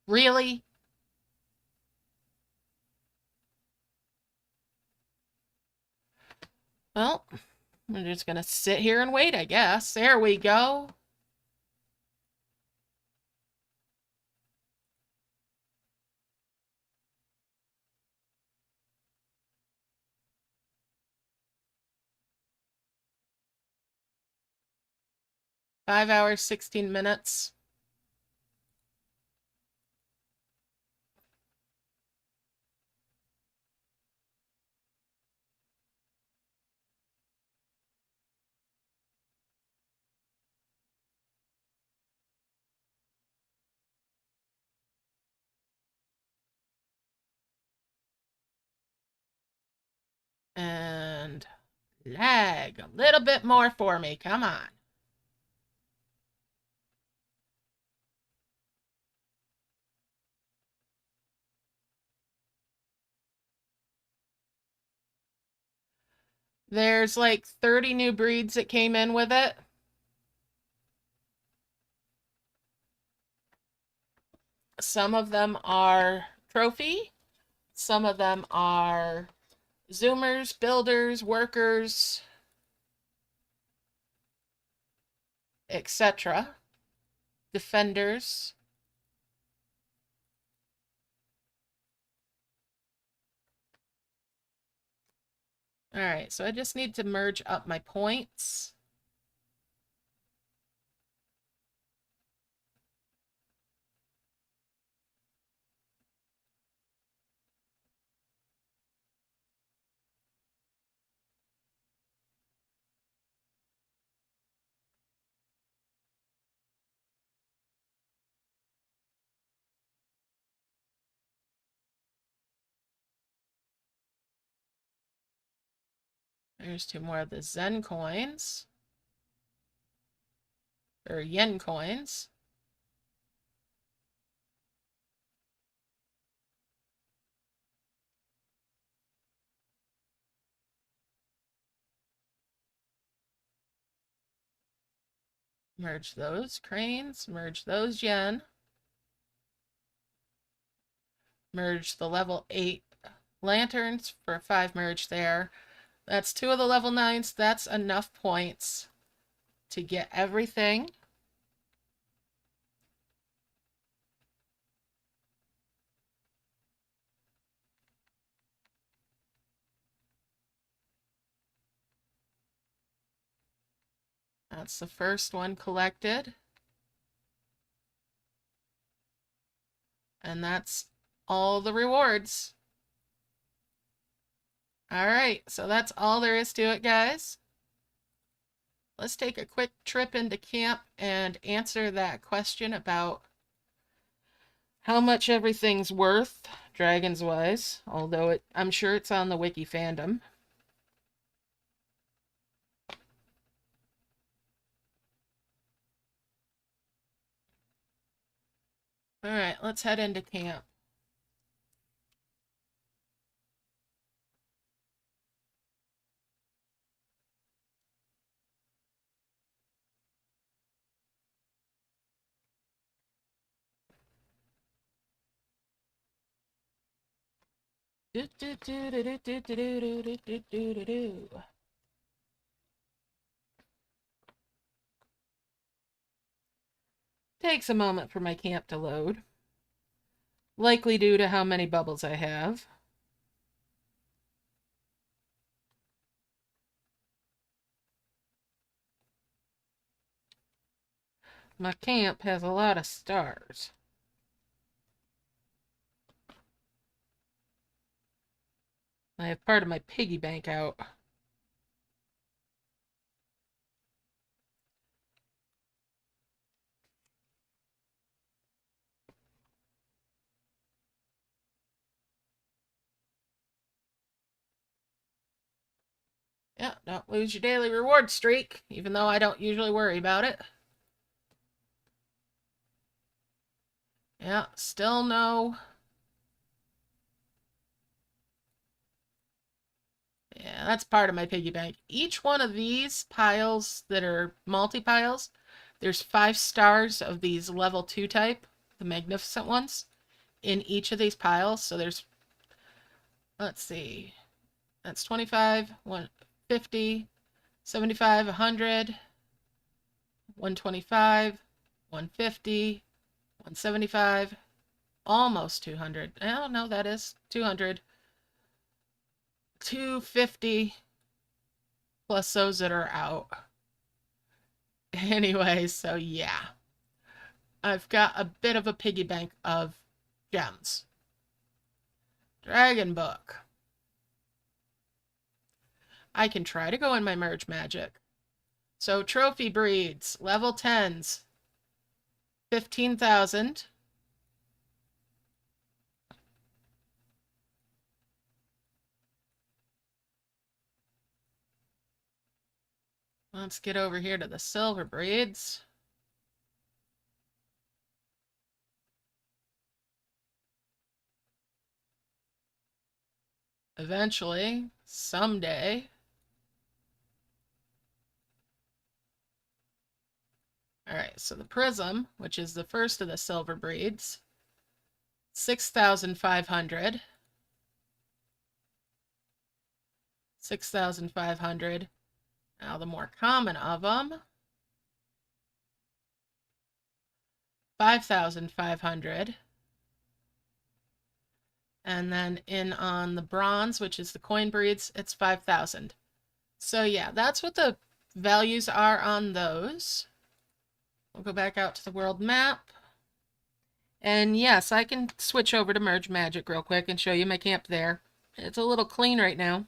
Really? Well, I'm just going to sit here and wait, I guess. There we go. Five hours, 16 minutes. And lag a little bit more for me. Come on. There's like 30 new breeds that came in with it. Some of them are trophy. Some of them are Zoomers, builders, workers, etc. Defenders. All right, so I just need to merge up my points. There's 2 more of the Zen coins. Or yen coins. Merge those cranes. Merge those yen. Merge the level 8 lanterns for 5 merge there. That's 2 of the level 9s. That's enough points to get everything. That's the first one collected. And that's all the rewards. All right, so that's all there is to it, guys. Let's take a quick trip into camp and answer that question about how much everything's worth, dragons-wise, although I'm sure it's on the wiki fandom. All right, let's head into camp. Takes a moment for my camp to load. Likely due to how many bubbles I have. My camp has a lot of stars. I have part of my piggy bank out. Yeah, don't lose your daily reward streak, even though I don't usually worry about it. Yeah, still no. Yeah, that's part of my piggy bank. Each one of these piles that are multi-piles, there's 5 stars of these level 2 type, the magnificent ones, in each of these piles. So there's, let's see, that's 25, 150, 75, 100, 125, 150, 175, almost 200. Oh, no, that is 200. 250 plus those that are out. Anyway, so yeah. I've got a bit of a piggy bank of gems. Dragon book. I can try to go in my merge magic. So trophy breeds, level 10s, 15,000. Let's get over here to the silver breeds. Eventually, someday. All right, so the Prism, which is the first of the silver breeds, 6,500. 6,500. Now the more common of them, 5,500. And then in on the bronze, which is the coin breeds, it's 5,000. So yeah, that's what the values are on those. We'll go back out to the world map. And yes, I can switch over to Merge Magic real quick and show you my camp there. It's a little clean right now.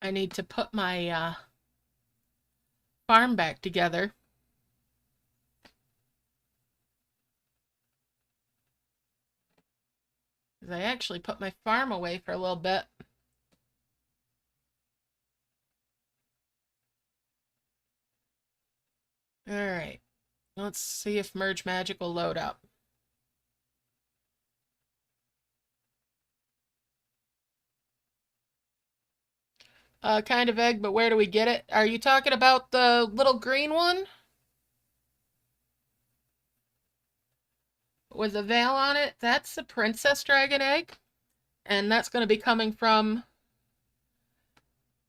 I need to put my farm back together. I actually put my farm away for a little bit. Alright, let's see if Merge Magic will load up. Kind of egg, but where do we get it? Are you talking about the little green one? With a veil on it? That's the Princess Dragon egg. And that's going to be coming from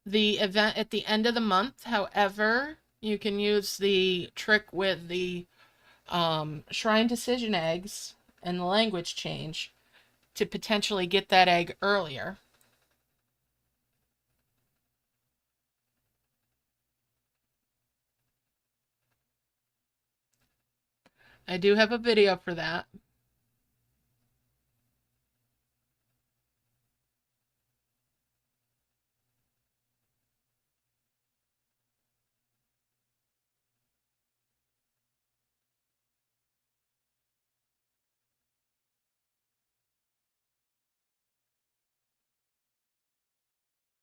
the event at the end of the month. However, you can use the trick with the Shrine Decision eggs and the language change to potentially get that egg earlier. I do have a video for that.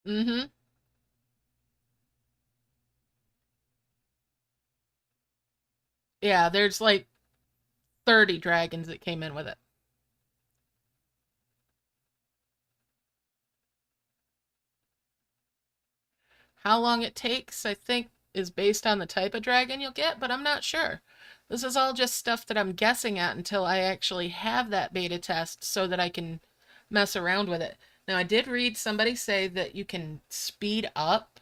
Mm-hmm. Yeah, there's like 30 dragons that came in with it. How long it takes, I think, is based on the type of dragon you'll get, but I'm not sure. This is all just stuff that I'm guessing at until I actually have that beta test so that I can mess around with it. Now, I did read somebody say that you can speed up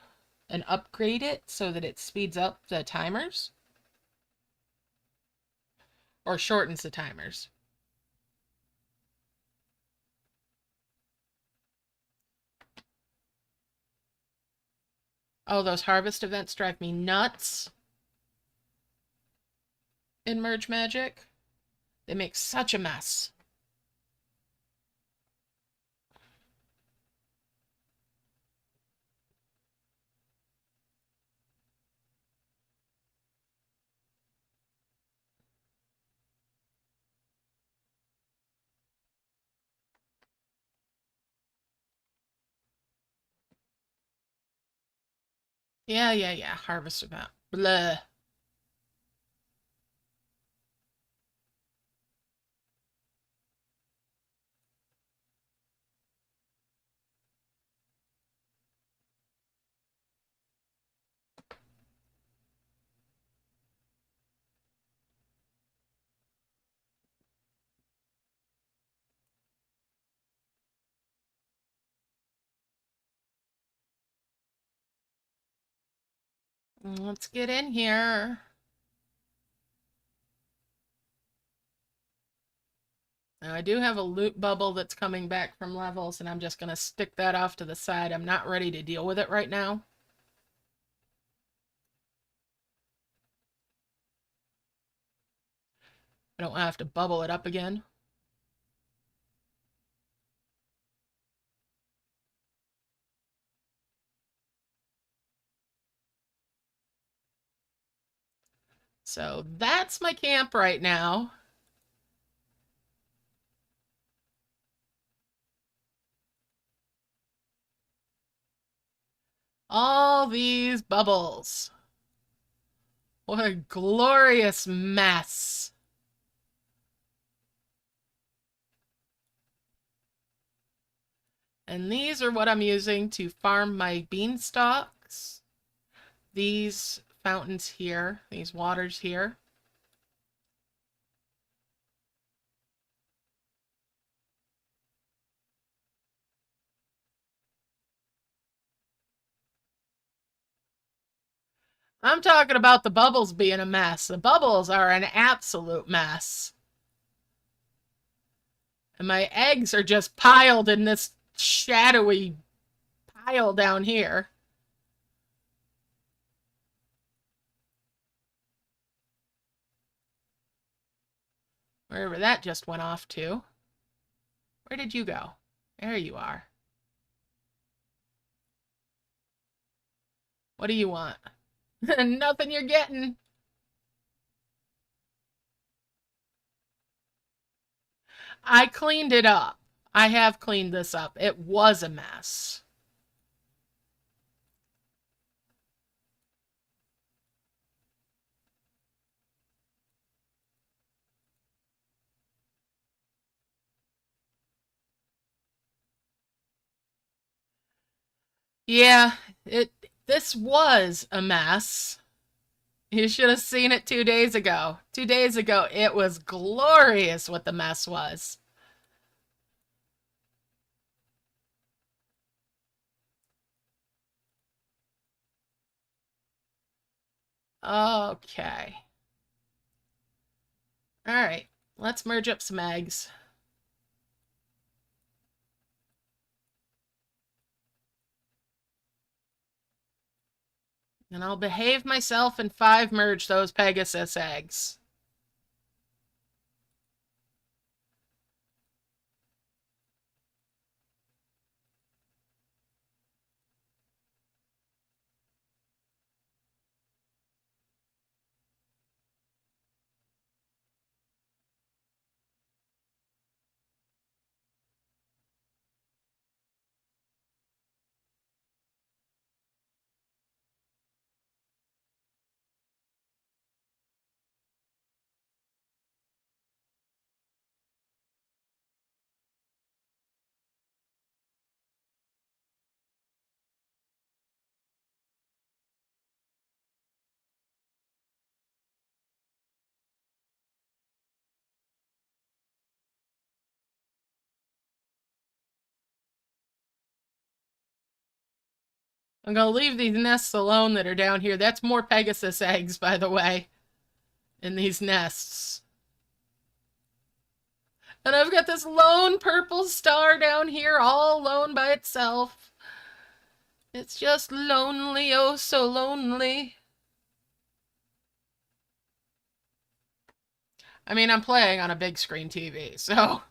and upgrade it so that it speeds up the timers or shortens the timers. Oh, those harvest events drive me nuts in Merge Magic. They make such a mess. Yeah. Harvest event. Blah. Let's get in here. Now, I do have a loot bubble that's coming back from levels, and I'm just going to stick that off to the side. I'm not ready to deal with it right now. I don't have to bubble it up again. So that's my camp right now. All these bubbles. What a glorious mess. And these are what I'm using to farm my beanstalks. These fountains here, these waters here. I'm talking about the bubbles being a mess. The bubbles are an absolute mess. And my eggs are just piled in this shadowy pile down here. Wherever that just went off to. Where did you go? There you are. What do you want? Nothing you're getting. I cleaned it up. I have cleaned this up. It was a mess. Yeah, this was a mess. You should have seen it 2 days ago. 2 days ago, it was glorious what the mess was. Okay. All right. Let's merge up some eggs. And I'll behave myself and 5 merge those Pegasus eggs. I'm going to leave these nests alone that are down here. That's more Pegasus eggs, by the way, in these nests. And I've got this lone purple star down here, all alone by itself. It's just lonely, oh so lonely. I mean, I'm playing on a big screen TV, so...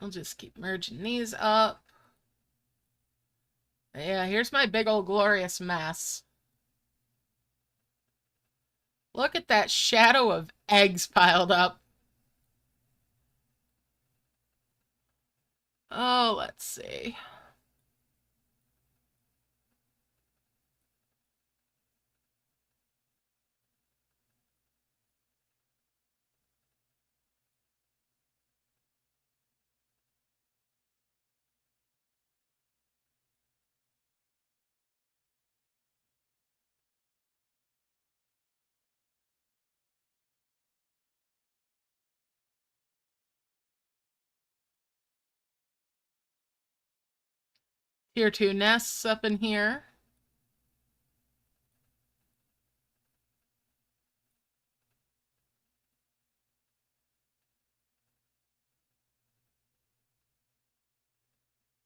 I'll just keep merging these up. Yeah, here's my big old glorious mess. Look at that shadow of eggs piled up. Oh, let's see. Tier 2 nests up in here.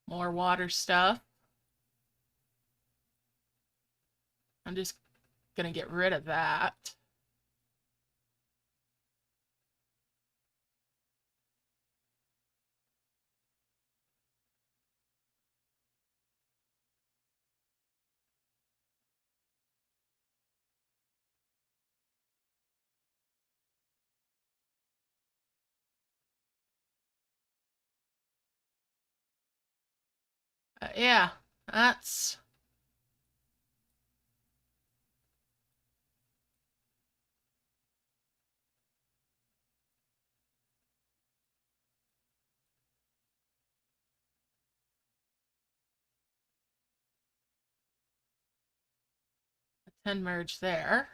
More water stuff. I'm just gonna get rid of that. Yeah, that's... 10 merge there.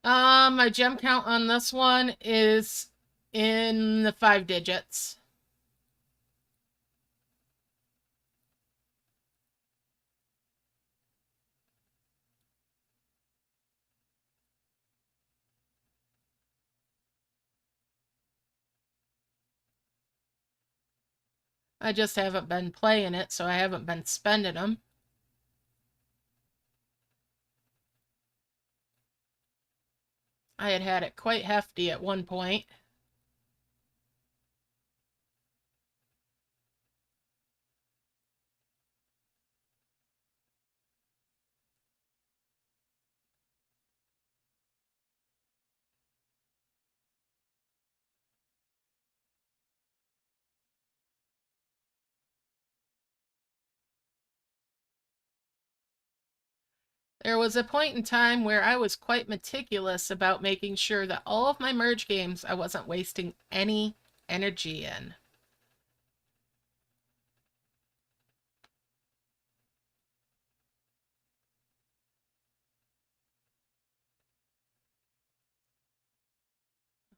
My gem count on this one is in the 5 digits. I just haven't been playing it, so I haven't been spending them. I had it quite hefty at one point. There was a point in time where I was quite meticulous about making sure that all of my merge games I wasn't wasting any energy in.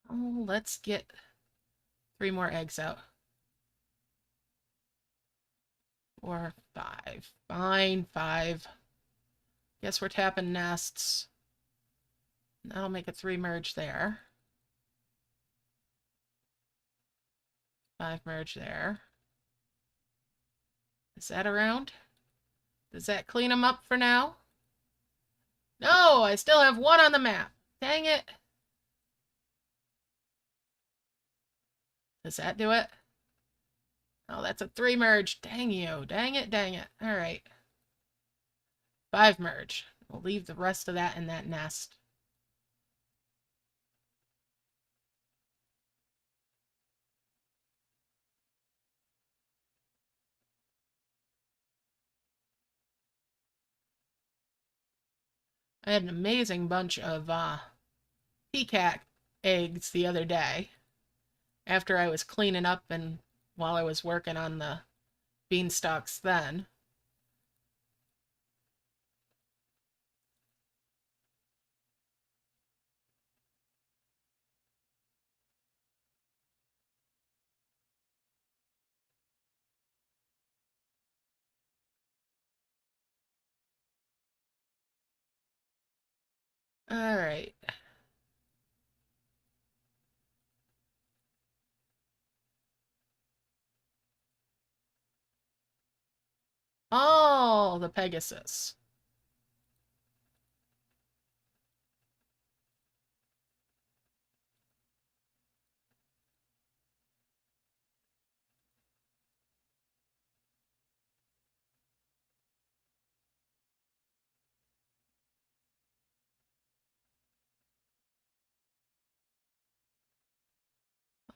Oh, let's get 3 more eggs out. 4, 5. Fine, 5. Guess we're tapping nests. That'll make a 3 merge there. 5 merge there. Is that around? Does that clean them up for now? No, I still have 1 on the map. Dang it. Does that do it? Oh, that's a 3 merge. Dang you. Dang it, dang it. All right. 5 merge. We'll leave the rest of that in that nest. I had an amazing bunch of peacock eggs the other day after I was cleaning up and while I was working on the beanstalks then. All right. Oh, the Pegasus.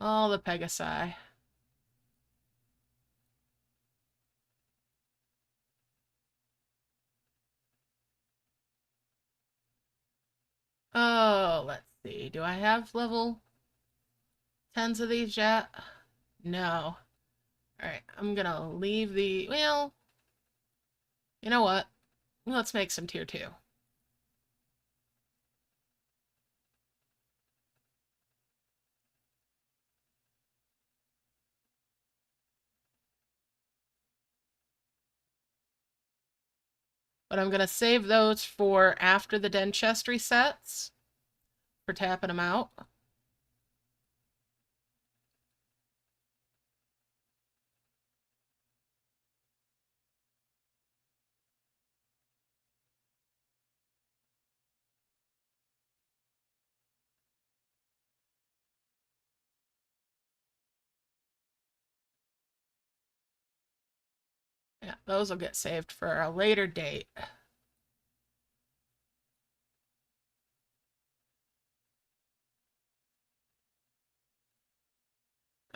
Oh, the Pegasi. Oh, let's see. Do I have level 10s of these yet? No. Alright, I'm gonna leave the... Well, you know what? Let's make some tier 2. But I'm gonna save those for after the den chest resets. For tapping them out. Yeah, those will get saved for a later date.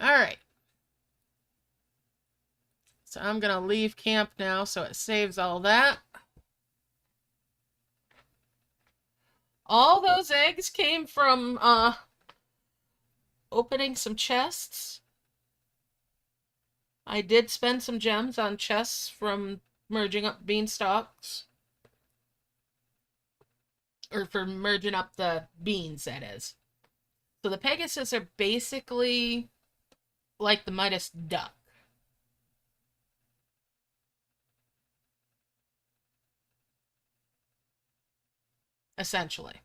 Alright. So I'm gonna leave camp now so it saves all that. All those eggs came from opening some chests. I did spend some gems on chests from merging up beanstalks. Or for merging up the beans, that is. So the Pegasus are basically like the Midas duck. Essentially.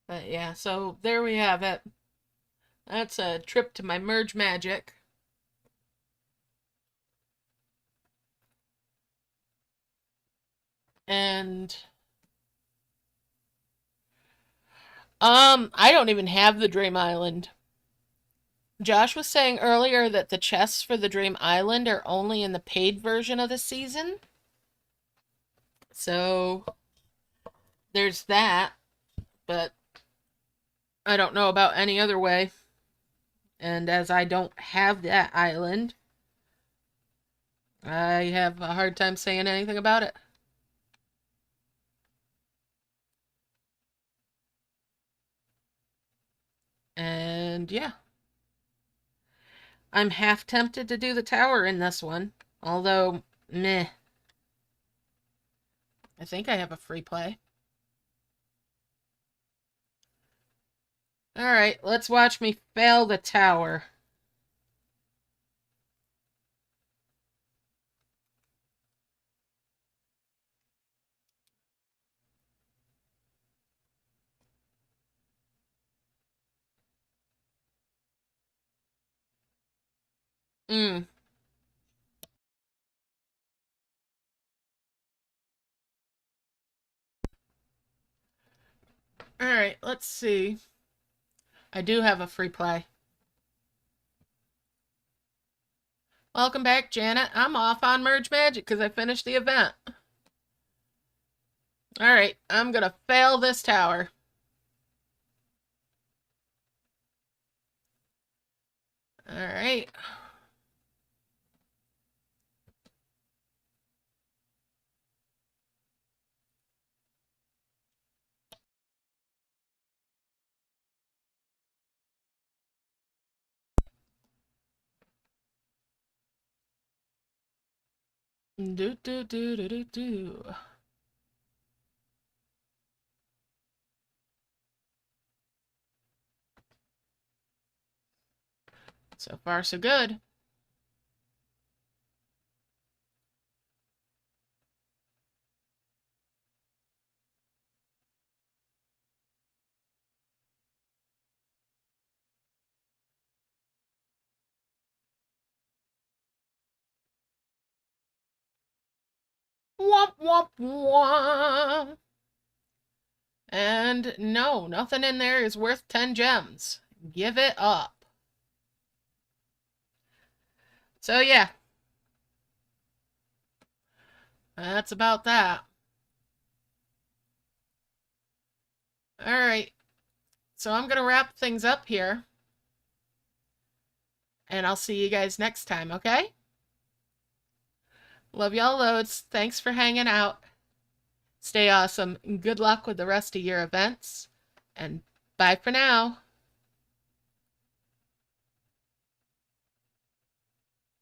But yeah, so there we have it. That's a trip to my Merge Magic. And I don't even have the Dream Island. Josh was saying earlier that the chests for the Dream Island are only in the paid version of the season. So there's that, but I don't know about any other way. And as I don't have that island, I have a hard time saying anything about it. And yeah. I'm half tempted to do the tower in this one. Although, meh. I think I have a free play. Alright, let's watch me fail the tower. Mm. Alright, let's see. I do have a free play. Welcome back, Janet. I'm off on Merge Magic because I finished the event. Alright, I'm gonna fail this tower. Alright. Do do do do do do. So far, so good. Womp womp womp. And no, nothing in there is worth 10 gems. Give it up. So yeah. That's about that. Alright. So I'm going to wrap things up here. And I'll see you guys next time, okay? Love y'all loads. Thanks for hanging out. Stay awesome. Good luck with the rest of your events. And bye for now.